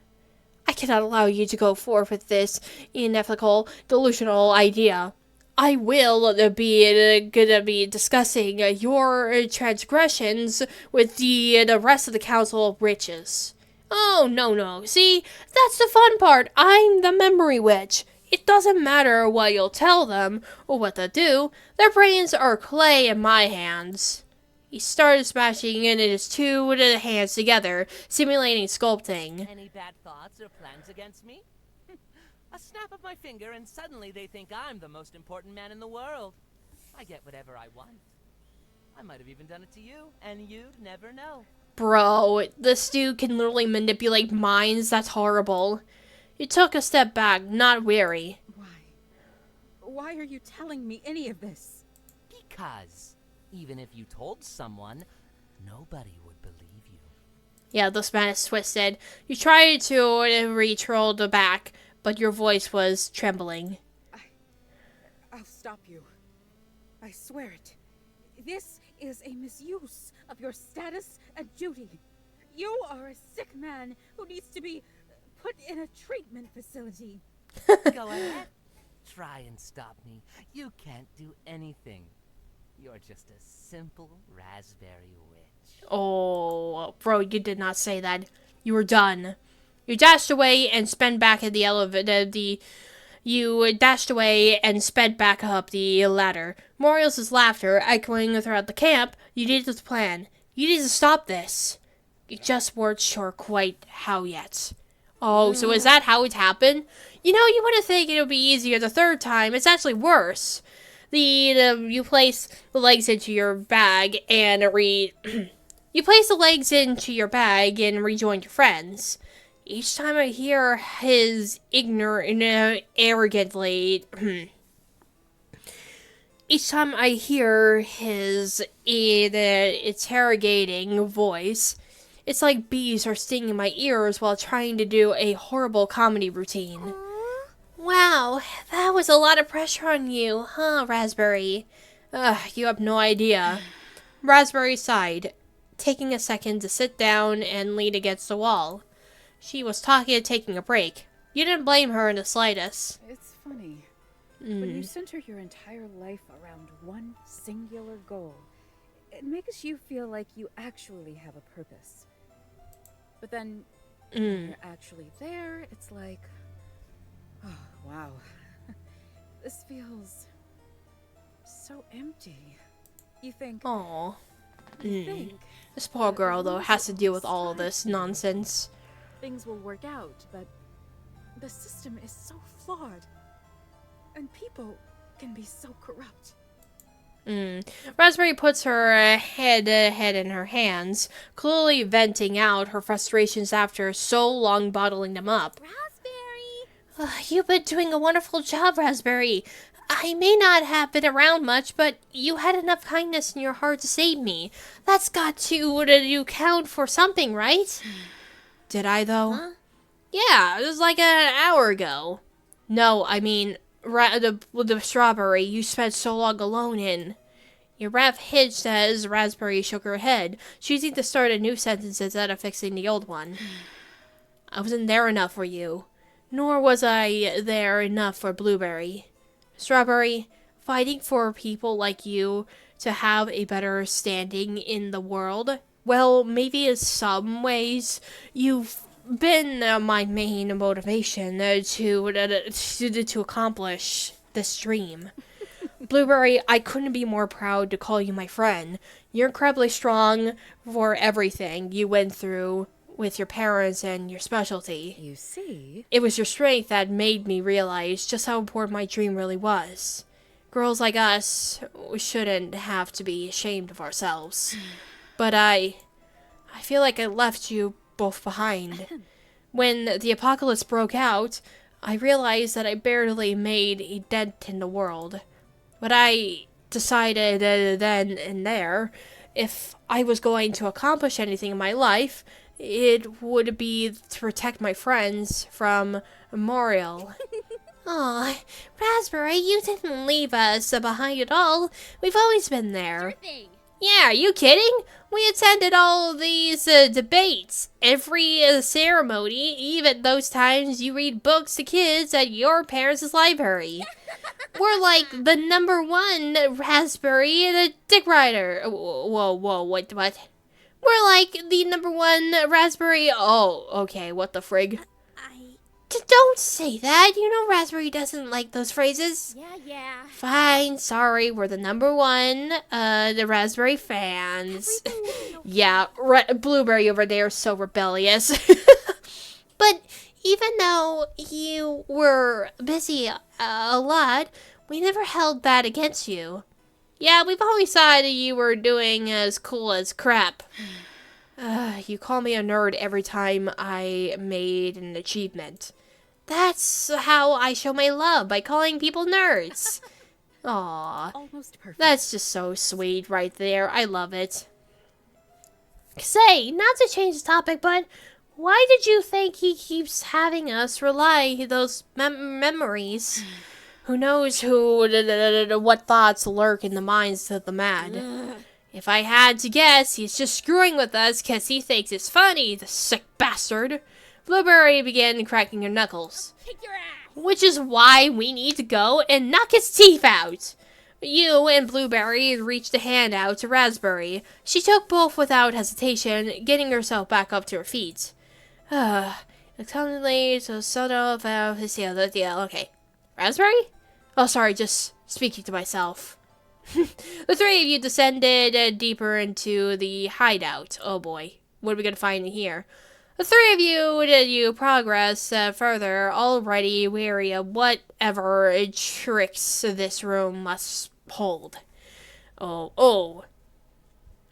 S1: I cannot allow you to go forward with this unethical, delusional idea. I will gonna be discussing your transgressions with the rest of the Council of Witches. Oh, no. See, that's the fun part. I'm the memory witch. It doesn't matter what you'll tell them or what they'll do. Their brains are clay in my hands. He started smashing in his two hands together, simulating sculpting.
S2: Any bad thoughts or plans against me? A snap of my finger and suddenly they think I'm the most important man in the world. I get whatever I want. I might have even done it to you, and you'd never know.
S1: Bro, this dude can literally manipulate minds. That's horrible. He took a step back, not wary.
S8: Why are you telling me any of this?
S2: Because even if you told someone, nobody would believe you.
S1: Yeah, this man is twisted. You tried to retroll the back, but your voice was trembling.
S8: I'll stop you. I swear it. This is a misuse of your status and duty. You are a sick man who needs to be put in a treatment facility.
S2: Go ahead. Try and stop me. You can't do anything. You're just a simple raspberry witch.
S1: Oh, bro, you did not say that. You were done. You dashed away and sped back at the elevator. You dashed away and sped back up the ladder. Morios' laughter echoing throughout the camp. You needed to plan. You need to stop this. You just weren't sure quite how yet. Oh, so is that how it happened? You know, you wouldn't think it would be easier the third time. It's actually worse. You place the legs into your bag and you place the legs into your bag and rejoin your friends. Each time I hear his arrogantly, each time I hear his interrogating voice, it's like bees are stinging my ears while trying to do a horrible comedy routine. Wow, that was a lot of pressure on you, huh, Raspberry? You have no idea. Raspberry sighed, taking a second to sit down and lean against the wall. She was talking and taking a break. You didn't blame her in the slightest.
S8: It's funny. When you center your entire life around one singular goal, it makes you feel like you actually have a purpose. But then, when you're actually there, it's like, oh, wow. This feels so empty. You think,
S1: Aww.
S8: think
S1: This poor girl, though, has to deal with all of this nonsense.
S8: things will work out, but the system is so flawed. And people can be so corrupt.
S1: Raspberry puts her head in her hands, clearly venting out her frustrations after so long bottling them up.
S4: Raspberry!
S1: You've been doing a wonderful job, Raspberry. I may not have been around much, but you had enough kindness in your heart to save me. That's got to count for something, right? Did I, though?
S4: Huh?
S1: Yeah, it was like an hour ago. No, I mean, the strawberry you spent so long alone in. Your breath hitched as Raspberry shook her head, choosing to start a new sentence instead of fixing the old one. I wasn't there enough for you, nor was I there enough for Blueberry. Strawberry, fighting for people like you to have a better standing in the world, well, maybe in some ways you've been my main motivation to accomplish this dream. Blueberry, I couldn't be more proud to call you my friend. You're incredibly strong for everything you went through with your parents and your specialty.
S8: You see?
S1: It was your strength that made me realize just how important my dream really was. Girls like us, we shouldn't have to be ashamed of ourselves. But I feel like I left you both behind. When the apocalypse broke out, I realized that I barely made a dent in the world. But I decided then and there, if I was going to accomplish anything in my life, it would be to protect my friends from Muriel. Aw, Raspberry, you didn't leave us behind at all. We've always been there.
S4: Thing.
S1: Yeah, are you kidding? We attended all of these debates, every ceremony, even those times you read books to kids at your parents' library. We're like the #1 Raspberry and a Dick Rider. Whoa, what? We're like the #1 Raspberry. Oh, okay, what the frig? Don't say that. You know Raspberry doesn't like those phrases.
S4: Yeah.
S1: Fine, sorry, we're the #1, the Raspberry fans. Yeah, Blueberry over there is so rebellious. But even though you were busy a lot, we never held that against you. Yeah, we've always thought you were doing as cool as crap. You call me a nerd every time I made an achievement. That's how I show my love, by calling people nerds. Aww.
S8: Almost perfect.
S1: That's just so sweet right there. I love it. Say, not to change the topic, but why did you think he keeps having us rely those memories? Who knows what thoughts lurk in the minds of the mad? If I had to guess, he's just screwing with us because he thinks it's funny, the sick bastard. Blueberry began cracking her knuckles.
S4: Kick your ass!
S1: Which is why we need to go and knock his teeth out. You and Blueberry reached a hand out to Raspberry. She took both without hesitation, getting herself back up to her feet. Okay. Raspberry? Oh, sorry, just speaking to myself. The three of you descended deeper into the hideout. Oh boy, what are we gonna find in here? The three of you progress further, already weary of whatever tricks this room must hold. Oh.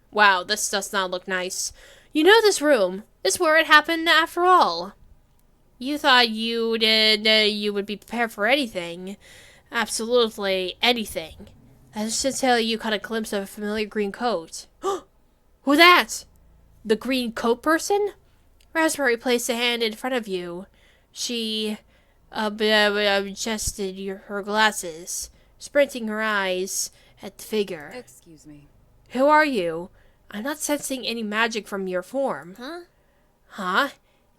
S1: Wow, this does not look nice. You know this room is where it happened after all. You thought you would be prepared for anything. Absolutely anything. As until you caught a glimpse of a familiar green coat. Who that? The green coat person? Raspberry placed a hand in front of you. She adjusted her glasses, squinting her eyes at the figure.
S7: Excuse me.
S1: Who are you? I'm not sensing any magic from your form.
S4: Huh?
S1: Huh?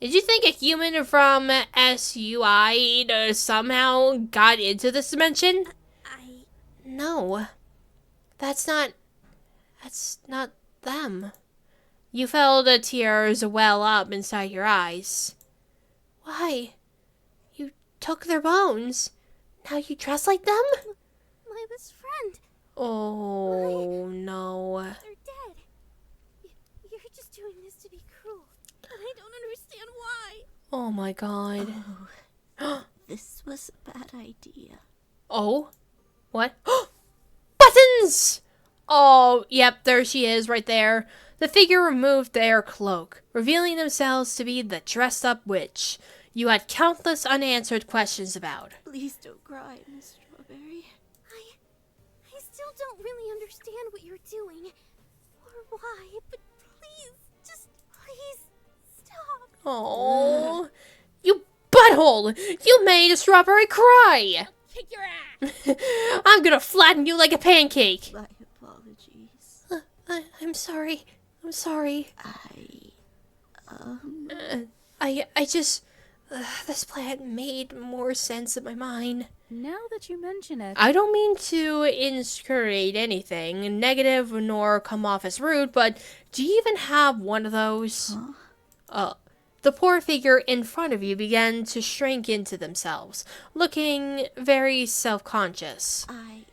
S1: Did you think a human from SUI somehow got into this dimension? No. That's not them. You felt the tears well up inside your eyes. Why? You took their bones. Now you dress like them?
S4: My best friend.
S1: Oh, no.
S4: They're dead. You're just doing this to be cruel. And I don't understand why.
S1: Oh my god.
S3: This was a bad idea.
S1: Oh? What? Buttons! Oh, yep, there she is right there. The figure removed their cloak, revealing themselves to be the dressed-up witch you had countless unanswered questions about.
S3: Please don't cry, Miss Strawberry.
S4: I still don't really understand what you're doing. Or why, but please stop.
S1: Oh, you butthole! You made a strawberry cry!
S4: Kick your ass!
S1: I'm gonna flatten you like a pancake!
S3: My apologies.
S1: I'm sorry. I'm sorry. I just... this plan made more sense in my mind.
S7: Now that you mention it,
S1: I don't mean to insinuate anything negative nor come off as rude, but do you even have one of those? The poor figure in front of you began to shrink into themselves, looking very self-conscious.
S3: I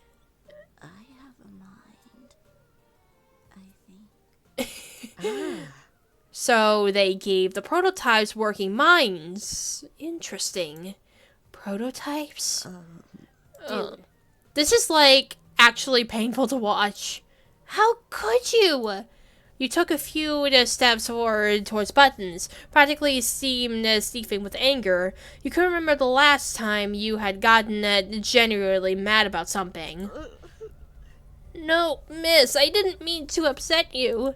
S3: have a mind. I think.
S1: So they gave the prototypes working minds. Interesting. Prototypes? This is like actually painful to watch. How could you? You took a few steps forward towards Buttons, practically seemed seething with anger. You couldn't remember the last time you had gotten genuinely mad about something. No, miss, I didn't mean to upset you.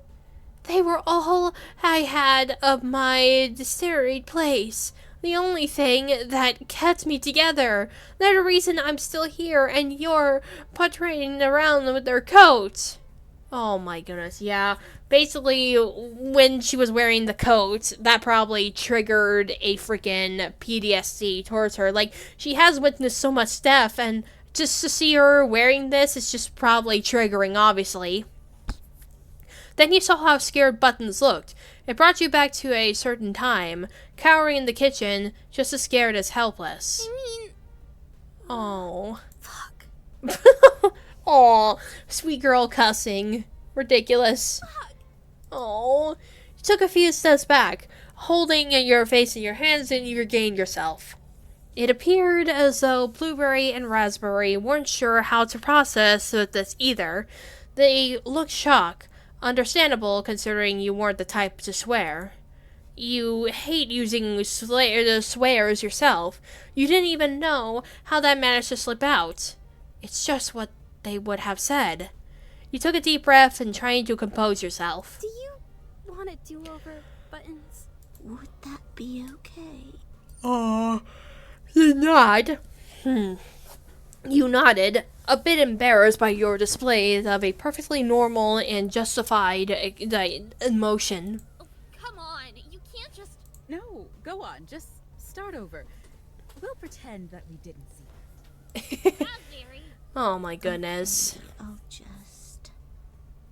S1: They were all I had of my storied place. The only thing that kept me together. They're the reason I'm still here and you're parading around with their coat. Oh my goodness, yeah. Basically, when she was wearing the coat, that probably triggered a freaking PTSD towards her. Like, she has witnessed so much stuff, and just to see her wearing this is just probably triggering, obviously. Then you saw how scared Buttons looked. It brought you back to a certain time, cowering in the kitchen, just as scared as helpless. Oh. Fuck. Aw, sweet girl cussing. Ridiculous. Oh. You took a few steps back, holding your face in your hands, and you regained yourself. It appeared as though Blueberry and Raspberry weren't sure how to process this either. They looked shocked. Understandable, considering you weren't the type to swear. You hate using swears yourself. You didn't even know how that managed to slip out. It's just what they would have said. You took a deep breath and trying to compose yourself.
S4: Do you want a do-over, Buttons?
S3: Would that be okay?
S1: You nod. You nodded, a bit embarrassed by your display of a perfectly normal and justified emotion.
S4: Oh, come on. You can't just...
S8: No, go on. Just start over. We'll pretend that we didn't see it.
S4: Raspberry.
S1: Oh my goodness.
S3: I'll just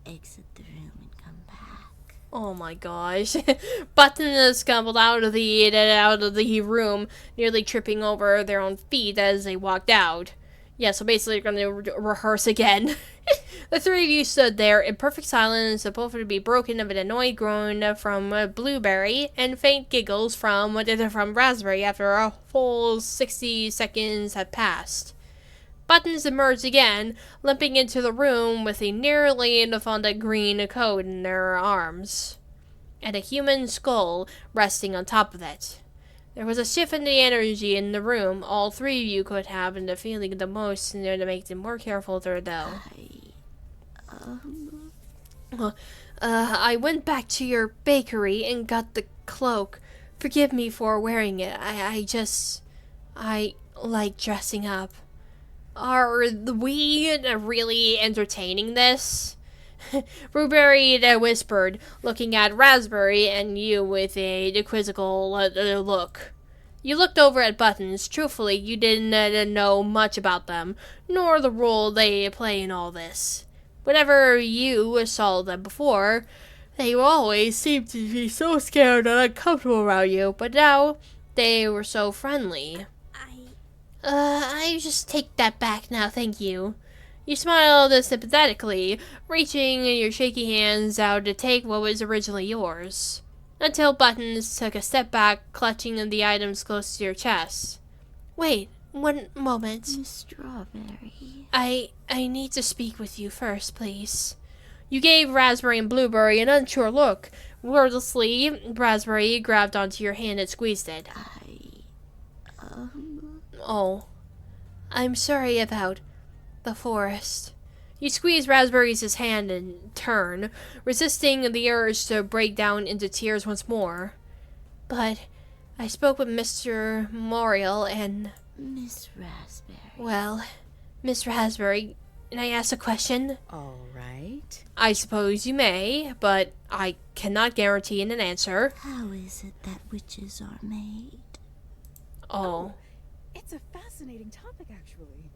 S3: exit the room and come back.
S1: Oh my gosh. Button scumbled out of the room, nearly tripping over their own feet as they walked out. Yeah, so basically you're going to rehearse again. The three of you stood there in perfect silence, both to be broken of an annoyed groan from Blueberry and faint giggles from Raspberry after a full 60 seconds had passed. Buttons emerged again, limping into the room with a nearly defunct green coat in their arms, and a human skull resting on top of it. There was a shift in the energy in the room. All three of you could have been the feeling the most in there to make them more careful there, though. I went back to your bakery and got the cloak. Forgive me for wearing it. I like dressing up. Are we really entertaining this? Blueberry whispered, looking at Raspberry and you with a quizzical look. You looked over at Buttons. Truthfully, you didn't know much about them, nor the role they play in all this. Whenever you saw them before, they always seemed to be so scared and uncomfortable around you, but now they were so friendly. I just take that back now, thank you. You smiled sympathetically, reaching your shaky hands out to take what was originally yours. Until Buttons took a step back, clutching the items close to your chest. Wait, one moment.
S3: Miss Strawberry.
S1: I need to speak with you first, please. You gave Raspberry and Blueberry an unsure look. Wordlessly, Raspberry grabbed onto your hand and squeezed it. Oh, I'm sorry about the forest. You squeezed Raspberry's hand in turn, resisting the urge to break down into tears once more. But I spoke with Mr. Memorial and...
S3: Miss Raspberry.
S1: Well, Miss Raspberry, can I ask a question?
S8: All right.
S1: I suppose you may, but I cannot guarantee an answer.
S3: How is it that witches are made?
S1: Oh.
S8: It's a fascinating topic, actually.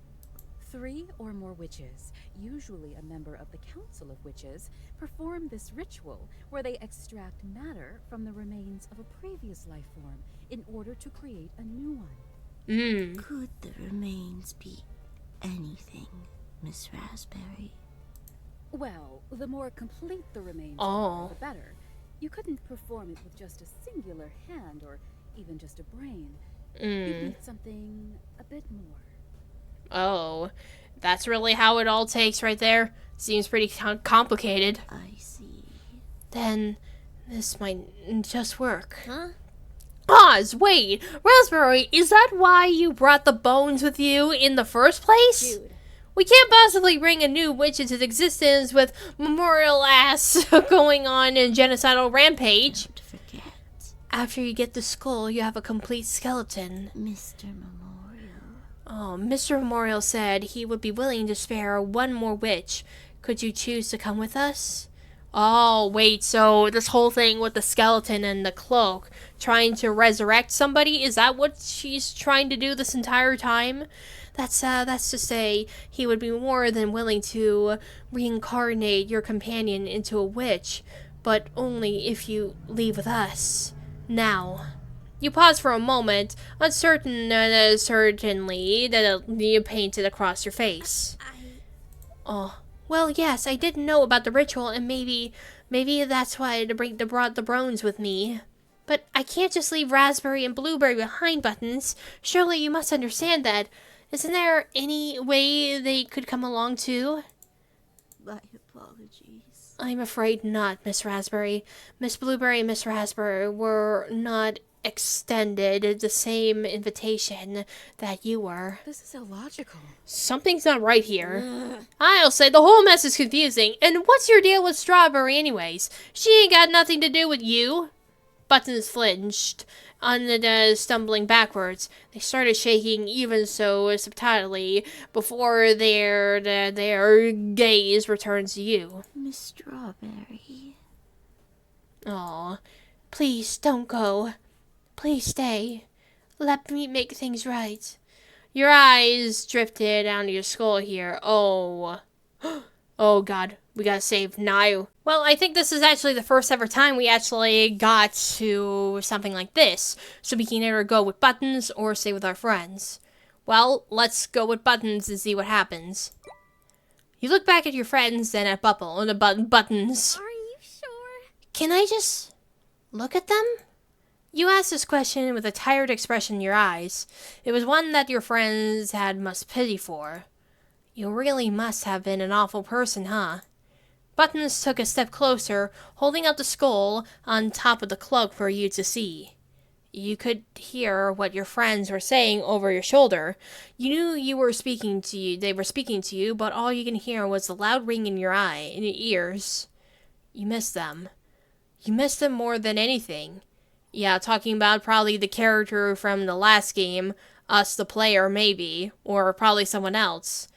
S8: 3 or more witches, usually a member of the Council of Witches, perform this ritual where they extract matter from the remains of a previous life form in order to create a new one.
S3: Could the remains be anything, Miss Raspberry?
S8: Well, the more complete the remains
S1: Oh.
S8: are, the better. You couldn't perform it with just a singular hand or even just a brain. You need something a bit more.
S1: Oh. That's really how it all takes right there? Seems pretty complicated.
S3: I see.
S1: Then this might just work.
S3: Huh?
S1: Oz, wait! Raspberry, is that why you brought the bones with you in the first place?
S3: Dude.
S1: We can't possibly bring a new witch into existence with Memorial ass going on a genocidal rampage.
S3: Don't forget,
S1: After you get the skull, you have a complete skeleton.
S3: Mr. Memorial.
S1: Oh, Mr. Memorial said he would be willing to spare one more witch. Could you choose to come with us? Oh, wait, so this whole thing with the skeleton and the cloak, trying to resurrect somebody, is that what she's trying to do this entire time? That's to say, he would be more than willing to reincarnate your companion into a witch, but only if you leave with us. Now. You pause for a moment, uncertain, certainly, that you painted across your face. Oh, well, yes, I didn't know about the ritual, and maybe that's why I brought the bones with me. But I can't just leave Raspberry and Blueberry behind, Buttons. Surely you must understand that. Isn't there any way they could come along too?
S3: My apologies.
S1: I'm afraid not, Miss Raspberry. Miss Blueberry and Miss Raspberry were not extended the same invitation that you were.
S8: This is illogical.
S1: Something's not right here. I'll say the whole mess is confusing. And what's your deal with Strawberry anyways? She ain't got nothing to do with you. Buttons flinched, stumbling backwards. They started shaking even so subtly before their gaze returned to you.
S3: Miss Strawberry.
S1: Aw, please don't go. Please stay. Let me make things right. Your eyes drifted down to your skull here. Oh. Oh, God. We gotta save Nayu. Well, I think this is actually the first ever time we actually got to something like this. So we can either go with Buttons or stay with our friends. Well, let's go with Buttons and see what happens. You look back at your friends, then at Bubble and Buttons.
S4: Are you sure?
S1: Can I just look at them? You asked this question with a tired expression in your eyes. It was one that your friends had much pity for. You really must have been an awful person, huh? Buttons took a step closer, holding out the skull on top of the cloak for you to see. You could hear what your friends were saying over your shoulder. You knew they were speaking to you, but all you can hear was the loud ring in your ears. You miss them. You miss them more than anything. Yeah, talking about probably the character from the last game, us the player maybe, or probably someone else.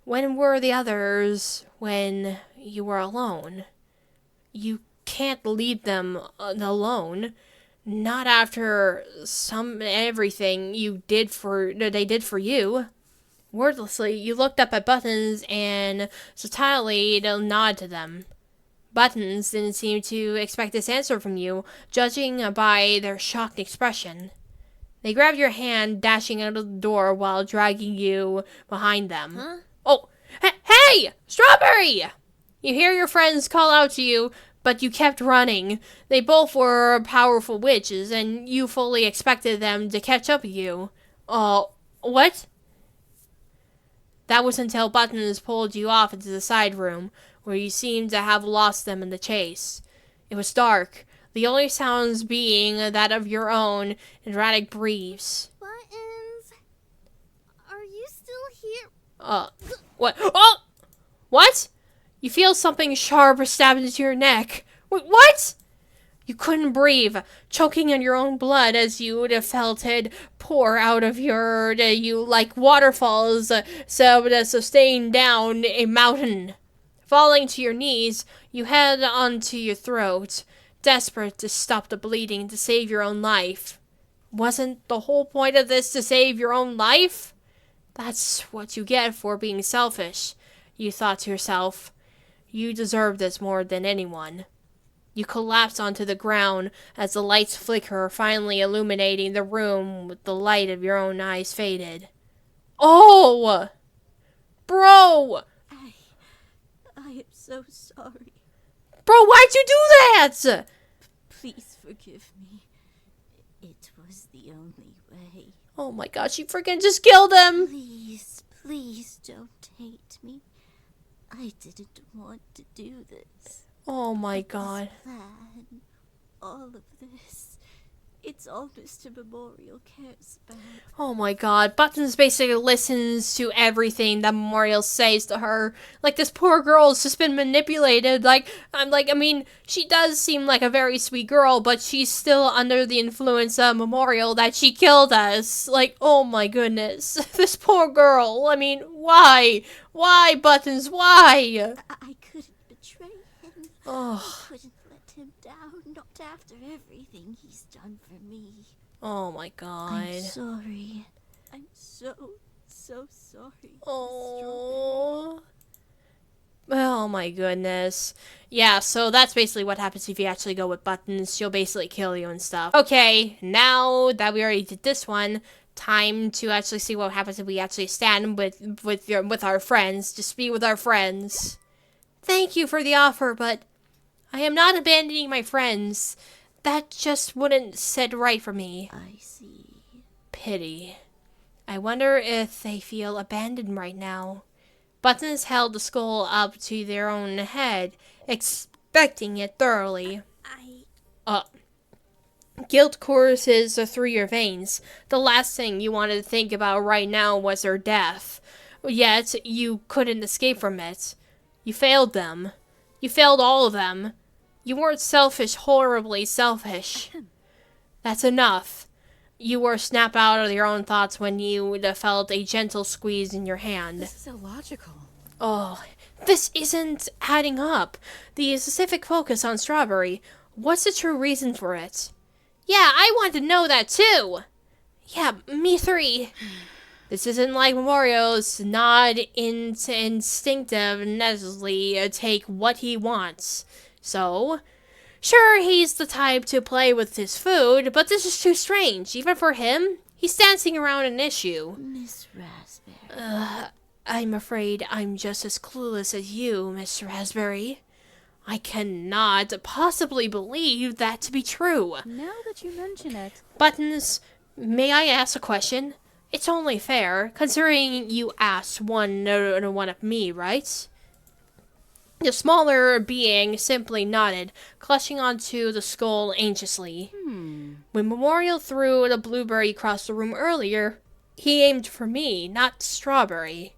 S1: When were the others when you were alone? You can't leave them alone. Not after everything they did for you. Wordlessly, you looked up at Buttons and subtly nod to them. Buttons didn't seem to expect this answer from you, judging by their shocked expression. They grabbed your hand, dashing out of the door while dragging you behind them.
S3: Huh?
S1: Oh, hey! Strawberry! You hear your friends call out to you, but you kept running. They both were powerful witches, and you fully expected them to catch up with you. What? That was until Buttons pulled you off into the side room, where you seemed to have lost them in the chase. It was dark, the only sounds being that of your own erratic breaths.
S4: Buttons, are you still here?
S1: What? Oh! What? You feel something sharp stabbed into your neck. What? You couldn't breathe, choking on your own blood as you would have felt it pour out of you like waterfalls sustained down a mountain. Falling to your knees, you head onto your throat, desperate to stop the bleeding to save your own life. Wasn't the whole point of this to save your own life? That's what you get for being selfish, you thought to yourself. You deserve this more than anyone. You collapse onto the ground as the lights flicker, finally illuminating the room with the light of your own eyes faded. Oh! Bro!
S3: I am so sorry.
S1: Bro, why'd you do that?
S3: Please forgive me. It was the only way.
S1: Oh my gosh, you freaking just killed him!
S3: Please don't hate me. I didn't want to do this.
S1: Oh my god.
S3: This plan, all of this, it's all Mr. Memorial cares about.
S1: Oh my god. Buttons basically listens to everything that Memorial says to her. Like, this poor girl's just been manipulated. She does seem like a very sweet girl, but she's still under the influence of Memorial that she killed us. Like, oh my goodness. This poor girl. I mean, why? Why, Buttons? Why?
S3: I couldn't betray him.
S1: Oh.
S3: I couldn't let him down, not after everything he's done for me.
S1: Oh my god.
S3: I'm sorry. I'm so sorry.
S1: Oh. Oh my goodness. Yeah, so that's basically what happens if you actually go with Buttons. She'll basically kill you and stuff. Okay, now that we already did this one, time to actually see what happens if we actually stand with our friends. Just be with our friends. Thank you for the offer, but I am not abandoning my friends. That just wouldn't sit right for me.
S3: I see.
S1: Pity. I wonder if they feel abandoned right now. Buttons held the skull up to their own head, expecting it thoroughly. Guilt courses through your veins. The last thing you wanted to think about right now was their death. Yet, you couldn't escape from it. You failed them. You failed all of them. You weren't selfish, horribly selfish. That's enough. You were snapped out of your own thoughts when you felt a gentle squeeze in your hand.
S7: This is illogical.
S1: Oh, this isn't adding up. The specific focus on Strawberry. What's the true reason for it? Yeah, I want to know that too. Yeah, me three. This isn't like Memorial's nod into instinctive necessarily take what he wants. So, sure, he's the type to play with his food, but this is too strange, even for him. He's dancing around an issue.
S3: Miss Raspberry.
S1: I'm afraid I'm just as clueless as you, Miss Raspberry. I cannot possibly believe that to be true.
S8: Now that you mention it,
S1: Buttons, may I ask a question? It's only fair, considering you asked one of me, right? The smaller being simply nodded, clutching onto the skull anxiously. When Memorial threw the blueberry across the room earlier, he aimed for me, not Strawberry.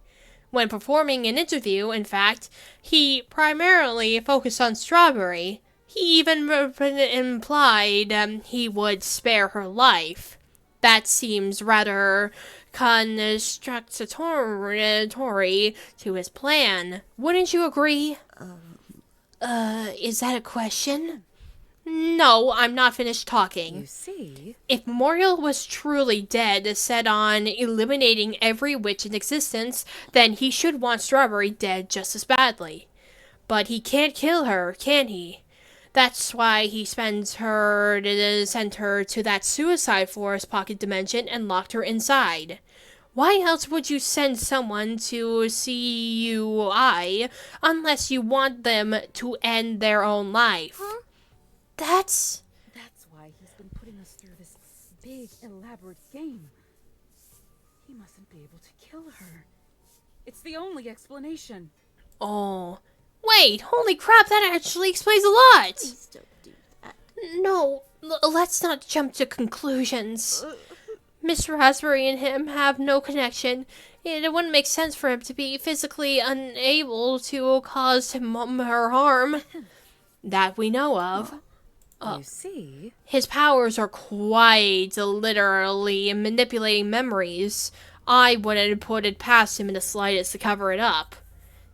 S1: When performing an interview, in fact, he primarily focused on Strawberry. He even implied he would spare her life. That seems rather contradictory to his plan. Wouldn't you agree? Is that a question? No, I'm not finished talking.
S8: You see?
S1: If Memorial was truly dead, set on eliminating every witch in existence, then he should want Strawberry dead just as badly. But he can't kill her, can he? That's why he sent her to that suicide forest pocket dimension and locked her inside. Why else would you send someone to CUI unless you want them to end their own life?
S4: Huh?
S1: That's
S8: why he's been putting us through this big, elaborate game. He mustn't be able to kill her. It's the only explanation.
S1: Oh. Wait, holy crap, that actually explains a lot!
S4: Please don't do that.
S1: No, let's not jump to conclusions. Mr. Raspberry and him have no connection. It wouldn't make sense for him to be physically unable to cause her harm. That we know of.
S8: You see?
S1: His powers are quite literally manipulating memories. I wouldn't put it past him in the slightest to cover it up.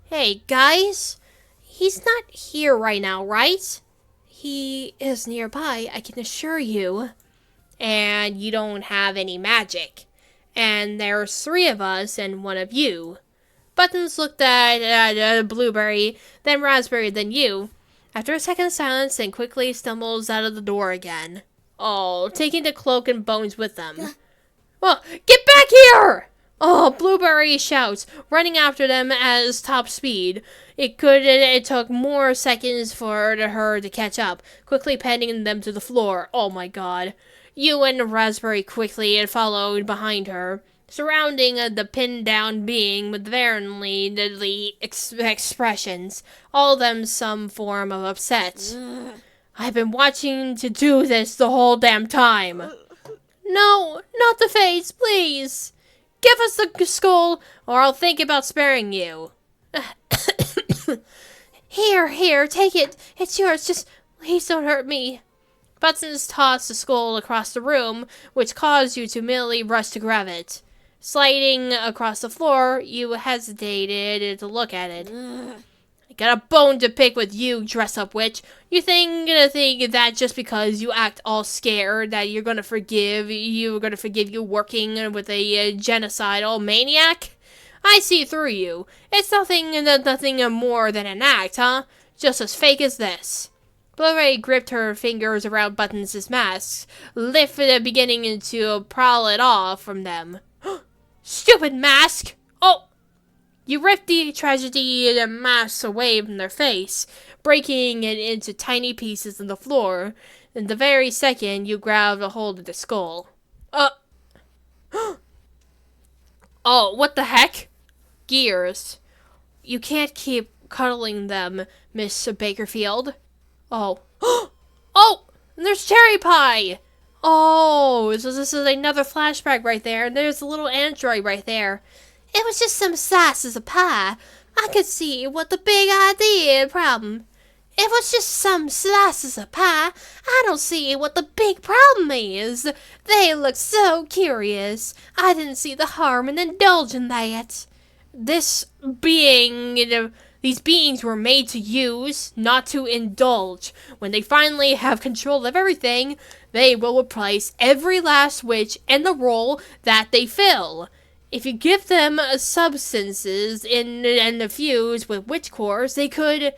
S1: Hey, guys, he's not here right now, right? He is nearby, I can assure you. And you don't have any magic. And there's 3 of us and 1 of you. Buttons looked at Blueberry, then Raspberry, then you. After a second of silence, then quickly stumbles out of the door again. Oh, taking the cloak and bones with them. Well, get back here! Oh, Blueberry shouts, running after them at top speed. It took more seconds for her to catch up, quickly panning them to the floor. Oh my god. You and Raspberry quickly followed behind her, surrounding the pinned-down being with varying deadly expressions, all of them some form of upset. I've been watching to do this the whole damn time. No, not the face, please. Give us the skull, or I'll think about sparing you. Here, take it. It's yours, just please don't hurt me. Buttons tossed the skull across the room, which caused you to immediately rush to grab it. Sliding across the floor, you hesitated to look at it. I got a bone to pick with you, dress-up witch. You think that just because you act all scared that you're gonna forgive you working with a genocidal maniac? I see through you. It's nothing more than an act, huh? Just as fake as this. Blueberry gripped her fingers around Buttons' masks, beginning to prowl it off from them. Stupid mask! Oh! You ripped the tragedy mask away from their face, breaking it into tiny pieces on the floor. In the very second, you grabbed a hold of the skull. Oh, what the heck? Gears. You can't keep cuddling them, Miss Bakerfield. Oh. Oh! There's cherry pie! Oh, so this is another flashback right there. And there's a little android right there. It was just some slices of pie. I could see what the big idea problem. It was just some slices of pie. I don't see what the big problem is. They look so curious. I didn't see the harm in indulging that. These beings were made to use, not to indulge. When they finally have control of everything, they will replace every last witch in the role that they fill. If you give them substances and fuse with witch cores, they could...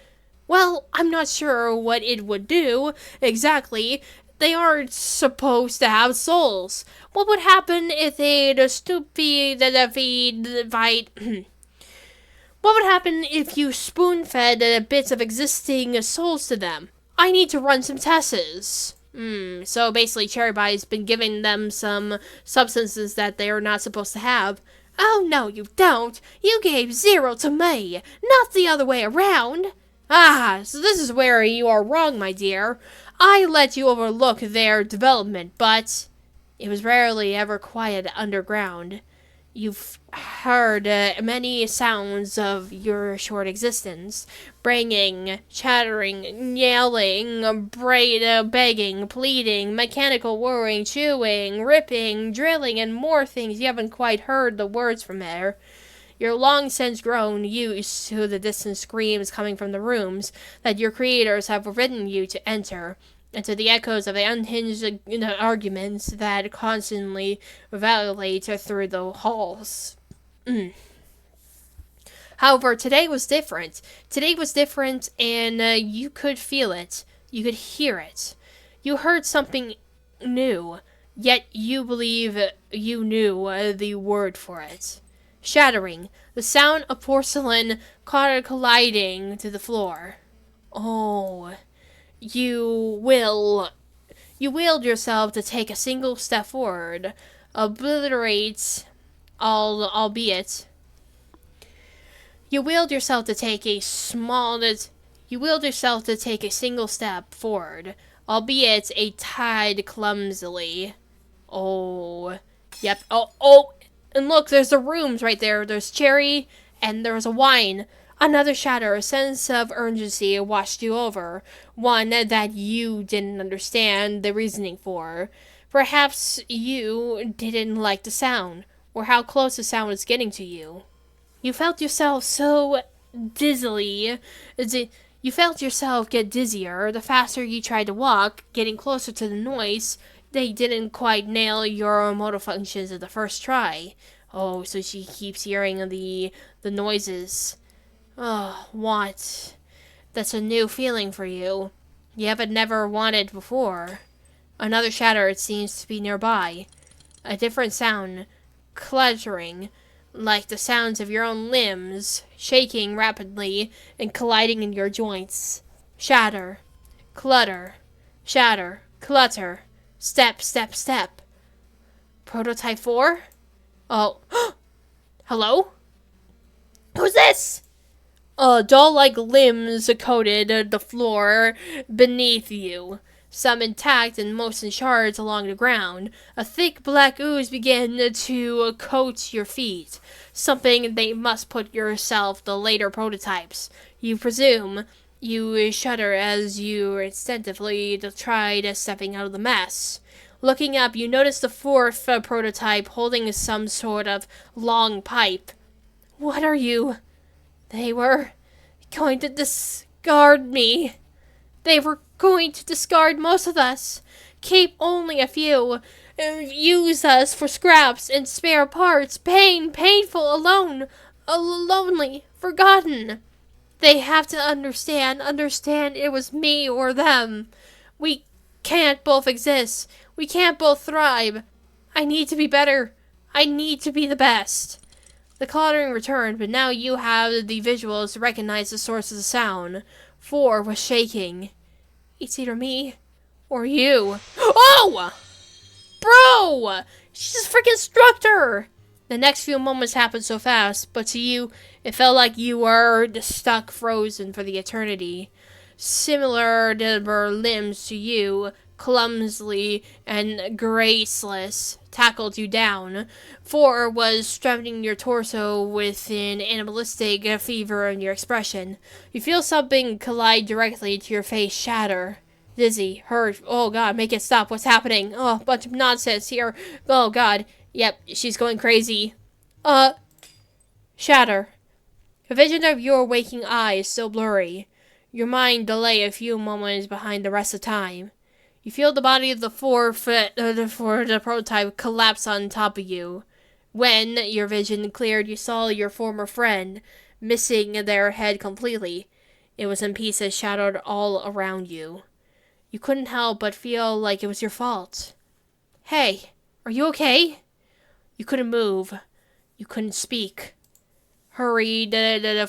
S1: Well, I'm not sure what it would do exactly. They aren't supposed to have souls. What would happen if What would happen if you spoon-fed bits of existing souls to them? I need to run some tests. So basically Cherry Pie's been giving them some substances that they are not supposed to have. Oh, no, you don't. You gave 0 to me, not the other way around. Ah, so this is where you are wrong, my dear. I let you overlook their development, but it was rarely ever quiet underground. You've heard many sounds of your short existence. Braying, chattering, yelling, begging, pleading, mechanical whirring, chewing, ripping, drilling, and more things you haven't quite heard the words from there. You're long since grown used to the distant screams coming from the rooms that your creators have forbidden you to enter, and to the echoes of the unhinged arguments that constantly validate through the halls. However, today was different. Today was different, and you could feel it. You could hear it. You heard something new, yet you believe you knew the word for it. Shattering, the sound of porcelain colliding to the floor. Oh, you willed yourself to take a single step forward, obliterate all, albeit. You willed yourself to take a single step forward, albeit a tide clumsily. Oh, yep. Oh, and look, there's the rooms right there. There's cherry, and there's a wine. Another shatter, a sense of urgency washed you over, one that you didn't understand the reasoning for. Perhaps you didn't like the sound, or how close the sound was getting to you. You felt yourself so dizzily. You felt yourself get dizzier the faster you tried to walk, getting closer to the noise. They didn't quite nail your motor functions at the first try. Oh, so she keeps hearing the noises. Oh, what? That's a new feeling for you. You haven't never wanted before. Another shatter, it seems to be nearby. A different sound, clattering, like the sounds of your own limbs, shaking rapidly and colliding in your joints. Shatter, clutter, shatter, clutter, step, step, step. Prototype 4? Oh, hello? Who's this? Doll-like limbs coated the floor beneath you, some intact and most in shards along the ground. A thick black ooze began to coat your feet, something they must put yourself the later prototypes. You presume. You shudder as you instinctively tried stepping out of the mess. Looking up, you notice the fourth prototype holding some sort of long pipe. What are you? They were going to discard me. They were going to discard most of us. Keep only a few. Use us for scraps and spare parts. Painful, alone, lonely, forgotten. They have to understand it was me or them. We can't both exist. We can't both thrive. I need to be better. I need to be the best. The clattering returned, but now you have the visuals to recognize the source of the sound. 4 was shaking. It's either me or you. Oh! Bro! She just freaking struck her! The next few moments happened so fast, but to you, it felt like you were stuck frozen for the eternity. Similar to limbs to you, clumsily and graceless, tackled you down. 4 was strengthening your torso with an animalistic fever in your expression. You feel something collide directly to your face, shatter. Dizzy, hurt. Oh god, make it stop. What's happening? Oh, bunch of nonsense here. Oh god. Yep, she's going crazy. Shatter. A vision of your waking eyes still blurry. Your mind delay a few moments behind the rest of time. You feel the body of the the prototype collapse on top of you. When your vision cleared, you saw your former friend, missing their head completely. It was in pieces shattered all around you. You couldn't help but feel like it was your fault. Hey, are you okay? You couldn't move. You couldn't speak. Hurried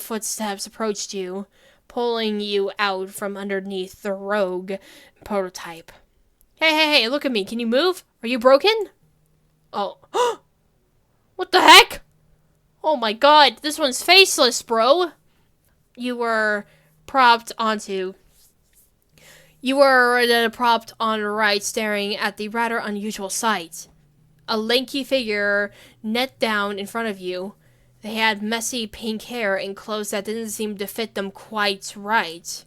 S1: footsteps approached you, pulling you out from underneath the rogue prototype. Hey, look at me. Can you move? Are you broken? Oh. What the heck? Oh my god, this one's faceless, bro. You were propped onto. You were then propped on right, staring at the rather unusual sight. A lanky figure knelt down in front of you. They had messy pink hair and clothes that didn't seem to fit them quite right.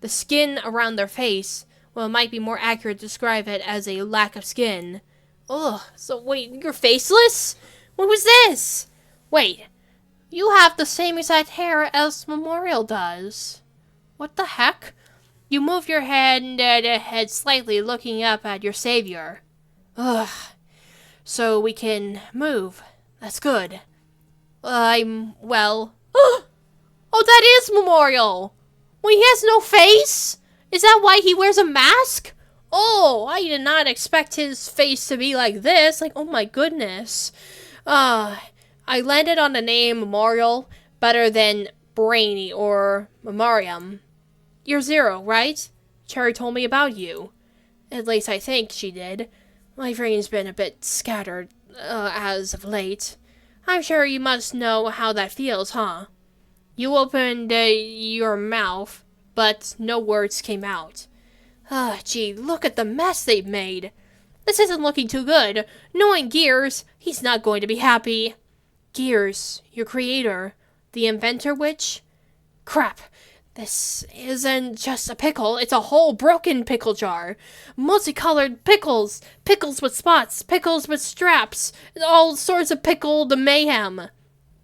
S1: The skin around their face, well, it might be more accurate to describe it as a lack of skin. Ugh, so wait, you're faceless? What was this? Wait, you have the same exact hair as Memorial does. What the heck? You move your head slightly, looking up at your savior. Ugh. So we can move. That's good. Well... Oh, that is Memorial! Well, he has no face? Is that why he wears a mask? Oh, I did not expect his face to be like this. Like, oh my goodness. I landed on the name Memorial better than Brainy or Memoriam. You're Zero, right? Cherry told me about you. At least I think she did. My brain's been a bit scattered, as of late. I'm sure you must know how that feels, huh? You opened, your mouth, but no words came out. Gee, look at the mess they've made. This isn't looking too good. Knowing Gears, he's not going to be happy. Gears, your creator, the inventor witch? Crap. This isn't just a pickle, it's a whole broken pickle jar. Multicolored pickles, pickles with spots, pickles with straps, all sorts of pickled mayhem.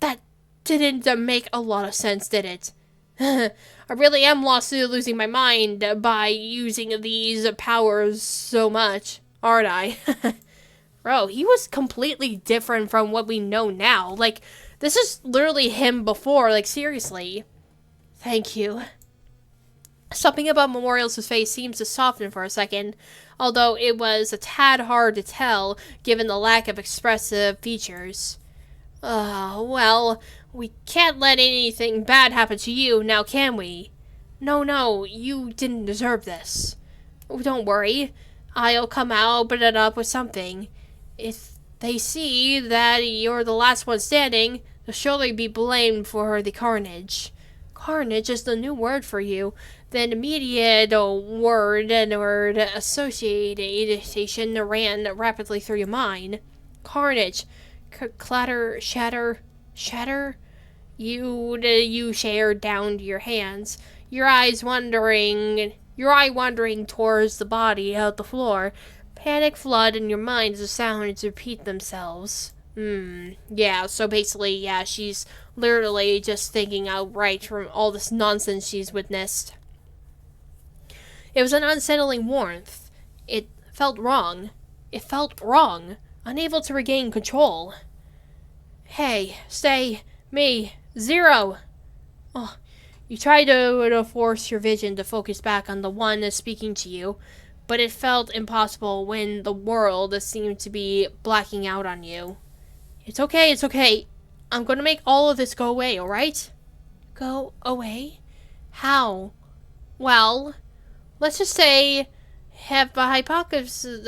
S1: That didn't make a lot of sense, did it? I really am lost to losing my mind by using these powers so much, aren't I? Bro, he was completely different from what we know now. Like, this is literally him before, like, seriously. Thank you. Something about Memorial's face seems to soften for a second, although it was a tad hard to tell given the lack of expressive features. Well, we can't let anything bad happen to you, now can we? No, you didn't deserve this. Don't worry, I'll come out, open it up with something. If they see that you're the last one standing, they'll surely be blamed for the carnage. Carnage is the new word for you. The immediate word association ran rapidly through your mind. Carnage. Clatter, shatter. You shared down to your hands, your eye wandering towards the body out the floor. Panic flood in your mind as the sounds repeat themselves. Yeah, so basically, yeah, she's literally just thinking outright from all this nonsense she's witnessed. It was an unsettling warmth. It felt wrong. Unable to regain control. Hey, stay, me, Zero! Oh, you tried to force your vision to focus back on the one speaking to you, but it felt impossible when the world seemed to be blacking out on you. It's okay. I'm gonna make all of this go away, alright? Go away? How? Well, let's just say, have a hypothesis,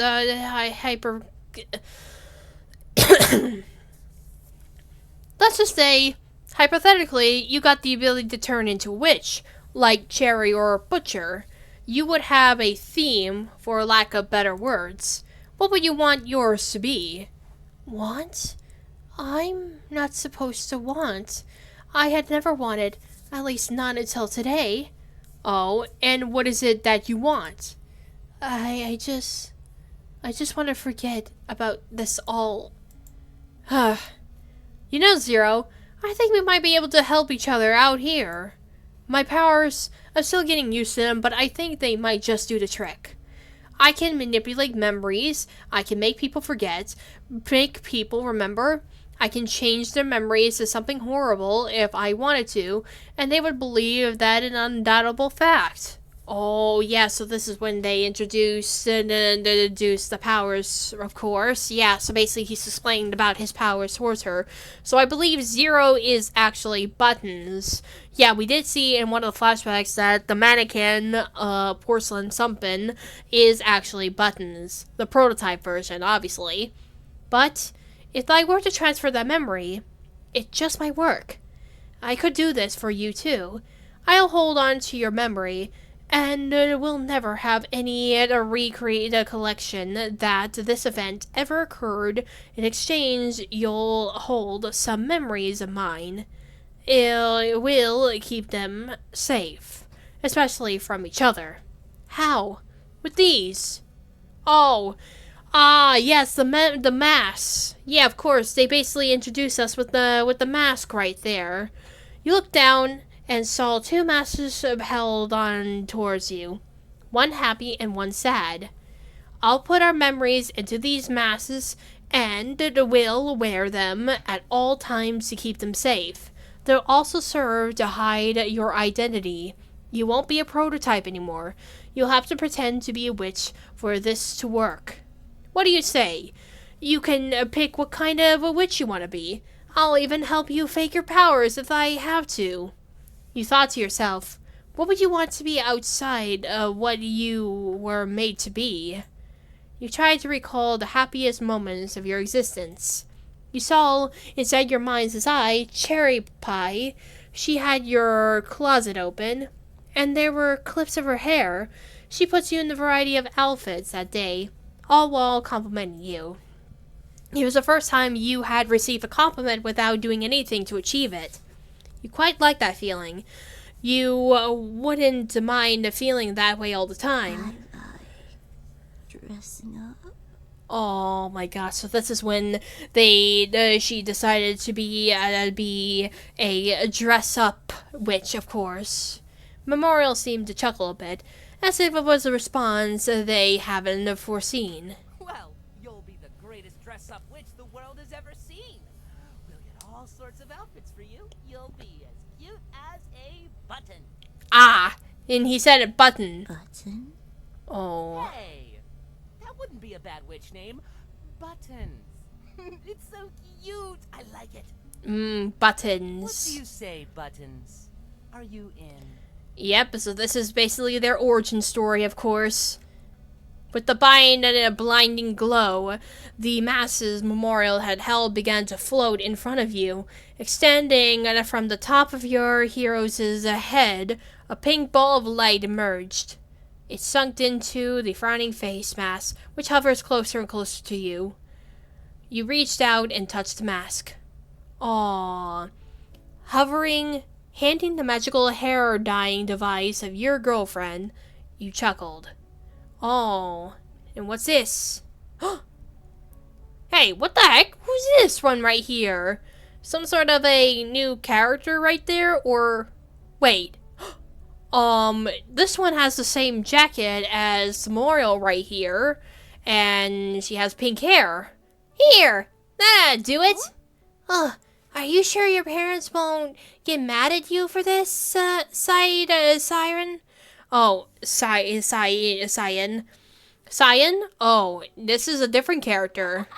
S1: let's just say, hypothetically, you got the ability to turn into a witch, like Cherry or Butcher. You would have a theme, for lack of better words. What would you want yours to be? Want? I'm not supposed to want. I had never wanted, at least not until today. Oh, and what is it that you want? I just want to forget about this all. You know, Zero, I think we might be able to help each other out here. My powers, I'm still getting used to them, but I think they might just do the trick. I can manipulate memories, I can make people forget, make people remember. I can change their memories to something horrible if I wanted to, and they would believe that an undoubtable fact. Oh, yeah, so this is when they introduce the powers, of course. Yeah, so basically he's explaining about his powers towards her. So I believe Zero is actually Buttons. Yeah, we did see in one of the flashbacks that the mannequin, porcelain something, is actually Buttons. The prototype version, obviously. But if I were to transfer that memory, it just might work. I could do this for you too. I'll hold on to your memory, and we'll never have any to recreate a collection that this event ever occurred. In exchange, you'll hold some memories of mine. It will keep them safe, especially from each other. How? With these? Oh, yes, the mask. Yeah, of course. They basically introduced us with the mask right there. You looked down and saw two masks held on towards you, one happy and one sad. I'll put our memories into these masks, and we'll wear them at all times to keep them safe. They'll also serve to hide your identity. You won't be a prototype anymore. You'll have to pretend to be a witch for this to work. What do you say? You can pick what kind of a witch you want to be. I'll even help you fake your powers if I have to. You thought to yourself, what would you want to be outside of what you were made to be? You tried to recall the happiest moments of your existence. You saw inside your mind's eye Cherry Pie. She had your closet open, and there were clips of her hair. She puts you in a variety of outfits that day, all while complimenting you. It was the first time you had received a compliment without doing anything to achieve it. You quite liked that feeling. You wouldn't mind feeling that way all the time.
S3: I like dressing up.
S1: Oh my gosh! So this is when she decided to be a dress-up witch, of course. Memorial seemed to chuckle a bit, as if it was a response they haven't foreseen.
S2: Well, you'll be the greatest dress-up witch the world has ever seen. We'll get all sorts of outfits for you. You'll be as cute as a button.
S1: Ah, and he said it button.
S3: Button?
S1: Oh.
S2: Hey, that wouldn't be a bad witch name. Buttons. It's so cute. I like it.
S1: Buttons.
S2: What do you say, Buttons? Are you in?
S1: Yep, so this is basically their origin story, of course. With the bind and a blinding glow, the masses Memorial had held began to float in front of you. Extending from the top of your hero's head, a pink ball of light emerged. It sunk into the frowning face mask, which hovers closer and closer to you. You reached out and touched the mask. Aww. Hovering, handing the magical hair dyeing device of your girlfriend, you chuckled. Oh, and what's this? Hey, what the heck? Who's this one right here? Some sort of a new character right there, or... Wait. This one has the same jacket as Memorial right here, and she has pink hair. Here! That'll do it! Are you sure your parents won't get mad at you for this, Siren? Oh, Cyan. Cyan? Oh, this is a different character.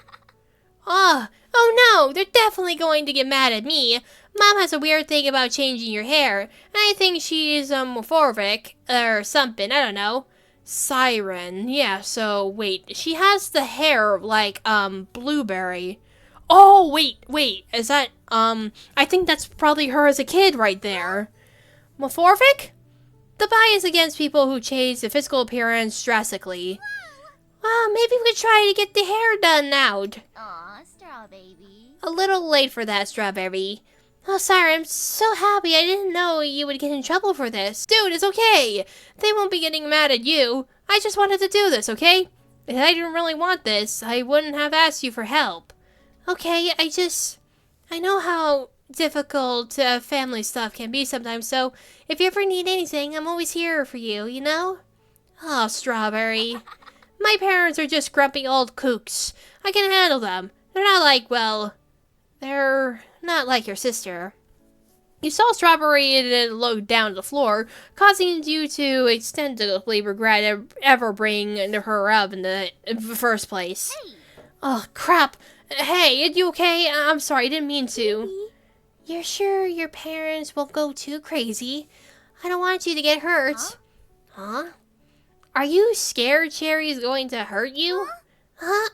S1: Oh no, they're definitely going to get mad at me. Mom has a weird thing about changing your hair, and I think she's, morphic, or something, I don't know. Siren, yeah, so, wait, she has the hair like, Blueberry. Oh, wait, is that, I think that's probably her as a kid right there. Morphic? The bias against people who change the physical appearance drastically. Well, maybe we could try to get the hair done out.
S3: Aw, straw baby.
S1: A little late for that, Strawberry. Oh, sorry, I'm so happy. I didn't know you would get in trouble for this. Dude, it's okay. They won't be getting mad at you. I just wanted to do this, okay? If I didn't really want this, I wouldn't have asked you for help. Okay, I know how difficult family stuff can be sometimes, so if you ever need anything, I'm always here for you, you know? Oh, Strawberry. My parents are just grumpy old kooks. I can handle them. They're not like your sister. You saw Strawberry load down to the floor, causing you to extensively regret ever bringing her up in the first place.
S3: Hey.
S1: Oh, crap. Hey, are you okay? I'm sorry, I didn't mean to. You're sure your parents won't go too crazy? I don't want you to get hurt. Huh? Are you scared Cherry's going to hurt you? Huh?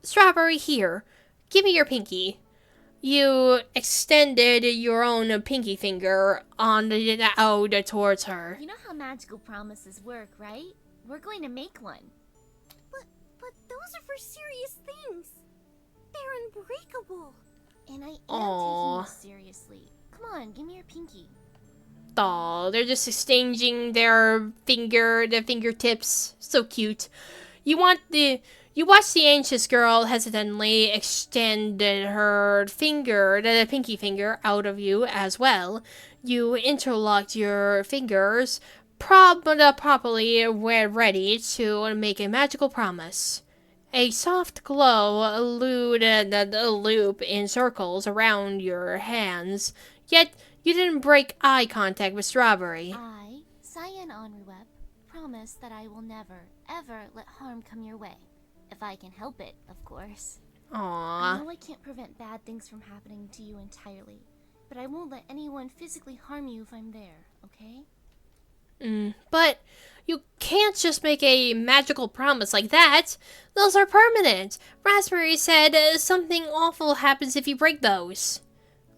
S1: Strawberry, here. Give me your pinky. You extended your own pinky finger on out towards her.
S9: You know how magical promises work, right? We're going to make one.
S4: But those are for serious things. They're unbreakable.
S9: And I am
S1: Aww.
S9: taking this seriously. Come on, give me your pinky.
S1: Aw, they're just exchanging their fingertips. So cute. You watch the anxious girl hesitantly extend her finger, the pinky finger, out of you as well. You interlocked your fingers, properly were ready to make a magical promise. A soft glow eluded the loop in circles around your hands, yet you didn't break eye contact with Strawberry.
S9: I, Cyan Onruweb, promise that I will never, ever let harm come your way. If I can help it, of course. I
S1: Aww.
S9: know I can't prevent bad things from happening to you entirely, but I won't let anyone physically harm you if I'm there, okay?
S1: But you can't just make a magical promise like that. Those are permanent. Raspberry said something awful happens if you break those.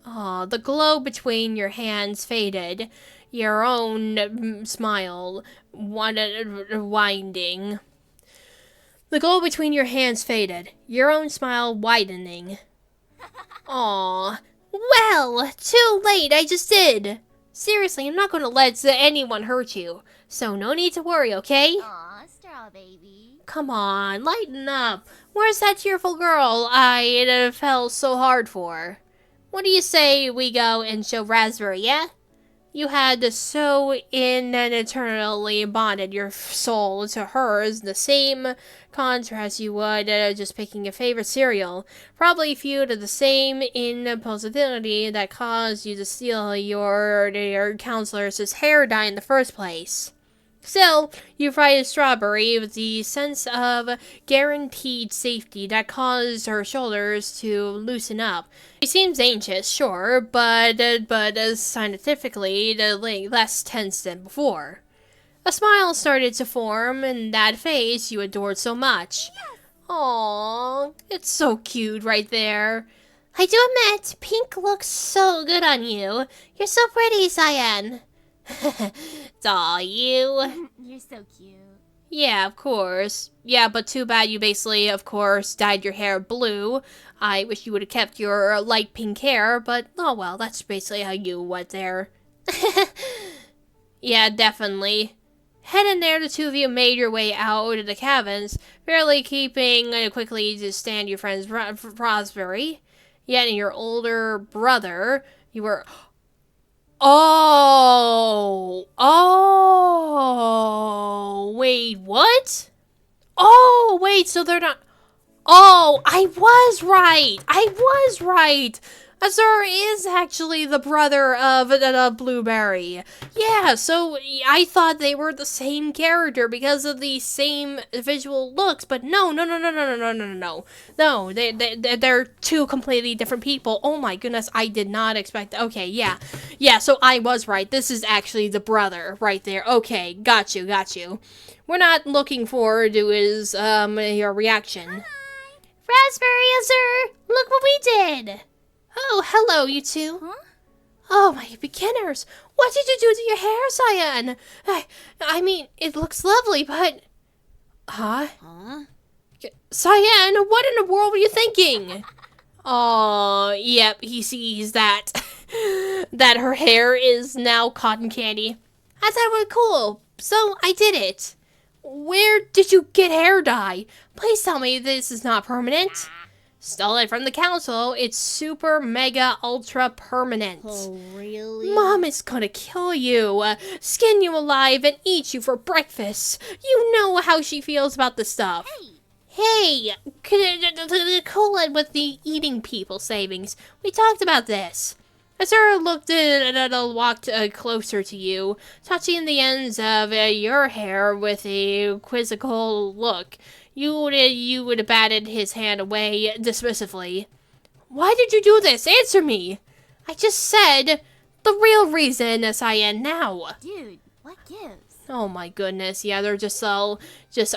S1: Aw, the glow between your hands faded. Your own smile winding. The glow between your hands faded. Your own smile widening. Aw. Well, too late, I just did. Seriously, I'm not going to let anyone hurt you. So no need to worry, okay?
S9: Aw, straw baby.
S1: Come on, lighten up. Where's that tearful girl I fell so hard for? What do you say we go and show Raspberry, yeah? You had so eternally bonded your soul to hers, the same contrast you would just picking a favorite cereal. Probably fueled the same impulsivity that caused you to steal your counselor's hair dye in the first place. Still, you fried Strawberry with the sense of guaranteed safety that caused her shoulders to loosen up. She seems anxious, sure, but scientifically less tense than before. A smile started to form in that face you adored so much. Aww, it's so cute right there. I do admit, pink looks so good on you. You're so pretty, Cyan. Aw, you.
S9: You're so cute.
S1: Yeah, of course. Yeah, but too bad you basically, of course, dyed your hair blue. I wish you would have kept your light pink hair, but oh well, that's basically how you went there. Yeah, definitely. Head in there, the two of you made your way out of the cabins, barely keeping quickly to stand your friend's Raspberry. Yet in your older brother, you were... Oh, wait, what? Oh, wait, so they're not... Oh, I was right. Azur is actually the brother of Blueberry. Yeah, so I thought they were the same character because of the same visual looks, but no. No, they're two completely different people. Oh my goodness, I did not expect... Okay, yeah. Yeah, so I was right. This is actually the brother right there. Okay, got you. We're not looking forward to his, your reaction. Raspberry Azur, look what we did! Oh, hello, you two.
S3: Huh?
S1: Oh, my beginners. What did you do to your hair, Cyan? I mean, it looks lovely, but... Huh? Cyan, what in the world were you thinking? Oh, yep, he sees that. That her hair is now cotton candy. I thought it was cool, so I did it. Where did you get hair dye? Please tell me this is not permanent. Stole it from the council. It's super mega ultra permanent.
S3: Oh, really?
S1: Mom is gonna kill you, skin you alive, and eat you for breakfast. You know how she feels about this stuff. Hey, cool it with the eating people savings. We talked about this. Azura walked closer to you, touching the ends of your hair with a quizzical look. You would have batted his hand away dismissively. Why did you do this? Answer me! I just said the real reason, Cyan, now.
S9: Dude, what gives?
S1: Oh my goodness, yeah, they're just all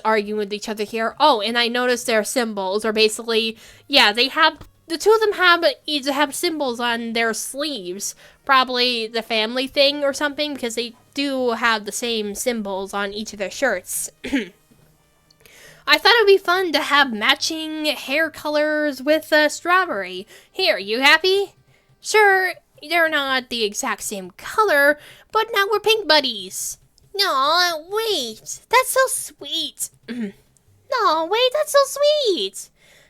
S1: arguing with each other here. Oh, and I noticed their symbols are basically, yeah, they have the two of them have symbols on their sleeves. Probably the family thing or something, because they do have the same symbols on each of their shirts. I thought it would be fun to have matching hair colors with Strawberry. Here, you happy? Sure, they're not the exact same color, but now we're pink buddies. No, wait, that's so sweet. No, wait, that's so sweet.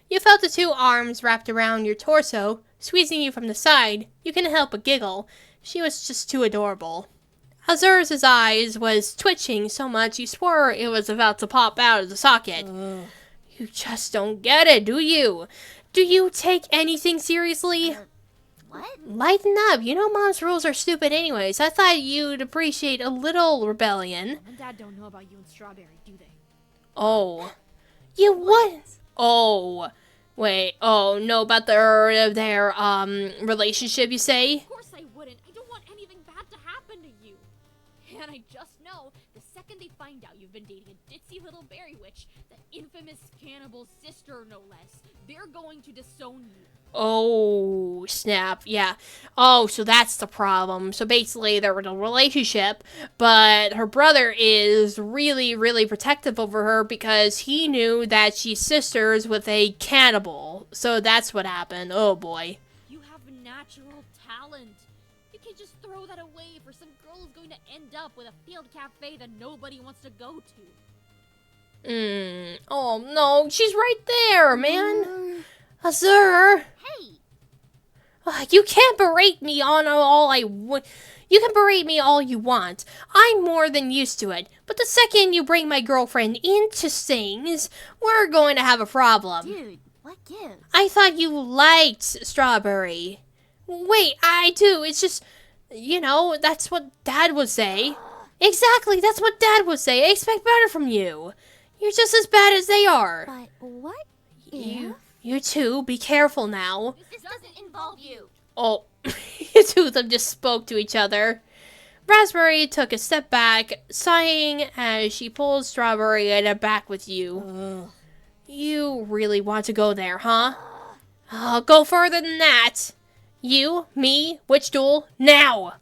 S1: You felt the two arms wrapped around your torso, squeezing you from the side. You couldn't help but giggle. She was just too adorable. Azur's eyes was twitching so much you swore it was about to pop out of the socket. You just don't get it, do you? Do you take anything seriously?
S9: What?
S1: Lighten up. You know Mom's rules are stupid anyways. I thought you'd appreciate a little rebellion.
S6: Mom and Dad don't know about you and Strawberry, do they?
S1: Oh. You what? Oh. Wait. Oh, no, about their relationship, you say?
S6: Of course I wouldn't. I don't want anything bad to happen to you. And I just know the second they find out you've been dating a ditzy little Berrywitch, the infamous cannibal sister, no less, they're going to disown you.
S1: Oh, snap. Yeah. Oh, so that's the problem. So basically, they're in a relationship, but her brother is really, really protective over her because he knew that she's sisters with a cannibal. So that's what happened. Oh, boy.
S6: You have natural talent. You can't just throw that away for some girl who's going to end up with a field cafe that nobody wants to go to.
S1: Oh, no. She's right there, man. Azur.
S9: Hey!
S1: You can't berate me on all You can berate me all you want. I'm more than used to it. But the second you bring my girlfriend into things, we're going to have a problem.
S9: Dude, what gives?
S1: I thought you liked Strawberry. Wait, I do. It's just, that's what Dad would say. Exactly, that's what Dad would say. I expect better from you. You're just as bad as they are.
S9: But what
S1: You two, be careful now.
S9: This doesn't involve you.
S1: Oh, the two of them just spoke to each other. Raspberry took a step back, sighing as she pulled Strawberry in a back with you. You really want to go there, huh? I'll go further than that. You, me, witch duel, now!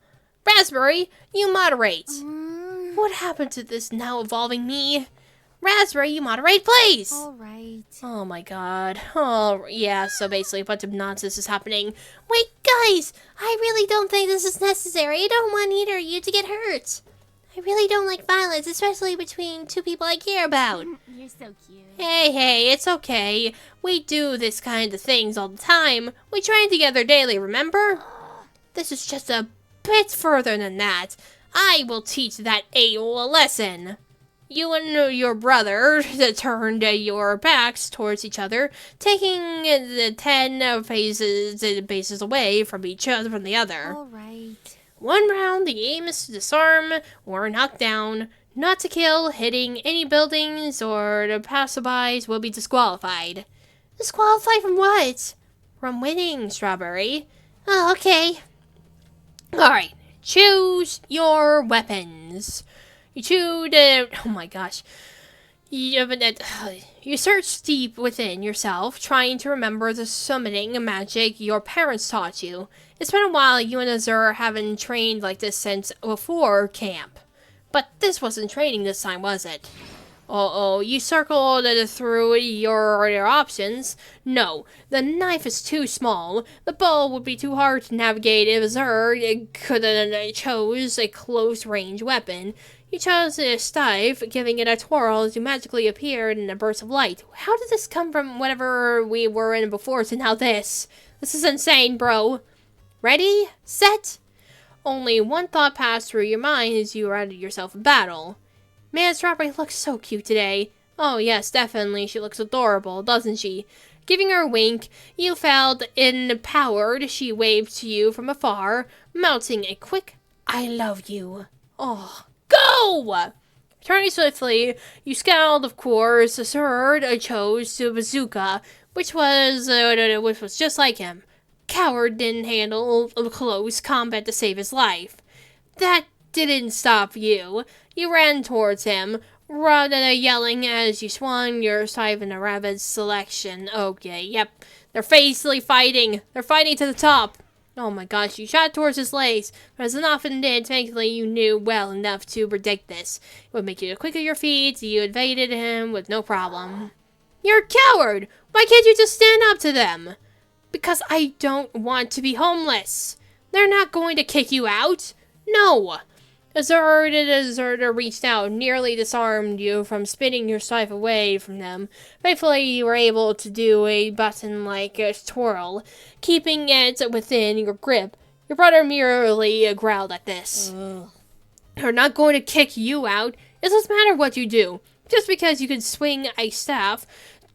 S1: Raspberry, you moderate. What happened to this now evolving me? Raspberry, you moderate, please!
S9: Alright.
S1: Oh my god. Oh, yeah, so basically a bunch of nonsense is happening. Wait, guys! I really don't think this is necessary. I don't want either of you to get hurt. I really don't like violence, especially between two people I care about.
S9: You're so cute.
S1: Hey, it's okay. We do this kind of things all the time. We train together daily, remember? This is just a bit further than that. I will teach that AO a lesson. You and your brother turned your backs towards each other, taking the 10 paces away from each other from the other.
S9: Alright.
S1: One round, the aim is to disarm or knock down, not to kill. Hitting any buildings or the passerbys will be disqualified. Disqualified from what? From winning, Strawberry. Oh, okay. Alright, choose your weapons. You chewed, oh my gosh. You search deep within yourself, trying to remember the summoning magic your parents taught you. It's been a while. You and Azur haven't trained like this since before camp. But this wasn't training this time, was it? Uh-oh, you circled through your options. No, the knife is too small. The bow would be too hard to navigate if Azur could have chose a close-range weapon. You chose a staff, giving it a twirl as you magically appeared in a burst of light. How did this come from whatever we were in before to now this? This is insane, bro. Ready? Set? Only one thought passed through your mind as you readied yourself for battle. Man, Strawberry looks so cute today. Oh yes, definitely, she looks adorable, doesn't she? Giving her a wink, you felt empowered. She waved to you from afar, mouthing a quick, I love you. Oh, go! Turning swiftly, you scowled, of course. Azur chose the bazooka, which was just like him. Coward didn't handle close combat to save his life. That didn't stop you. You ran towards him, rather yelling as you swung your scythe in a rabid selection. Okay, yep. They're facely fighting. They're fighting to the top. Oh my gosh, you shot towards his legs, but as it often did, thankfully you knew well enough to predict this. It would make you quick on your feet, so you evaded him with no problem. You're a coward! Why can't you just stand up to them? Because I don't want to be homeless. They're not going to kick you out. No. Azurda reached out, nearly disarmed you from spinning your scythe away from them. Thankfully, you were able to do a button-like twirl, keeping it within your grip. Your brother merely growled at this. They're not going to kick you out. It doesn't matter what you do. Just because you can swing a staff,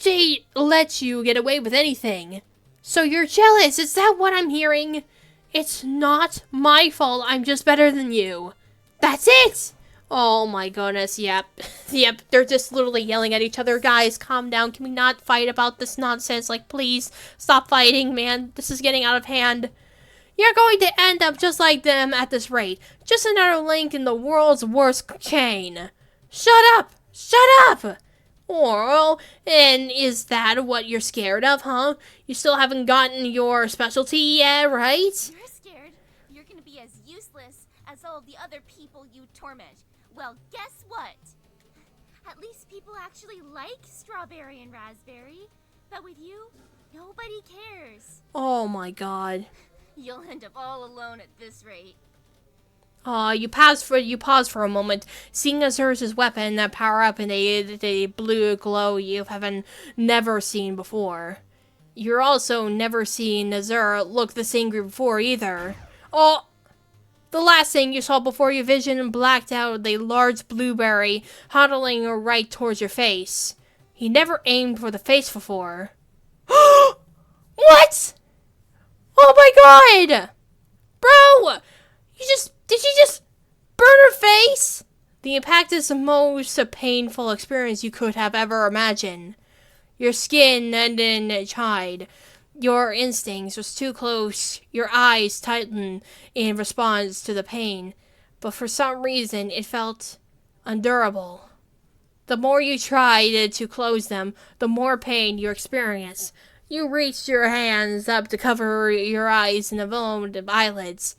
S1: they let you get away with anything. So you're jealous, is that what I'm hearing? It's not my fault, I'm just better than you. That's it! Oh my goodness, yep. Yep, they're just literally yelling at each other. Guys, calm down. Can we not fight about this nonsense? Like, please, stop fighting, man. This is getting out of hand. You're going to end up just like them at this rate. Just another link in the world's worst chain. Shut up! Shut up! Or, and is that what you're scared of, huh? You still haven't gotten your specialty yet, right?
S9: You're scared you're gonna be as useless as all of the other people you torment. Well, guess what? At least people actually like strawberry and raspberry. But with you, nobody cares.
S1: Oh my god.
S9: You'll end up all alone at this rate.
S1: You pause for a moment, seeing Azur's weapon power up in a blue glow you haven't never seen before. You're also never seen Azur look this angry before either. Oh! The last thing you saw before your vision blacked out a large blueberry huddling right towards your face. He never aimed for the face before. What? Oh my god! Bro! Did she just burn her face? The impact is the most painful experience you could have ever imagined. Your skin then chide. Your instincts was too close. Your eyes tightened in response to the pain. But for some reason, it felt unendurable. The more you tried to close them, the more pain you experienced. You reached your hands up to cover your eyes and the eyelids.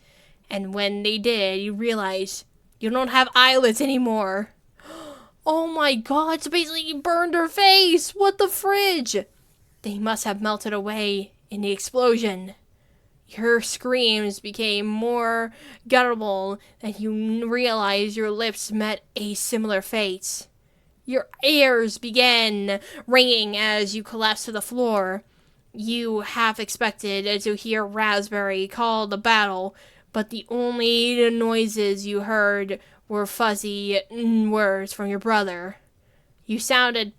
S1: And when they did, you realized you don't have eyelids anymore. Oh my god, so basically you burned her face! What the fridge? They must have melted away in the explosion. Your screams became more guttural, and you realized your lips met a similar fate. Your ears began ringing as you collapsed to the floor. You half expected to hear Raspberry call the battle, but the only noises you heard were fuzzy words from your brother. You sounded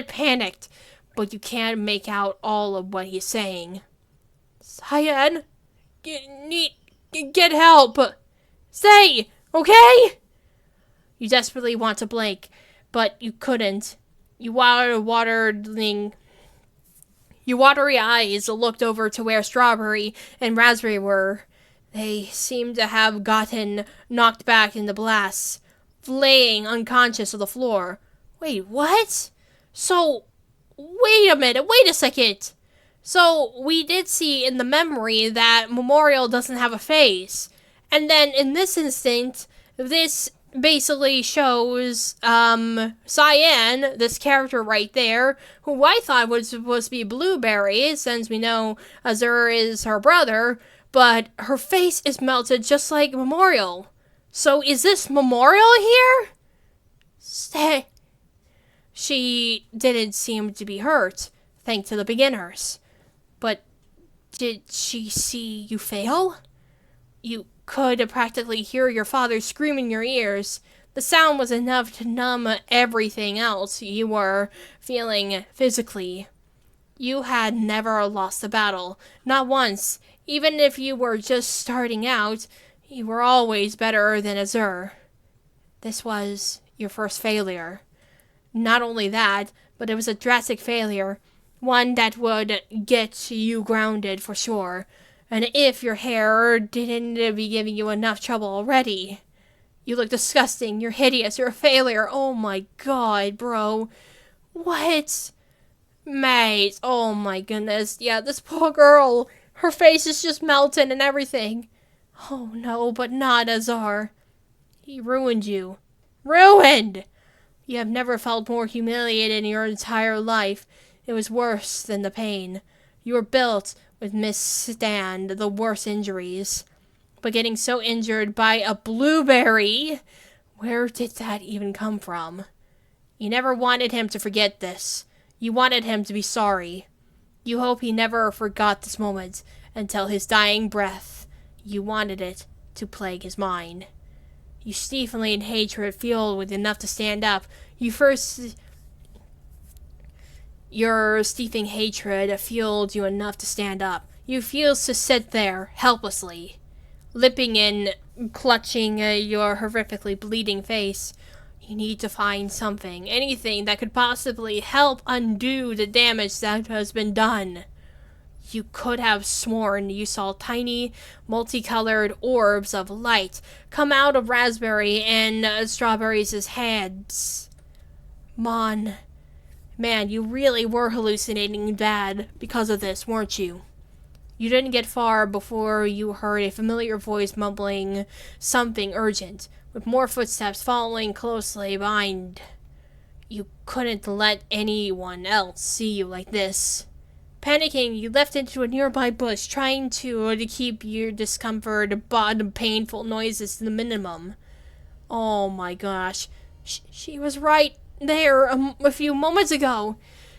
S1: panicked, but you can't make out all of what he's saying. Cyan, get help! Say, okay? You desperately want to blink, but you couldn't. Your watery eyes looked over to where Strawberry and Raspberry were. They seemed to have gotten knocked back in the blast, laying unconscious on the floor. Wait, what? So, wait a second. So, we did see in the memory that Memorial doesn't have a face. And then, in this instant, this basically shows, Cyan, this character right there, who I thought was supposed to be Blueberry, since we know Azur is her brother, but her face is melted just like Memorial. So is this Memorial here? Stay. She didn't seem to be hurt, thanks to the beginners. But did she see you fail? You could practically hear your father scream in your ears. The sound was enough to numb everything else you were feeling physically. You had never lost a battle, not once. Even if you were just starting out, you were always better than Azur. This was your first failure. Not only that, but it was a drastic failure, one that would get you grounded for sure. And if your hair didn't be giving you enough trouble already. You look disgusting. You're hideous. You're a failure. Oh my god, bro. What? Mate, oh my goodness. Yeah, this poor girl. Her face is just melting and everything. Oh no, but not Azar. He ruined you. Ruined! You have never felt more humiliated in your entire life. It was worse than the pain. You were built with withstand the worst injuries. But getting so injured by a blueberry, where did that even come from? You never wanted him to forget this. You wanted him to be sorry. You hope he never forgot this moment until his dying breath. You wanted it to plague his mind. You stifling hatred fueled with enough to stand up. Your steeping hatred fueled you enough to stand up. You refused to sit there helplessly, lipping and clutching your horrifically bleeding face. You need to find something, anything that could possibly help undo the damage that has been done. You could have sworn you saw tiny, multicolored orbs of light come out of Raspberry and Strawberry's heads. Man, you really were hallucinating bad because of this, weren't you? You didn't get far before you heard a familiar voice mumbling something urgent, with more footsteps following closely behind. You couldn't let anyone else see you like this. Panicking, you left into a nearby bush, trying to keep your discomfort but painful noises to the minimum. Oh my gosh. She was right there a few moments ago.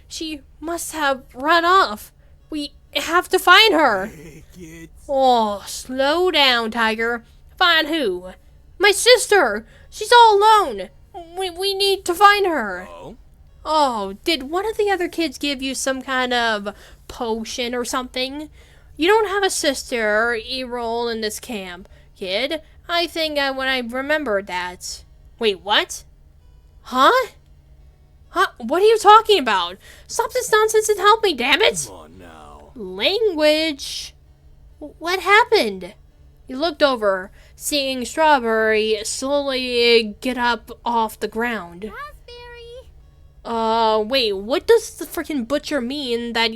S1: She must have run off. We have to find her.
S5: Hey, kids.
S1: Oh, slow down, Tiger. Find who? My sister! She's all alone! We need to find her!
S5: Oh?
S1: Oh, did one of the other kids give you some kind of potion or something? You don't have a sister or E-roll in this camp, kid. I think when I remembered that. Wait, what? Huh? Huh? What are you talking about? Stop this nonsense and help me, damn it!
S5: Come on now.
S1: Language! What happened? You looked over, seeing Strawberry slowly get up off the ground.
S4: Raspberry!
S1: Wait, what does the freaking butcher mean that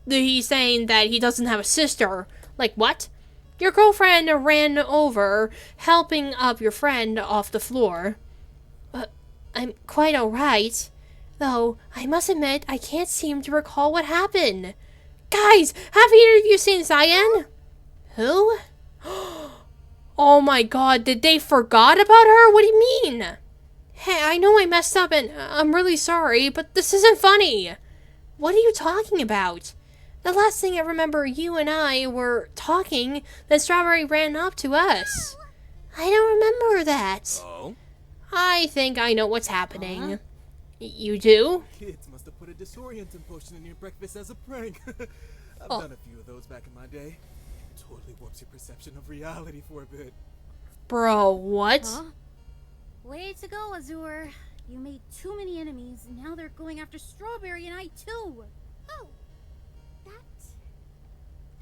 S1: he's saying that he doesn't have a sister? Like, what? Your girlfriend ran over, helping up your friend off the floor. I'm quite alright. Though, I must admit, I can't seem to recall what happened. Guys, have either of you seen Cyan? Who? Oh my god, did they forgot about her? What do you mean? Hey, I know I messed up and I'm really sorry, but this isn't funny. What are you talking about? The last thing I remember, you and I were talking, then Strawberry ran up to us. I don't remember that.
S5: Oh?
S1: I think I know what's happening. You do?
S5: Kids must have put a disorienting potion in your breakfast as a prank. I've done a few of those back in my day. Totally warps your perception of reality for a bit.
S1: Bro, what?
S3: Huh? Way to go, Azur. You made too many enemies, and now they're going after Strawberry and I too.
S4: Oh, that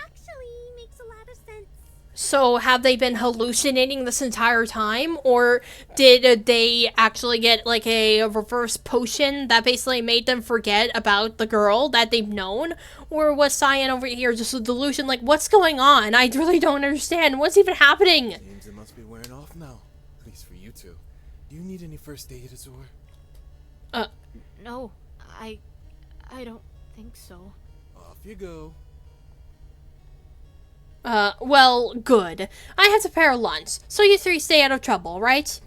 S4: actually makes a lot of sense.
S1: So have they been hallucinating this entire time? Or did they actually get like a reverse potion that basically made them forget about the girl that they've known? Or was Cyan over here just a delusion? Like, what's going on? I really don't understand. What's even happening?
S5: Seems it must be wearing off now. At least for you two. Do you need any first aid, Azur?
S6: No, I don't think so.
S5: Off you go.
S1: Well, good. I have to prepare lunch, so you three stay out of trouble, right?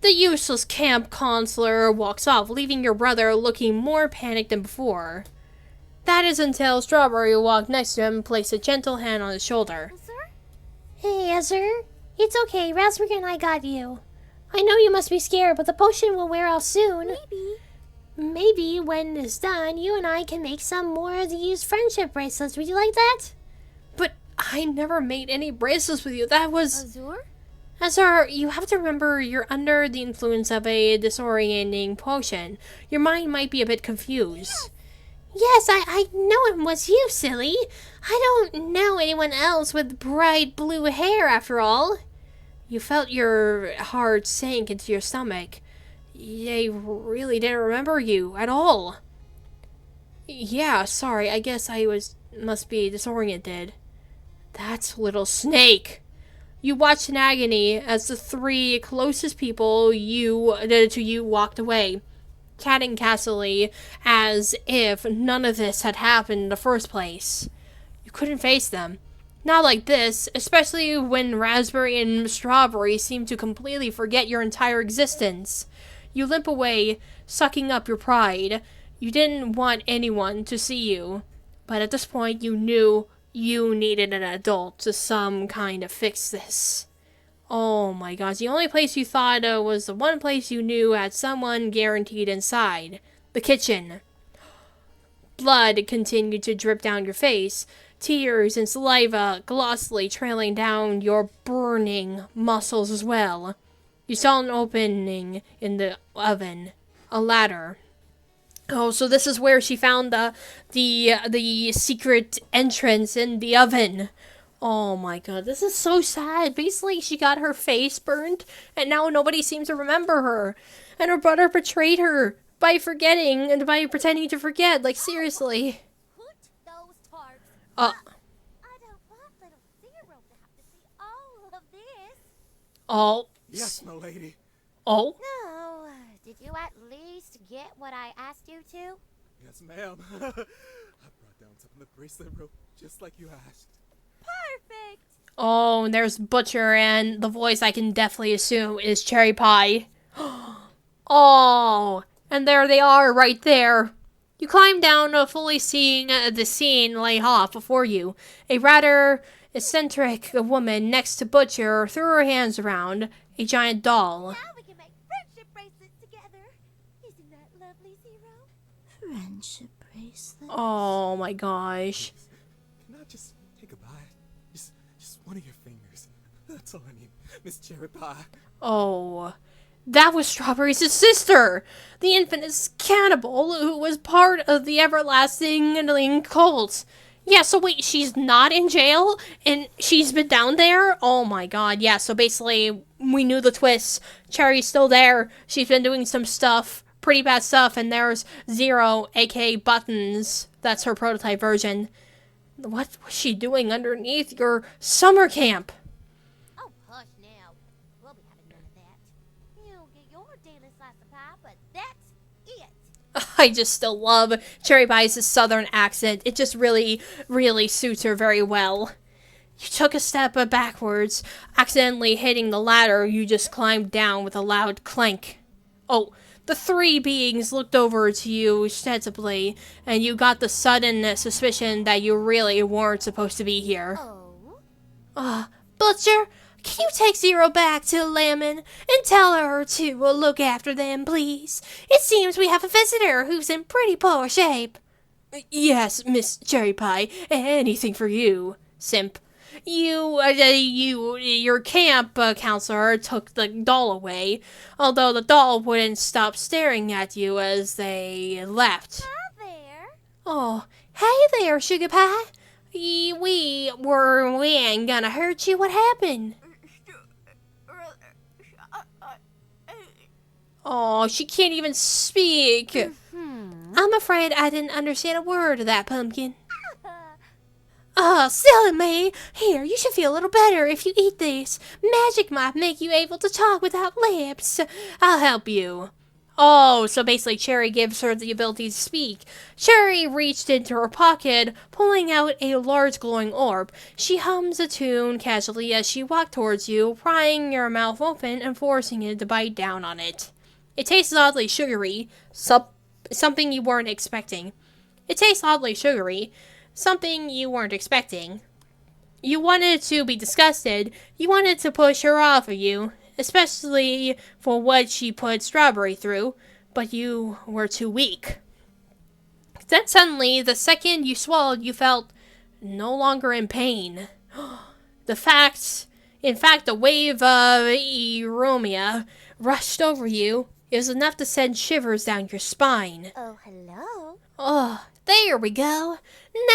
S1: The useless camp counselor walks off, leaving your brother looking more panicked than before. That is until Strawberry walked next to him and placed a gentle hand on his shoulder.
S4: Azur?
S10: Hey, Azur. It's okay, Raspberry and I got you. I know you must be scared, but the potion will wear off soon. Maybe when it's done, you and I can make some more of the used friendship bracelets. Would you like that?
S1: But I never made any bracelets with you. That was...
S3: Azur?
S1: Azar, you have to remember you're under the influence of a disorienting potion. Your mind might be a bit confused.
S10: Yes, I know it was you, silly. I don't know anyone else with bright blue hair, after all.
S1: You felt your heart sink into your stomach. They really didn't remember you at all. Yeah, sorry, I guess must be disoriented. That's Little Snake. You watched in agony as the three closest people to you walked away, chatting casually as if none of this had happened in the first place. You couldn't face them. Not like this, especially when Raspberry and Strawberry seemed to completely forget your entire existence. You limp away, sucking up your pride. You didn't want anyone to see you, but at this point you knew you needed an adult to some kind of fix this. Oh my gosh, the only place you thought was the one place you knew had someone guaranteed inside. The kitchen. Blood continued to drip down your face, tears and saliva glossily trailing down your burning muscles as well. You saw an opening in the oven. A ladder. Oh, so this is where she found the secret entrance in the oven. Oh my god, this is so sad. Basically, she got her face burned, and now nobody seems to remember her. And her brother betrayed her by forgetting and by pretending to forget. Like, seriously.
S4: Put those tarps.
S1: Uh,
S4: I don't want little Zero to have to see all of this.
S1: oh.
S5: Yes, milady.
S1: Oh.
S4: No, did you at least get what I asked you to?
S5: Yes, ma'am. I brought down some of the bracelet rope, just like you asked.
S4: Perfect.
S1: Oh, and there's Butcher, and the voice I can definitely assume is Cherry Pie. Oh, and there they are right there. You climb down, fully seeing the scene lay off before you. A rather eccentric woman next to Butcher threw her hands around a giant doll.
S4: Now we can make friendship bracelets together. Isn't that lovely, Zero?
S3: Friendship bracelet.
S1: Oh my gosh.
S5: Can I just take a bite? Just one of your fingers. That's all I need, Miss Cherry Pie.
S1: Oh, that was Strawberry's sister, the infamous cannibal who was part of the everlasting cult. Yeah, so wait, she's not in jail and she's been down there? Oh my god, yeah, so basically we knew the twist. Cherry's still there. She's been doing some stuff, pretty bad stuff, and there's Zero, aka Buttons. That's her prototype version. What was she doing underneath your summer camp?
S4: Oh, hush now. We'll be having none of that. You'll get your daily slice of pie, but that's it.
S1: I just still love Cherry Pie's southern accent. It just really, really suits her very well. You took a step backwards, accidentally hitting the ladder you just climbed down with a loud clank. Oh, the three beings looked over to you sensibly, and you got the sudden suspicion that you really weren't supposed to be here.
S4: Oh?
S10: Butcher, can you take Zero back to Lemon and tell her to look after them, please? It seems we have a visitor who's in pretty poor shape.
S1: Yes, Miss Cherry Pie, anything for you, simp. Your camp counselor took the doll away, although the doll wouldn't stop staring at you as they left.
S4: Hi there.
S10: Oh, hey there, Sugar Pie. We ain't gonna hurt you. What happened?
S1: Oh, she can't even speak.
S10: I'm afraid I didn't understand a word of that, Pumpkin. Oh, silly me. Here, you should feel a little better if you eat this. Magic might make you able to talk without lips.
S1: I'll help you. Oh, so basically Cherry gives her the ability to speak. Cherry reached into her pocket, pulling out a large glowing orb. She hums a tune casually as she walked towards you, prying your mouth open and forcing you to bite down on it. It tastes oddly sugary, something you weren't expecting. Something you weren't expecting. You wanted to be disgusted. You wanted to push her off of you, especially for what she put Strawberry through, but you were too weak. Then suddenly, the second you swallowed, you felt no longer in pain. In fact, the wave of eromia rushed over you. It was enough to send shivers down your spine.
S4: Oh, hello.
S10: Oh, there we go.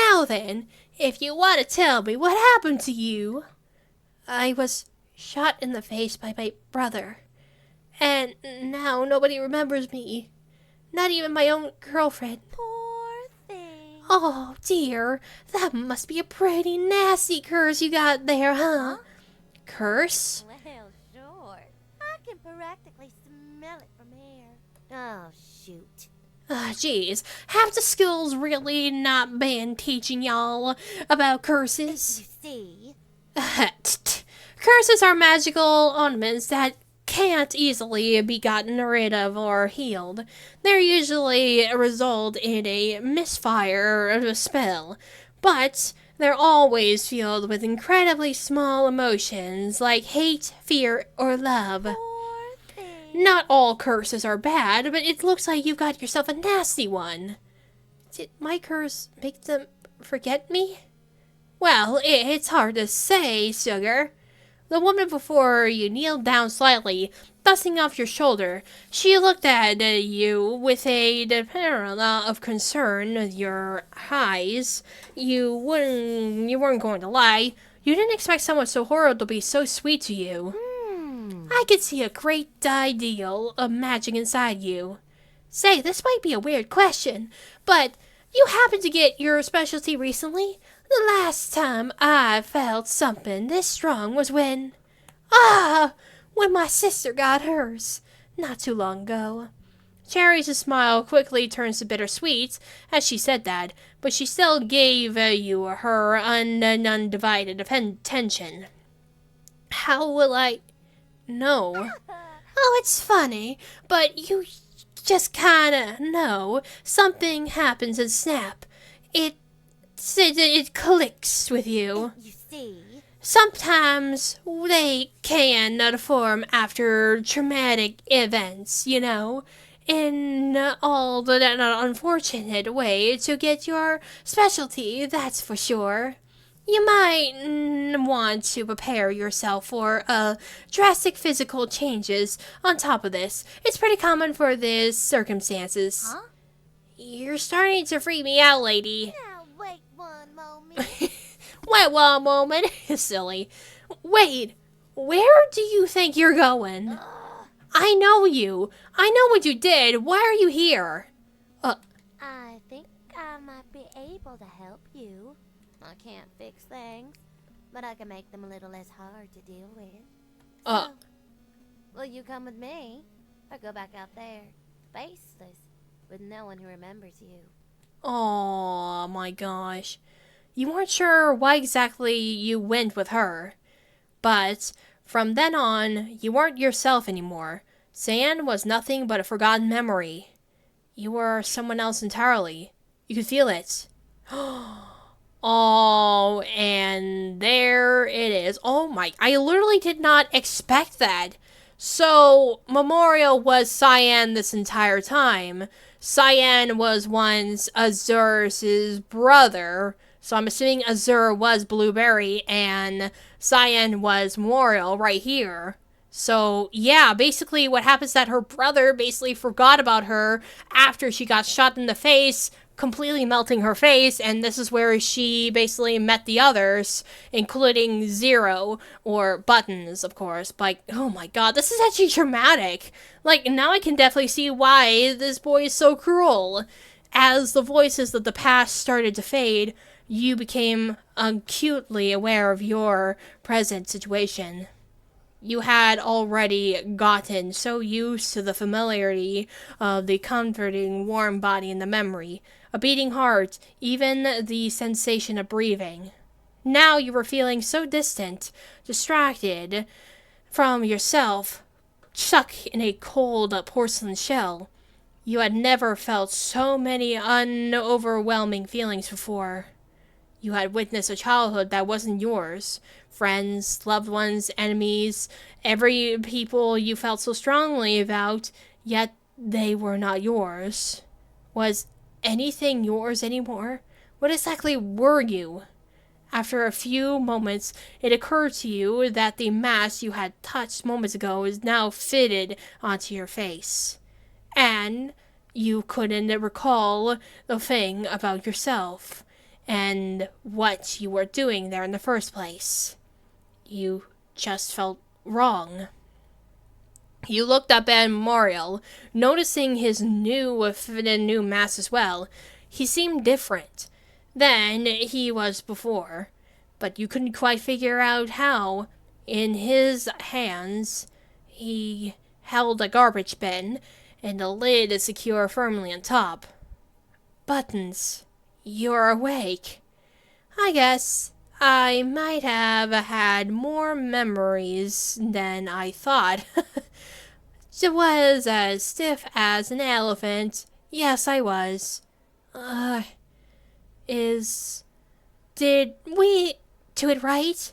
S10: Now then, if you want to tell me what happened to you.
S1: I was
S10: shot in the face by my brother. And now nobody remembers me. Not even my own girlfriend.
S4: Poor thing.
S10: Oh, dear. That must be a pretty nasty curse you got there, huh? Curse?
S4: Well, sure. I can practically smell it from here. Oh, shoot.
S10: Jeez. Have the schools really not been teaching y'all about curses?
S4: You see?
S10: Curses are magical ornaments that can't easily be gotten rid of or healed. They usually result in a misfire of a spell, but they're always filled with incredibly small emotions like hate, fear, or love.
S4: Poor thing.
S10: Not all curses are bad, but it looks like you've got yourself a nasty one. Did my curse make them forget me? Well, it's hard to say, sugar. The woman before you kneeled down slightly, dusting off your shoulder. She looked at you with a demeanor of concern with your eyes. You weren't going to lie. You didn't expect someone so horrible to be so sweet to you. I could see a great deal of magic inside you. Say, this might be a weird question, but you happened to get your specialty recently? The last time I felt something this strong was when my sister got hers, not too long ago. Cherry's smile quickly turns to bittersweet as she said that, but she still gave you her undivided attention. How will I know? Oh, it's funny, but you just kinda know. Something happens and snap. It clicks with you.
S4: You see?
S10: Sometimes they can form after traumatic events, you know, in all the unfortunate way to get your specialty, that's for sure. You might want to prepare yourself for drastic physical changes on top of this. It's pretty common for these circumstances.
S4: Huh?
S10: You're starting to freak me out, lady.
S4: Now, wait one moment.
S10: Wait one moment. Silly. Wait, where do you think you're going? I know you. I know what you did. Why are you here?
S4: I think I might be able to help you. I can't fix things, but I can make them a little less hard to deal with. So, will you come with me? Or go back out there, faceless, with no one who remembers you?
S10: Oh my gosh. You weren't sure why exactly you went with her. But from then on, you weren't yourself anymore. Cyan was nothing but a forgotten memory. You were someone else entirely. You could feel it. Oh, and there it is. Oh my, I literally did not expect that. So, Memorial was Cyan this entire time. Cyan was once Azur's brother. So I'm assuming Azur was Blueberry and Cyan was Memorial right here. So, yeah, basically what happens is that her brother basically forgot about her after she got shot in the face, completely melting her face, and this is where she basically met the others, including Zero, or Buttons, of course. Like, oh my god, this is actually traumatic. Like, now I can definitely see why this boy is so cruel. As the voices of the past started to fade, you became acutely aware of your present situation. You had already gotten so used to the familiarity of the comforting, warm body and the memory, a beating heart, even the sensation of breathing. Now you were feeling so distant, distracted from yourself, stuck in a cold porcelain shell. You had never felt so many unoverwhelming feelings before. You had witnessed a childhood that wasn't yours. Friends, loved ones, enemies, every people you felt so strongly about, yet they were not yours. Was anything yours anymore? What exactly were you? After a few moments, it occurred to you that the mask you had touched moments ago is now fitted onto your face. And you couldn't recall the thing about yourself and what you were doing there in the first place. You just felt
S1: wrong. You looked up at Memorial, noticing his new mask as well. He seemed different than he was before, but you couldn't quite figure out how. In his hands, he held a garbage bin, and the lid is secure firmly on top. Buttons, you're awake. I guess I might have had more memories than I thought. It was as stiff as an elephant. Yes, I was. Did we do it right?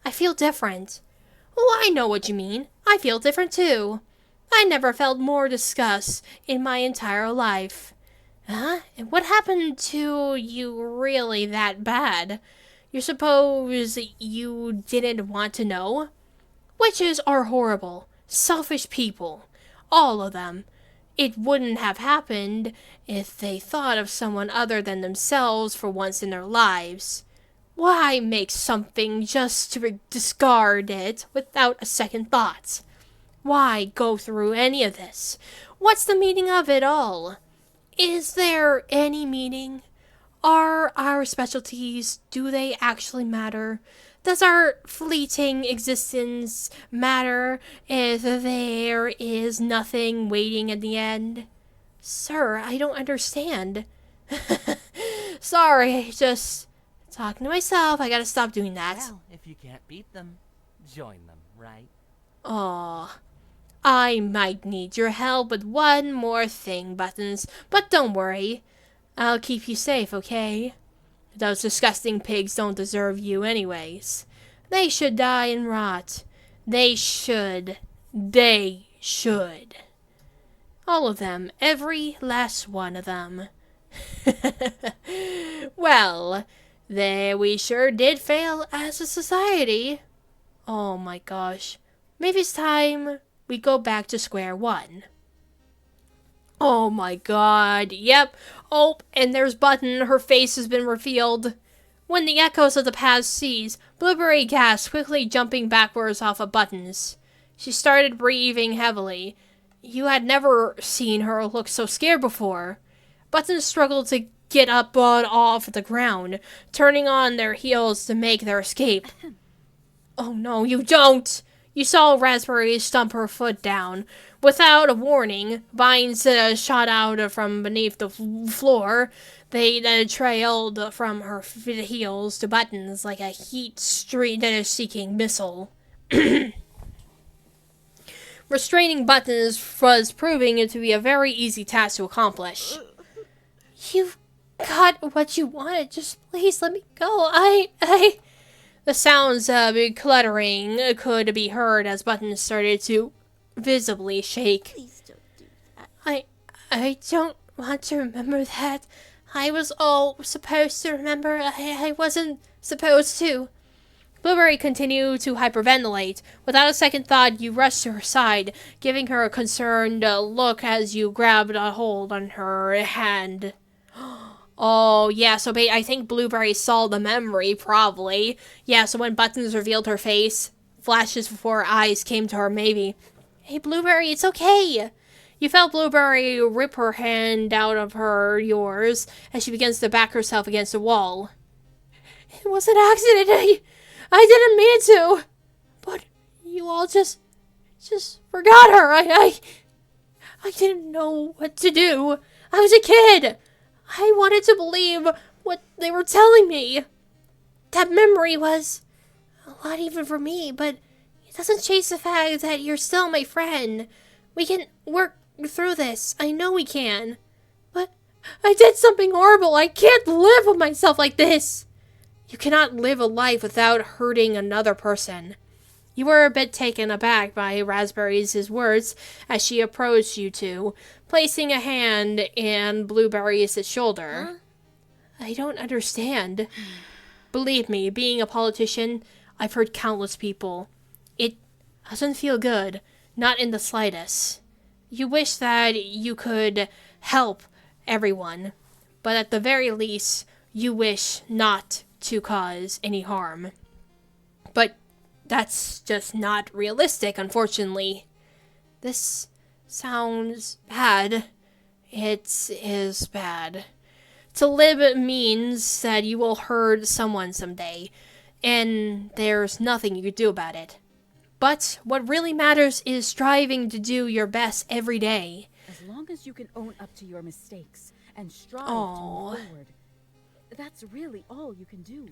S1: I feel different. Oh, I know what you mean. I feel different too. I never felt more disgust in my entire life. Huh? And what happened to you really that bad? You suppose you didn't want to know? Witches are horrible, selfish people. All of them. It wouldn't have happened if they thought of someone other than themselves for once in their lives. Why make something just to discard it without a second thought? Why go through any of this? What's the meaning of it all? Is there any meaning? Are our specialties, do they actually matter? Does our fleeting existence matter if there is nothing waiting at the end? Sir, I don't understand. Sorry, just talking to myself. I gotta stop doing that.
S2: Well, if you can't beat them, join them, right?
S1: Aw. I might need your help with one more thing, Buttons, but don't worry. I'll keep you safe, okay? Those disgusting pigs don't deserve you anyways. They should die and rot. They should. They should. All of them. Every last one of them. Well, there we sure did fail as a society. Oh my gosh. Maybe it's time we go back to square one. Oh my god. Yep. Oh, and there's Button. Her face has been revealed. When the echoes of the past ceased, Blueberry gasped, quickly jumping backwards off of Buttons. She started breathing heavily. You had never seen her look so scared before. Buttons struggled to get up and off the ground, turning on their heels to make their escape. Oh no, you don't! You saw Raspberry stump her foot down. Without a warning, vines shot out from beneath the floor. They trailed from her heels to Buttons like a heat-seeking missile. Restraining Buttons was proving it to be a very easy task to accomplish. You've got what you wanted. Just please let me go. The sounds of cluttering could be heard as Buttons started to visibly shake.
S4: Please don't do that.
S10: I don't want to remember that. I was all supposed to remember. I wasn't supposed to.
S1: Blueberry continued to hyperventilate. Without a second thought, you rushed to her side, giving her a concerned look as you grabbed a hold on her hand. Oh, yeah, so I think Blueberry saw the memory, probably. Yeah, so when Buttons revealed her face, flashes before her eyes came to her, maybe. Hey, Blueberry, it's okay. You felt Blueberry rip her hand out of yours, as she begins to back herself against the wall. It was an accident. I didn't mean to. But you all just forgot her. I didn't know what to do. I was a kid. I wanted to believe what they were telling me. That memory was a lot even for me, but it doesn't change the fact that you're still my friend. We can work through this. I know we can. But I did something horrible. I can't live with myself like this. You cannot live a life without hurting another person. You were a bit taken aback by Raspberry's words as she approached you two, placing a hand in Blueberry's shoulder. Huh? I don't understand. Believe me, being a politician, I've heard countless people. It doesn't feel good, not in the slightest. You wish that you could help everyone, but at the very least, you wish not to cause any harm. But that's just not realistic, unfortunately. This sounds bad. It is bad. To live means that you will hurt someone someday, and there's nothing you could do about it. But what really matters is striving to do your best every day.
S8: As long as you can own up to your mistakes and strive to
S1: Aww.
S8: move forward, that's really all you can do.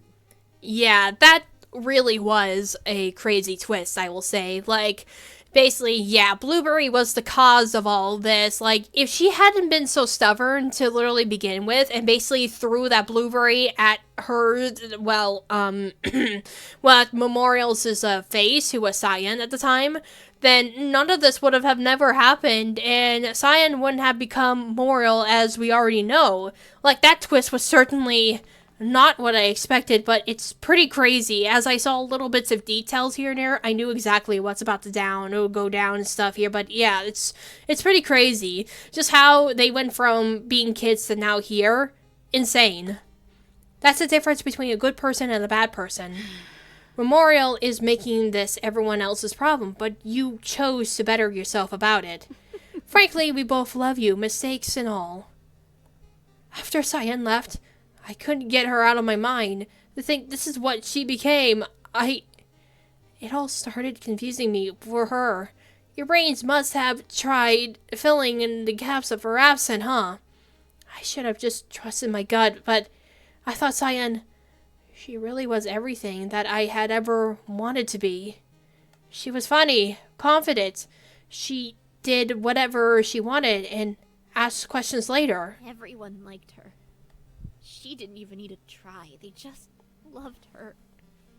S1: Yeah, that really was a crazy twist, I will say. Like, basically, yeah, Blueberry was the cause of all this. Like, if she hadn't been so stubborn to literally begin with, and basically threw that Blueberry at her, well, at Memorial's face, who was Cyan at the time, then none of this would have never happened, and Cyan wouldn't have become Memorial as we already know. Like, that twist was certainly not what I expected, but it's pretty crazy. As I saw little bits of details here and there, I knew exactly what's about to go down and stuff here. But yeah, it's pretty crazy. Just how they went from being kids to now here. Insane. That's the difference between a good person and a bad person. Memorial is making this everyone else's problem, but you chose to better yourself about it. Frankly, we both love you, mistakes and all. After Cyan left, I couldn't get her out of my mind. To think this is what she became. It all started confusing me for her. Your brains must have tried filling in the gaps of her absence, huh? I should have just trusted my gut, but I thought Cyan, she really was everything that I had ever wanted to be. She was funny, confident. She did whatever she wanted and asked questions later.
S6: Everyone liked her. She didn't even need to try. They just loved her.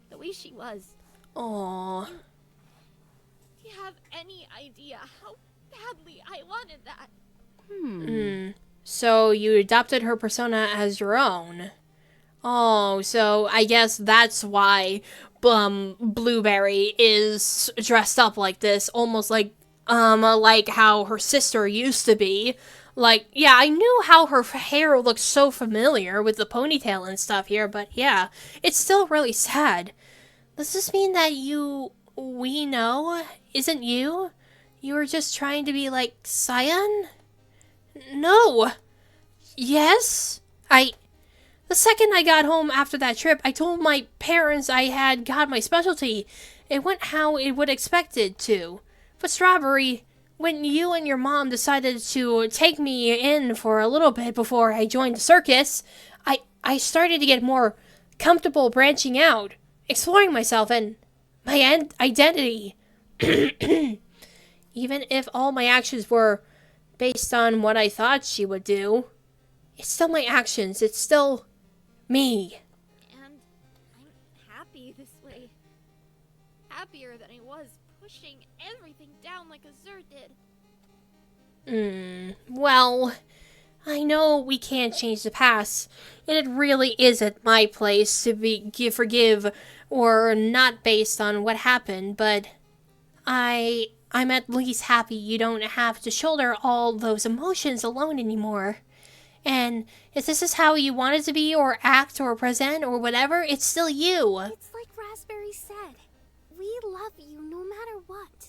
S6: The way she was.
S1: Aww.
S6: Do you have any idea how badly I wanted that?
S1: So you adopted her persona as your own. Oh, so I guess that's why Blueberry is dressed up like this, almost like how her sister used to be. Like, yeah, I knew how her hair looked so familiar with the ponytail and stuff here, but yeah, it's still really sad. Does this mean that we know, isn't you? You were just trying to be like Cyan? No. Yes? The second I got home after that trip, I told my parents I had got my specialty. It went how it would expect it to. But Strawberry, when you and your mom decided to take me in for a little bit before I joined the circus, I started to get more comfortable branching out, exploring myself and my identity. Even if all my actions were based on what I thought she would do, it's still my actions. It's still me.
S6: And I'm happy this way. Happier than I was pushing everything down like Azur did.
S1: Well, I know we can't change the past, and it really isn't my place to forgive or not based on what happened, but I'm at least happy you don't have to shoulder all those emotions alone anymore. And if this is how you want it to be, or act, or present, or whatever, it's still you.
S4: It's like Raspberry said. We love you no matter what.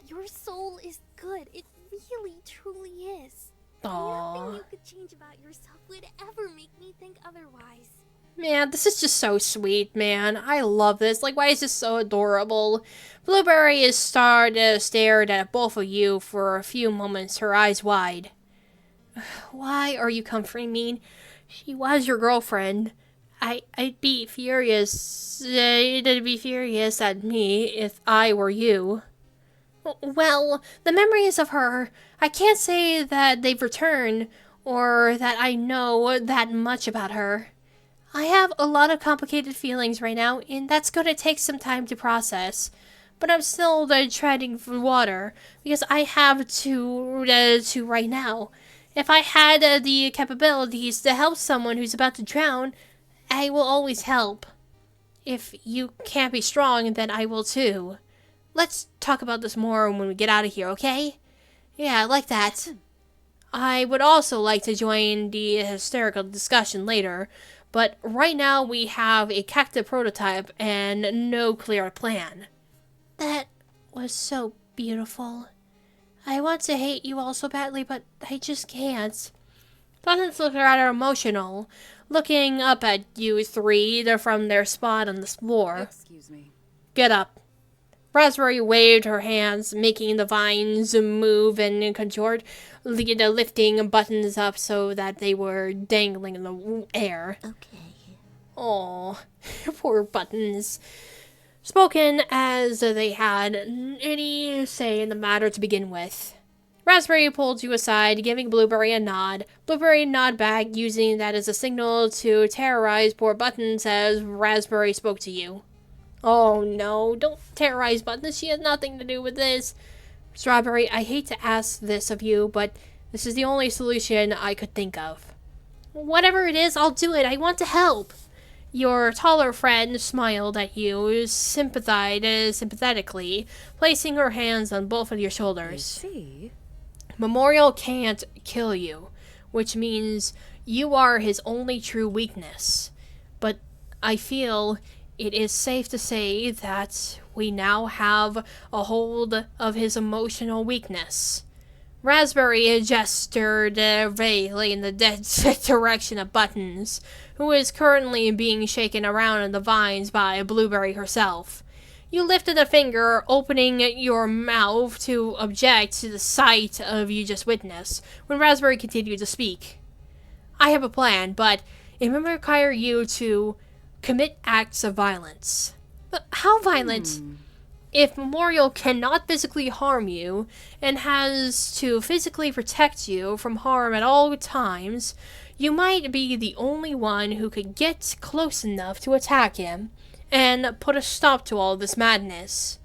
S4: Your soul is good. It really, truly is.
S1: Aww.
S4: Nothing you could change about yourself would ever make me think otherwise.
S1: Man, this is just so sweet, man. I love this. Like, why is this so adorable? Blueberry is stared at both of you for a few moments, her eyes wide. Why are you comforting me? She was your girlfriend. I'd be furious. It'd be furious at me if I were you. Well, the memories of her, I can't say that they've returned, or that I know that much about her. I have a lot of complicated feelings right now, and that's going to take some time to process. But I'm still treading for water, because I have to right now. If I had the capabilities to help someone who's about to drown, I will always help. If you can't be strong, then I will too. Let's talk about this more when we get out of here, okay? Yeah, I like that. I would also like to join the hysterical discussion later, but right now we have a cactus prototype and no clear plan.
S10: That was so beautiful. I want to hate you all so badly, but I just can't.
S1: Buttons looked rather emotional, looking up at you three from their spot on the floor.
S7: Excuse me.
S1: Get up. Raspberry waved her hands, making the vines move and contort, lifting Buttons up so that they were dangling in the air.
S4: Okay.
S1: Oh, poor Buttons. Spoken as they had any say in the matter to begin with. Raspberry pulled you aside, giving Blueberry a nod. Blueberry nodded back, using that as a signal to terrorize poor Buttons as Raspberry spoke to you. Oh no, don't terrorize Buttons, she has nothing to do with this. Strawberry, I hate to ask this of you, but this is the only solution I could think of. Whatever it is, I'll do it, I want to help. Your taller friend smiled at you, sympathetically, placing her hands on both of your shoulders.
S8: See?
S1: Memorial can't kill you, which means you are his only true weakness. But I feel it is safe to say that we now have a hold of his emotional weakness. Raspberry gestured vaguely in the direction of Buttons, who is currently being shaken around in the vines by Blueberry herself. You lifted a finger, opening your mouth to object to the sight of you just witnessed, when Raspberry continued to speak. I have a plan, but it may require you to commit acts of violence. But how violent? If Memorial cannot physically harm you, and has to physically protect you from harm at all times, you might be the only one who could get close enough to attack him, and put a stop to all this madness.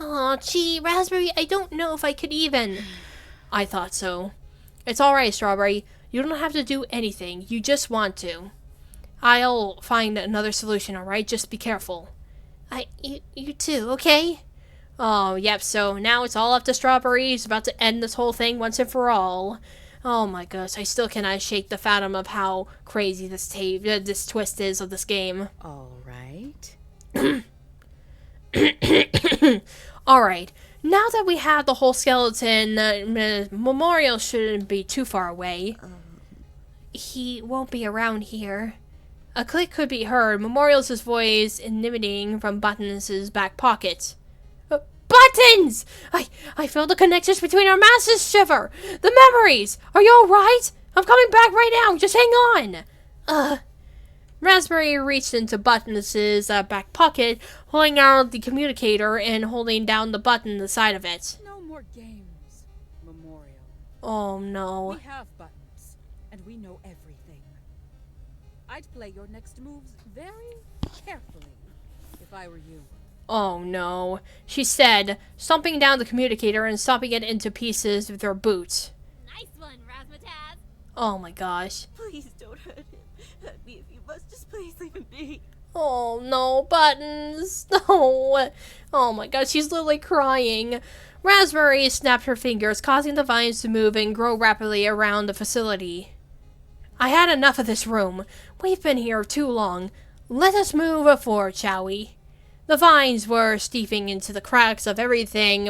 S1: Aw, gee, Raspberry, I don't know if I could even. I thought so. It's alright, Strawberry. You don't have to do anything. You just want to. I'll find another solution, alright? Just be careful.
S10: You too, okay?
S1: Oh, yep, so now it's all up to Strawberry. He's about to end this whole thing once and for all. Oh my gosh, I still cannot shake the fathom of how crazy this twist is of this game.
S8: All right.
S1: Alright, now that we have the whole skeleton, Memorial shouldn't be too far away.
S10: He won't be around here.
S1: A click could be heard, Memorial's voice emanating from Buttons' back pocket. Buttons! I feel the connections between our masses shiver! The memories! Are you alright? I'm coming back right now, just hang on! Raspberry reached into Buttons' back pocket, pulling out the communicator and holding down the button on the side of it.
S8: No more games, Memorial.
S1: Oh no.
S8: We have Buttons, and we know everything. I'd play your next moves very carefully if I were you.
S1: Oh no, she said, stomping down the communicator and stomping it into pieces with her boot.
S9: Nice one, Razzmatazz.
S1: Oh my gosh.
S9: Please don't hurt him. Hurt me if you must. Just please leave him be.
S1: Oh no, Buttons. No. Oh my god, she's literally crying. Raspberry snapped her fingers, causing the vines to move and grow rapidly around the facility. I had enough of this room. We've been here too long. Let us move forward, shall we? The vines were steeping into the cracks of everything,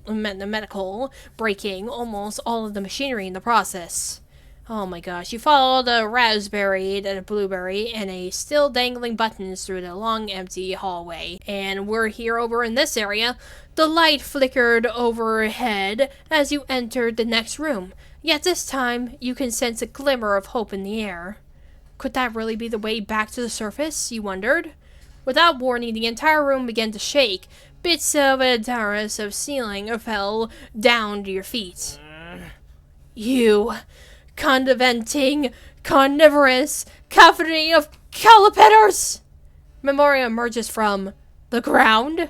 S1: medical, breaking almost all of the machinery in the process. Oh my gosh, you followed a Raspberry and a Blueberry and a still dangling Buttons through the long empty hallway. And we're here over in this area. The light flickered overhead as you entered the next room, yet this time you can sense a glimmer of hope in the air. Could that really be the way back to the surface, you wondered? Without warning, the entire room began to shake. Bits of a terrace of ceiling fell down to your feet. You condescending, carnivorous cacophony of calipers! Memoria emerges from the ground.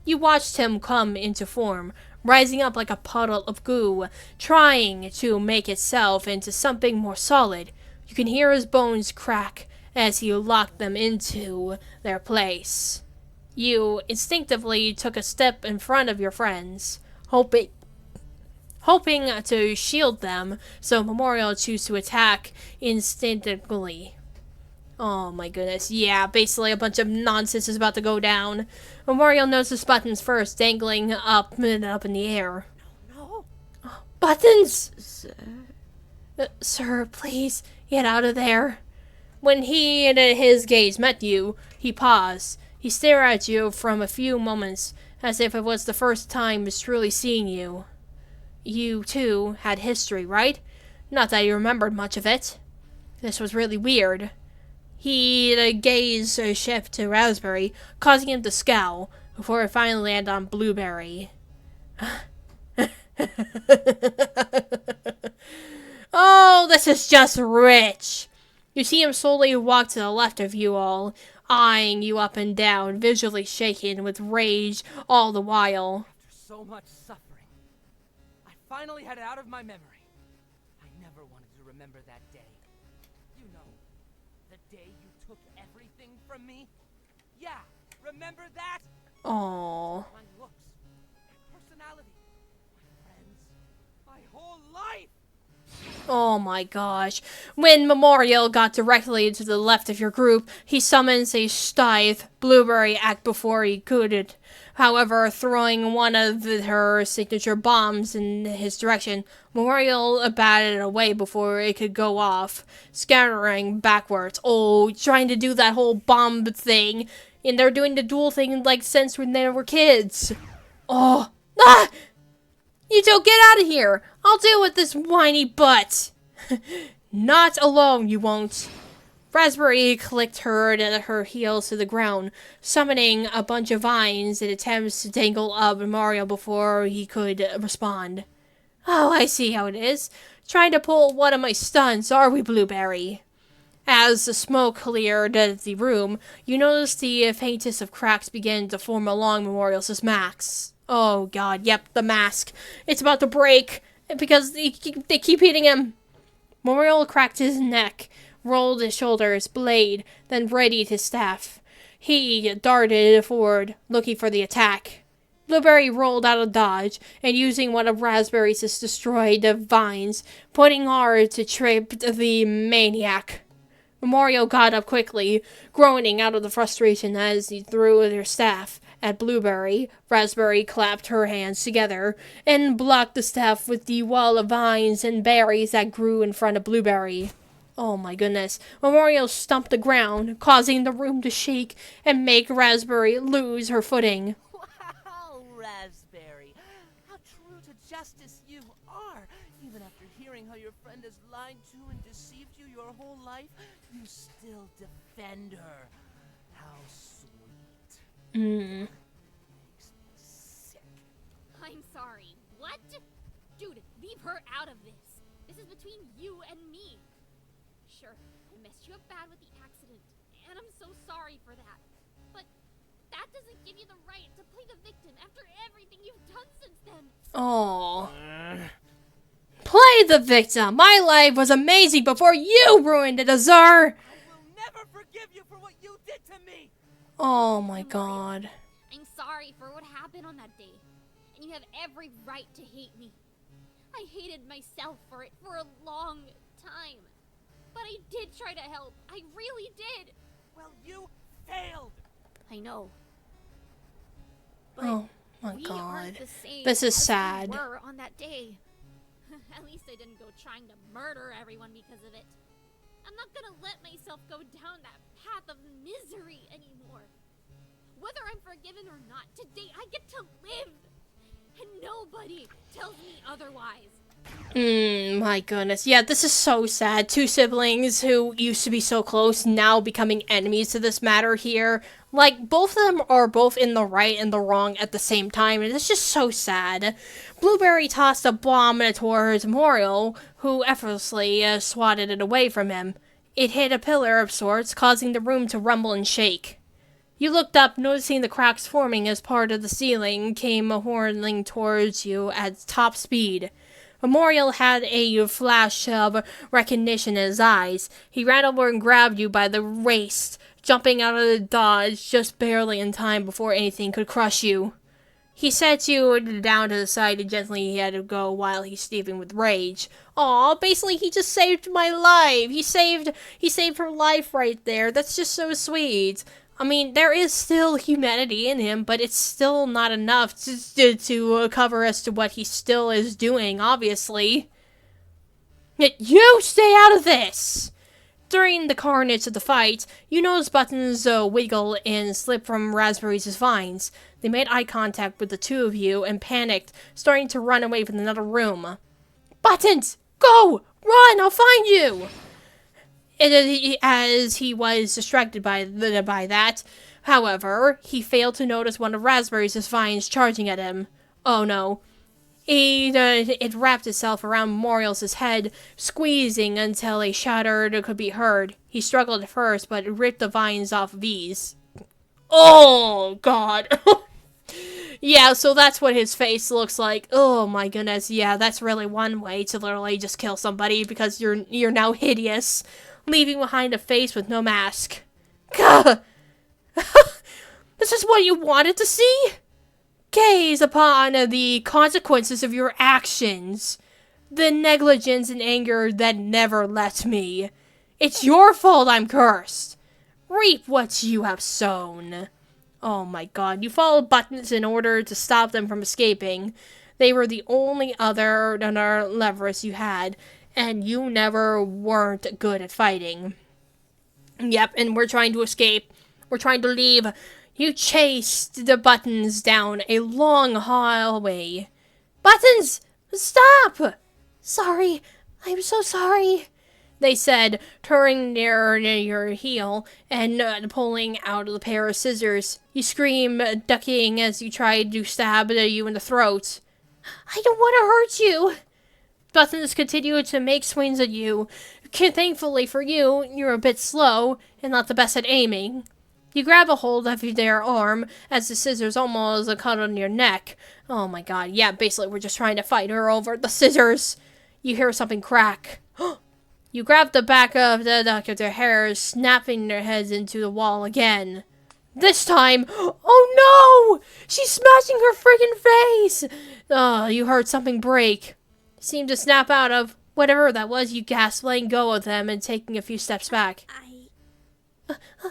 S1: You watched him come into form, rising up like a puddle of goo, trying to make itself into something more solid. You can hear his bones crack as he locked them into their place. You instinctively took a step in front of your friends, hoping to shield them, so Memorial chose to attack instinctively. Oh my goodness, yeah, basically a bunch of nonsense is about to go down. Memorial notices buttons first, dangling up and up in the air.
S2: No.
S1: Buttons!
S10: Sir?
S1: Sir, please, get out of there. When he and his gaze met you, he paused. He stared at you from a few moments, as if it was the first time he's truly seeing you. You, too, had history, right? Not that you remembered much of it. This was really weird. He gazed a shift to Raspberry, causing him to scowl, before it finally landed on Blueberry. Oh, this is just rich! You see him slowly walk to the left of you all, eyeing you up and down, visually shaken with rage all the while.
S2: After so much suffering, I finally had it out of my memory. I never wanted to remember that day. You know, the day you took everything from me? Yeah, remember that?
S1: Aww.
S2: My looks, my personality, my friends, my whole life!
S1: Oh my gosh. When Memorial got directly to the left of your group, he summons a stiff Blueberry act before he could. However, throwing one of her signature bombs in his direction, Memorial batted it away before it could go off, scattering backwards. Oh, trying to do that whole bomb thing. And they're doing the dual thing like since when they were kids. Oh. Ah! You two, get out of here! I'll deal with this whiny butt! Not alone, you won't. Raspberry clicked her heels to the ground, summoning a bunch of vines in attempts to dangle up Mario before he could respond. Oh, I see how it is. Trying to pull one of my stunts, are we, Blueberry? As the smoke cleared the room, you noticed the faintest of cracks begin to form along Memorial's mask. Oh god, yep, the mask. It's about to break, because they keep hitting him. Memorial cracked his neck, rolled his shoulders, blade, then readied his staff. He darted forward, looking for the attack. Blueberry rolled out of dodge, and using one of Raspberry's destroyed vines, putting hard to trip the maniac. Memorial got up quickly, groaning out of the frustration as he threw her staff at Blueberry. Raspberry clapped her hands together and blocked the staff with the wall of vines and berries that grew in front of Blueberry. Oh my goodness. Memorial stumped the ground, causing the room to shake and make Raspberry lose her footing.
S2: Wow, Raspberry. How true to justice you are. Even after hearing how your friend has lied to and deceived you your whole life, you still defend her. How sweet. Makes me sick.
S6: I'm sorry. What? Dude, leave her out of this. This is between you and me. Sure, I messed you up bad with the accident, and I'm so sorry for that. But that doesn't give you the right to play the victim after everything you've done since then.
S1: Oh. Play the victim. My life was amazing before you ruined it, Azar.
S2: I will never forgive you for what you did to me.
S1: Oh my god.
S6: I'm sorry for what happened on that day, and you have every right to hate me. I hated myself for it for a long time. But I did try to help. I really did.
S2: Well, you failed.
S6: I know. But
S1: Oh my
S6: we
S1: god.
S6: aren't the same
S1: This is
S6: as
S1: sad.
S6: we were on that day. At least I didn't go trying to murder everyone because of it. I'm not gonna let myself go down that path of misery anymore. Whether I'm forgiven or not, today I get to live. And nobody tells me otherwise.
S1: My goodness. Yeah, this is so sad. Two siblings who used to be so close now becoming enemies to this matter here. Like, both of them are both in the right and the wrong at the same time, and it's just so sad. Blueberry tossed a bomb towards Memorial, who effortlessly swatted it away from him. It hit a pillar of sorts, causing the room to rumble and shake. You looked up, noticing the cracks forming as part of the ceiling came hurtling towards you at top speed. Memorial had a flash of recognition in his eyes. He ran over and grabbed you by the waist, jumping out of the dodge just barely in time before anything could crush you. He sets you down to the side and gently had to go while he's steaming with rage. Aw, basically he just saved my life. He saved her life right there. That's just so sweet. I mean, there is still humanity in him, but it's still not enough to cover as to what he still is doing, obviously. Yet you stay out of this! During the carnage of the fight, you notice Buttons wiggle and slip from Raspberry's vines. They made eye contact with the two of you and panicked, starting to run away from another room. Buttons! Go! Run! I'll find you! As he was distracted by that, however, he failed to notice one of Raspberry's vines charging at him. Oh no. It wrapped itself around Memorial's head, squeezing until a shudder could be heard. He struggled at first, but ripped the vines off V's. Oh, God. Yeah, so that's what his face looks like. Oh my goodness, yeah, that's really one way to literally just kill somebody because you're now hideous, leaving behind a face with no mask. Gah! This is what you wanted to see? Gaze upon the consequences of your actions. The negligence and anger that never left me. It's your fault I'm cursed. Reap what you have sown. Oh my god, you followed Buttons in order to stop them from escaping. They were the only other leverage you had, and you never weren't good at fighting. Yep, and we're trying to escape. We're trying to leave. You chased the Buttons down a long hallway. Buttons! Stop! Sorry. I'm so sorry. They said, turning near your heel and pulling out a pair of scissors. You scream, ducking as you tried to stab you in the throat. I don't want to hurt you. Buttons continued to make swings at you. Thankfully for you, you're a bit slow and not the best at aiming. You grab a hold of their arm as the scissors almost cut on your neck. Oh my god, yeah, basically we're just trying to fight her over the scissors. You hear something crack. You grab the back of their hair, snapping their heads into the wall again. This time, oh no! She's smashing her friggin' face! You heard something break. Seemed to snap out of whatever that was. You gasped, letting go of them and taking a few steps back.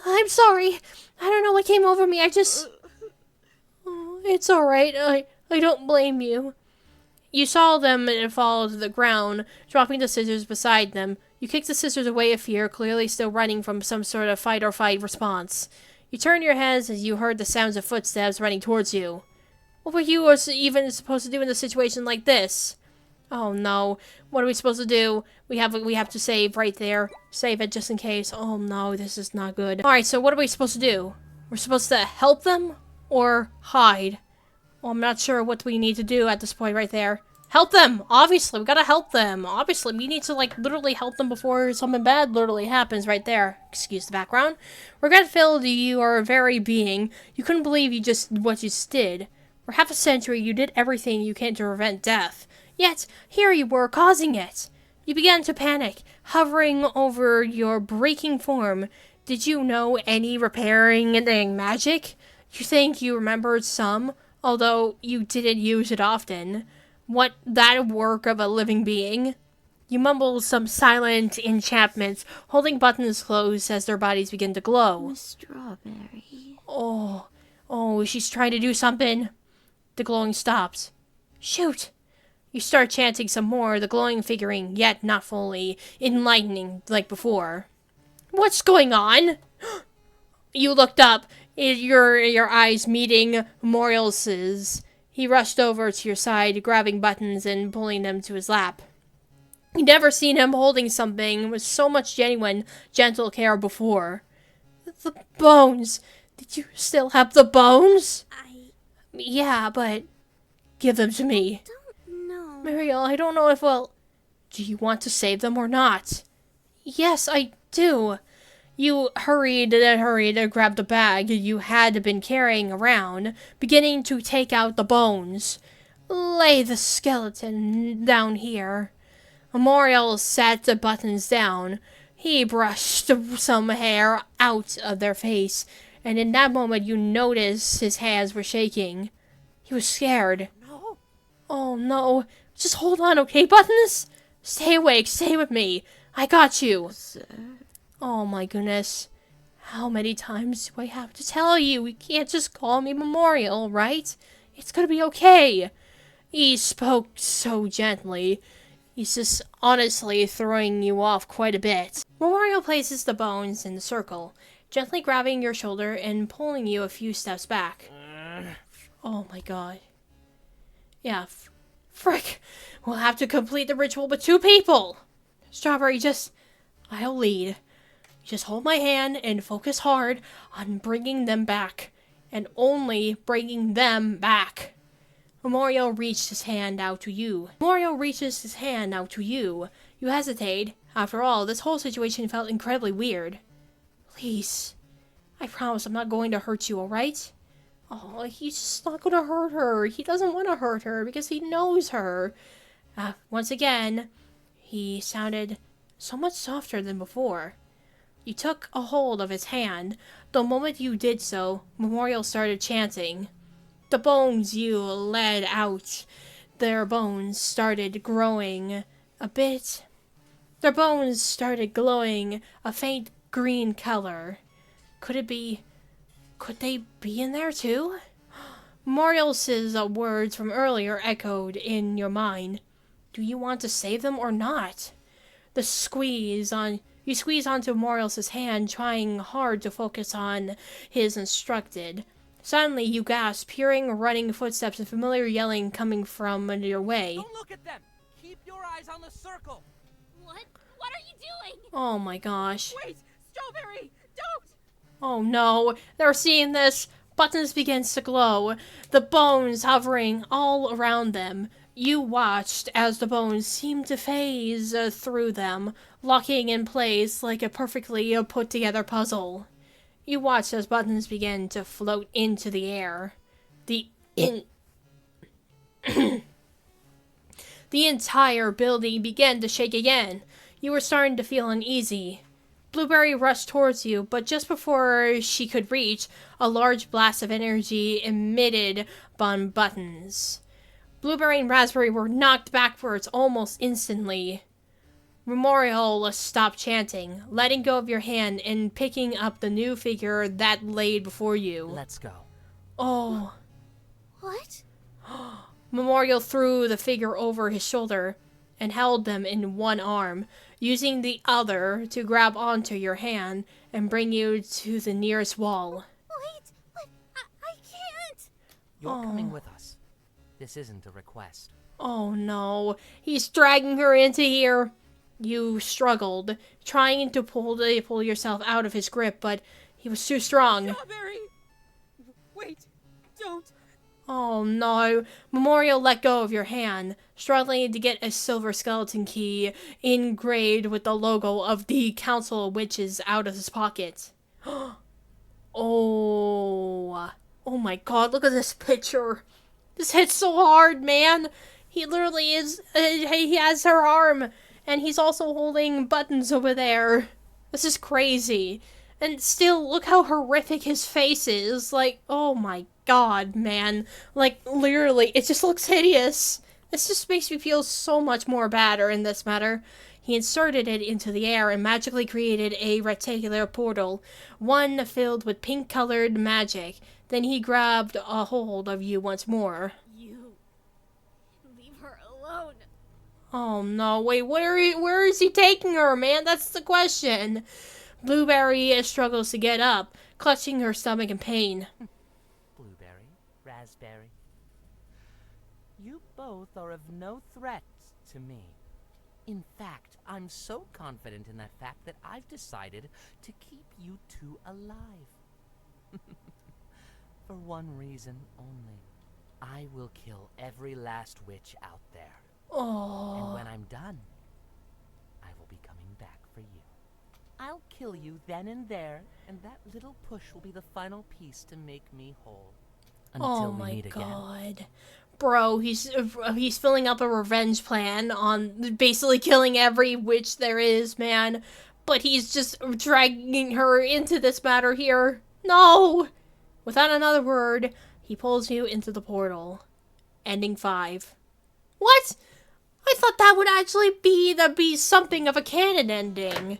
S1: I'm sorry. I don't know what came over me. I just... it's alright. I don't blame you. You saw them fall to the ground, dropping the scissors beside them. You kicked the scissors away in fear, clearly still running from some sort of fight-or-flight response. You turned your heads as you heard the sounds of footsteps running towards you. What were you even supposed to do in a situation like this? Oh no, what are we supposed to do? We have to save right there. Save it just in case. Oh no, this is not good. Alright, so what are we supposed to do? We're supposed to help them? Or hide? Well, I'm not sure what we need to do at this point right there. Help them! Obviously, we gotta help them. Obviously, we need to, like, literally help them before something bad literally happens right there. Excuse the background. Regret-filled, you are a very being. You couldn't believe what you just did. For half a century, you did everything you can to prevent death. Yet, here you were, causing it. You began to panic, hovering over your breaking form. Did you know any repairing magic? You think you remembered some, although you didn't use it often. What, that work of a living being? You mumbled some silent enchantments, holding Buttons close as their bodies begin to glow.
S3: Miss Strawberry.
S1: Oh, she's trying to do something. The glowing stops. Shoot! You start chanting some more, the glowing figuring, yet not fully enlightening like before. What's going on? You looked up, your eyes meeting Memorial's. He rushed over to your side, grabbing Buttons and pulling them to his lap. You'd never seen him holding something with so much genuine, gentle care before. The bones. Did you still have the bones? Yeah, but give them to me. Mariel, I don't know if do you want to save them or not? Yes, I do. You hurried to grab the bag you had been carrying around, beginning to take out the bones. Lay the skeleton down here. Memorial sat the Buttons down. He brushed some hair out of their face, and in that moment you noticed his hands were shaking. He was scared.
S2: No.
S1: Oh no. Just hold on, okay, Buttons? Stay awake, stay with me. I got you.
S3: Sir?
S1: Oh my goodness. How many times do I have to tell you? You can't just call me Memorial, right? It's gonna be okay. He spoke so gently. He's just honestly throwing you off quite a bit. Memorial places the bones in the circle, gently grabbing your shoulder and pulling you a few steps back. Oh my god. Yeah, frick. We'll have to complete the ritual with 2 people. Strawberry, I'll lead. Just hold my hand and focus hard on bringing them back. And only bringing them back. Memorial reached his hand out to you. You hesitate. After all, this whole situation felt incredibly weird. Please. I promise I'm not going to hurt you, alright? Oh, he's just not going to hurt her. He doesn't want to hurt her because he knows her. Once again, he sounded so much softer than before. You took a hold of his hand. The moment you did so, Memorial started chanting. The bones you led out, their bones started growing a bit. Their bones started glowing a faint green color. Could they be in there too? Memorial's words from earlier echoed in your mind. Do you want to save them or not? You squeeze onto Memorial's hand, trying hard to focus on his instructed. Suddenly, you gasp, hearing running footsteps and familiar yelling coming from your way.
S2: Don't look at them. Keep your eyes on the circle.
S9: What? What are you doing?
S1: Oh my gosh.
S8: Wait! Strawberry! Don't!
S1: Oh no, they're seeing this. Buttons begins to glow, the bones hovering all around them. You watched as the bones seemed to phase through them, locking in place like a perfectly put-together puzzle. You watched as Buttons began to float into the air. The entire building began to shake again. You were starting to feel uneasy. Blueberry rushed towards you, but just before she could reach, a large blast of energy emitted on Buttons. Blueberry and Raspberry were knocked backwards almost instantly. Memorial stopped chanting, letting go of your hand and picking up the new figure that laid before you.
S2: Let's go.
S1: Oh.
S9: What?
S1: Memorial threw the figure over his shoulder and held them in one arm, using the other to grab onto your hand and bring you to the nearest wall.
S9: Wait, but I can't.
S2: You're coming with us. This isn't a request.
S1: Oh no, he's dragging her into here. You struggled, trying to pull yourself out of his grip, but he was too strong.
S8: Strawberry! Wait! Don't!
S1: Oh no, Memorial let go of your hand, struggling to get a silver skeleton key engraved with the logo of the Council of Witches out of his pocket. Oh my god, look at this picture. This hits so hard, man. He literally is, he has her arm, and he's also holding Buttons over there. This is crazy. And still, look how horrific his face is. Like, oh my god, man. Like, literally, it just looks hideous. This just makes me feel so much more badder in this matter. He inserted it into the air and magically created a rectangular portal, one filled with pink-colored magic. Then he grabbed a hold of you once more.
S6: You. Leave her alone.
S1: Oh no, wait, where is he taking her, man? That's the question. Blueberry struggles to get up, clutching her stomach in pain.
S2: Blueberry, Raspberry. You both are of no threat to me. In fact, I'm so confident in that fact that I've decided to keep you two alive. For one reason only. I will kill every last witch out there.
S1: Oh.
S2: And when I'm done, I will be coming back for you. I'll kill you then and there, and that little push will be the final piece to make me whole. Until we meet again.
S1: Oh my god. Bro, he's filling up a revenge plan on basically killing every witch there is, man. But he's just dragging her into this matter here. No! Without another word, He pulls you into the portal. Ending 5. What? I thought that would actually be something of a canon ending.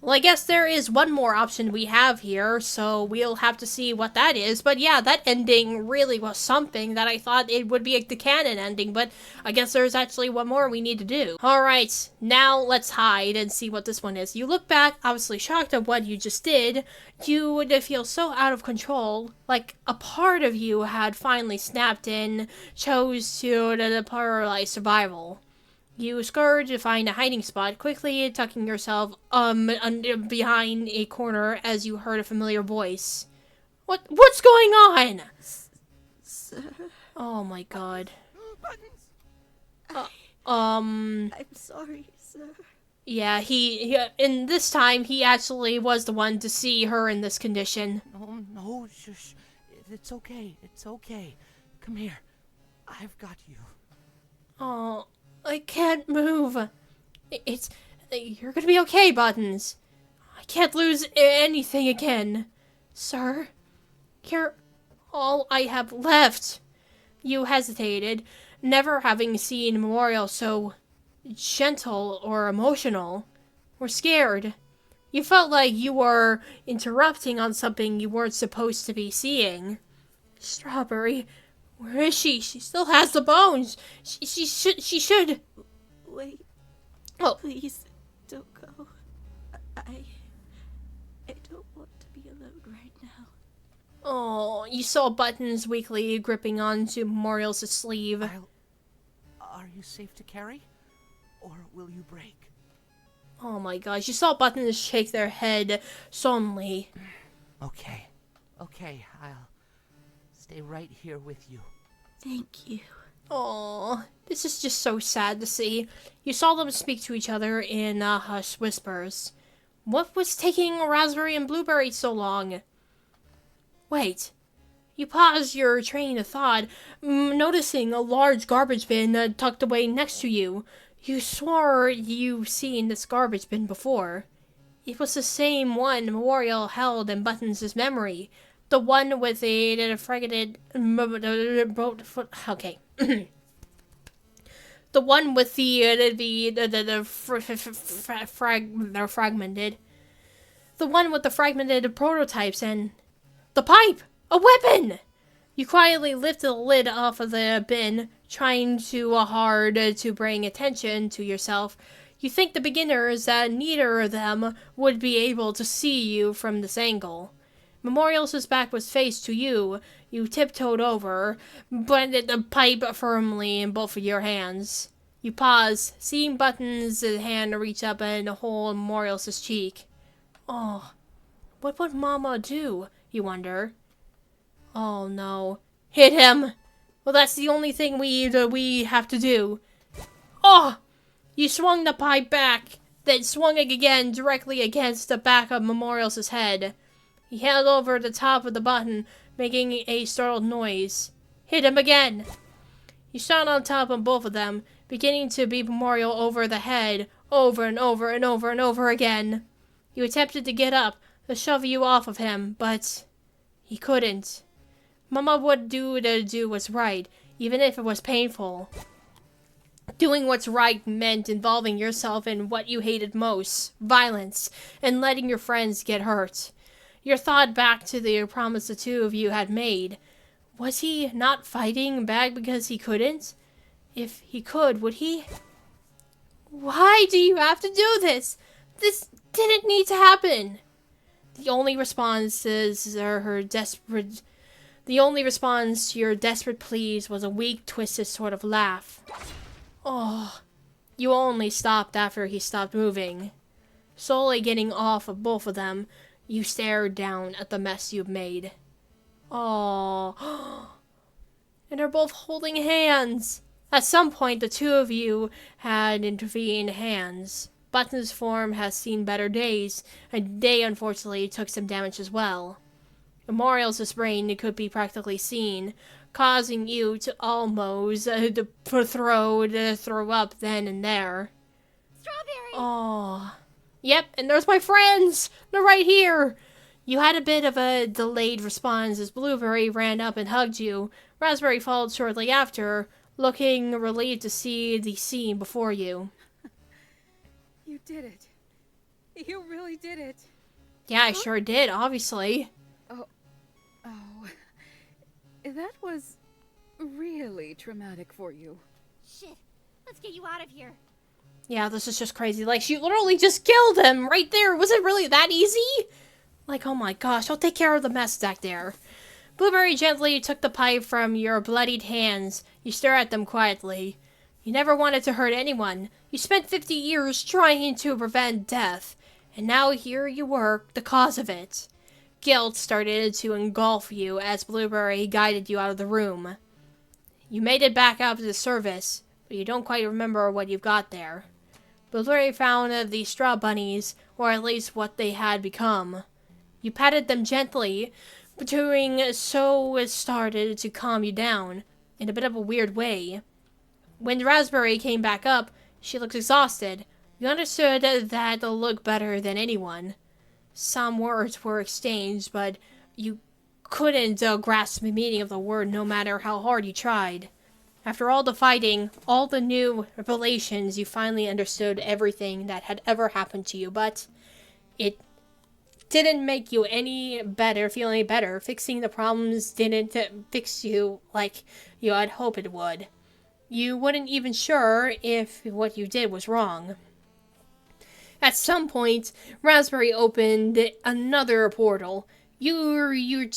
S1: Well, I guess there is one more option we have here, so we'll have to see what that is. But yeah, that ending really was something that I thought it would be the canon ending, but I guess there's actually one more we need to do. Alright, now let's hide and see what this one is. You look back, obviously shocked at what you just did. You would feel so out of control, like a part of you had finally snapped and chose to paralyze survival. You scurry to find a hiding spot, quickly tucking yourself behind a corner as you heard a familiar voice. What's going on?
S3: Sir,
S1: Oh my god.
S2: Buttons!
S3: I'm sorry, sir.
S1: Yeah, and this time he actually was the one to see her in this condition.
S2: No, shush. It's okay. It's okay. Come here. I've got you.
S1: Oh, I can't move. You're gonna be okay, Buttons. I can't lose anything again. Sir, you're all I have left. You hesitated, never having seen Memorial so gentle or emotional, or scared. You felt like you were interrupting on something you weren't supposed to be seeing. Strawberry, where is she? She still has the bones. She should.
S3: Wait.
S1: Oh.
S3: Please, don't go. I don't want to be alone right now.
S1: Oh, you saw Buttons weakly gripping onto Memorial's sleeve.
S2: Are you safe to carry? Or will you break?
S1: Oh my gosh, you saw Buttons shake their head solemnly.
S2: Okay. I'll stay right here with you.
S3: Thank you.
S1: Oh, this is just so sad to see. You saw them speak to each other in hushed whispers. What was taking Raspberry and Blueberry so long? Wait. You paused your train of thought, noticing a large garbage bin tucked away next to you. You swore you've seen this garbage bin before. It was the same one Memorial held in Buttons' memory. The one with the fragmented... Okay. The one with fragmented. The one with the fragmented prototypes and... The pipe! A weapon! You quietly lifted the lid off of the bin, trying too hard to bring attention to yourself. You think the beginners that neither of them would be able to see you from this angle. Memorial's back was faced to you. You tiptoed over, blended the pipe firmly in both of your hands. You paused, seeing Buttons' hand reach up and hold Memorial's cheek. Oh, what would Mama do, you wonder? Oh no. Hit him! Well, that's the only thing we have to do. Oh! You swung the pipe back, then swung it again directly against the back of Memorial's head. He held over the top of the button, making a startled noise. Hit him again! You shot on top of both of them, beginning to beat Memorial over the head, over and over and over and over again. You attempted to get up, to shove you off of him, but he couldn't. Mama would do what's right, even if it was painful. Doing what's right meant involving yourself in what you hated most, violence, and letting your friends get hurt. Your thought back to the promise the two of you had made. Was he not fighting back because he couldn't? If he could, would he? Why do you have to do this? This didn't need to happen. The only response to your desperate pleas was a weak, twisted sort of laugh. Oh, you only stopped after he stopped moving. Slowly getting off of both of them, you stared down at the mess you've made. Oh, and they're both holding hands. At some point, the two of you had intervened hands. Button's form has seen better days, and they unfortunately took some damage as well. Memorial's brain could be practically seen, causing you to almost throw up then and there.
S9: Strawberry!
S1: Oh. Yep, and there's my friends! They're right here! You had a bit of a delayed response as Blueberry ran up and hugged you. Raspberry followed shortly after, looking relieved to see the scene before you.
S8: You did it. You really did it.
S1: Yeah, I sure did, obviously.
S8: Oh, that was really traumatic for you.
S9: Shit, let's get you out of here.
S1: Yeah, this is just crazy. Like, she literally just killed him right there. Was it really that easy? Like, oh my gosh, I'll take care of the mess back there. Blueberry gently took the pipe from your bloodied hands. You stare at them quietly. You never wanted to hurt anyone. You spent 50 years trying to prevent death. And now here you were, the cause of it. Guilt started to engulf you as Blueberry guided you out of the room. You made it back out to the service, but you don't quite remember what you've got there. Blueberry found the straw bunnies, or at least what they had become. You patted them gently, but doing so it started to calm you down, in a bit of a weird way. When Raspberry came back up, she looked exhausted. You understood that look better than anyone. Some words were exchanged, but you couldn't grasp the meaning of the word no matter how hard you tried. After all the fighting, all the new revelations, you finally understood everything that had ever happened to you, but it didn't make you any better, feel any better. Fixing the problems didn't fix you like you had hoped it would. You weren't even sure if what you did was wrong. At some point, Raspberry opened another portal. You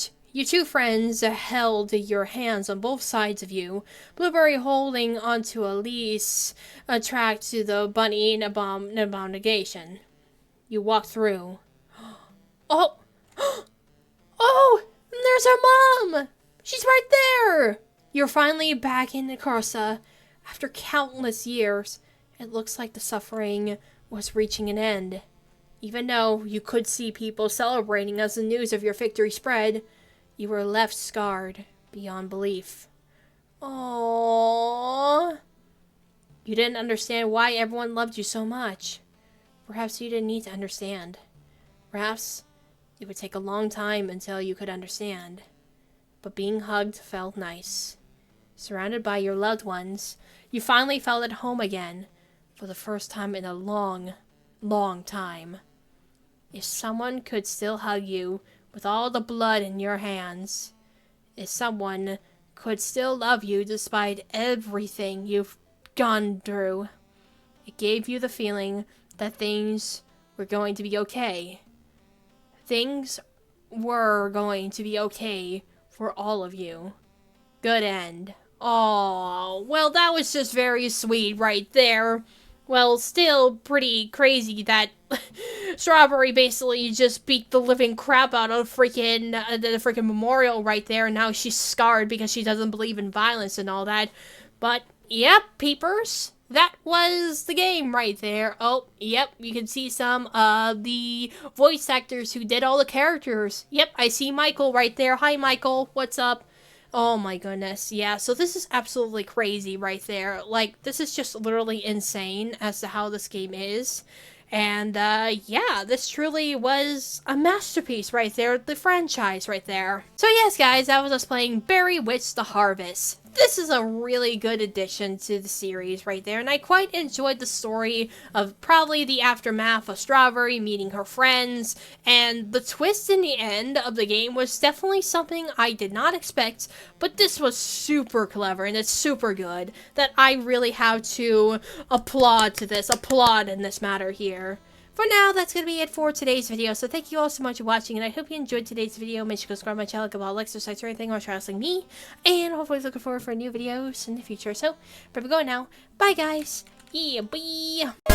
S1: two friends held your hands on both sides of you, Blueberry holding onto a leash tracked to the bunny abomination. You walked through. Oh! Oh! There's her mom! She's right there! You're finally back in Nicarsa. After countless years, it looks like the suffering was reaching an end. Even though you could see people celebrating as the news of your victory spread, you were left scarred beyond belief. Aww. You didn't understand why everyone loved you so much. Perhaps you didn't need to understand. Perhaps it would take a long time until you could understand. But being hugged felt nice. Surrounded by your loved ones, you finally felt at home again, for the first time in a long, long time. If someone could still hug you with all the blood in your hands, if someone could still love you despite everything you've gone through, it gave you the feeling that things were going to be okay. Things were going to be okay for all of you. Good end. Oh, well, that was just very sweet right there. Well, still pretty crazy that Strawberry basically just beat the living crap out of the freaking memorial right there, and now she's scarred because she doesn't believe in violence and all that. But, yep, peepers, that was the game right there. Oh, yep, you can see some of the voice actors who did all the characters. Yep, I see Michael right there. Hi, Michael, what's up? Oh my goodness, yeah, so this is absolutely crazy right there. Like, this is just literally insane as to how this game is. And, yeah, this truly was a masterpiece right there, the franchise right there. So yes, guys, that was us playing Berrywitched the Harvest. This is a really good addition to the series right there, and I quite enjoyed the story of probably the aftermath of Strawberry meeting her friends, and the twist in the end of the game was definitely something I did not expect, but this was super clever, and it's super good, that I really have to applaud in this matter here. For now, that's going to be it for today's video, so thank you all so much for watching, and I hope you enjoyed today's video. Make sure to subscribe to my channel, give all exercise or anything, or try wrestling me, and hopefully looking forward for new videos in the future. So, where we going now? Bye, guys! Yeah, bye!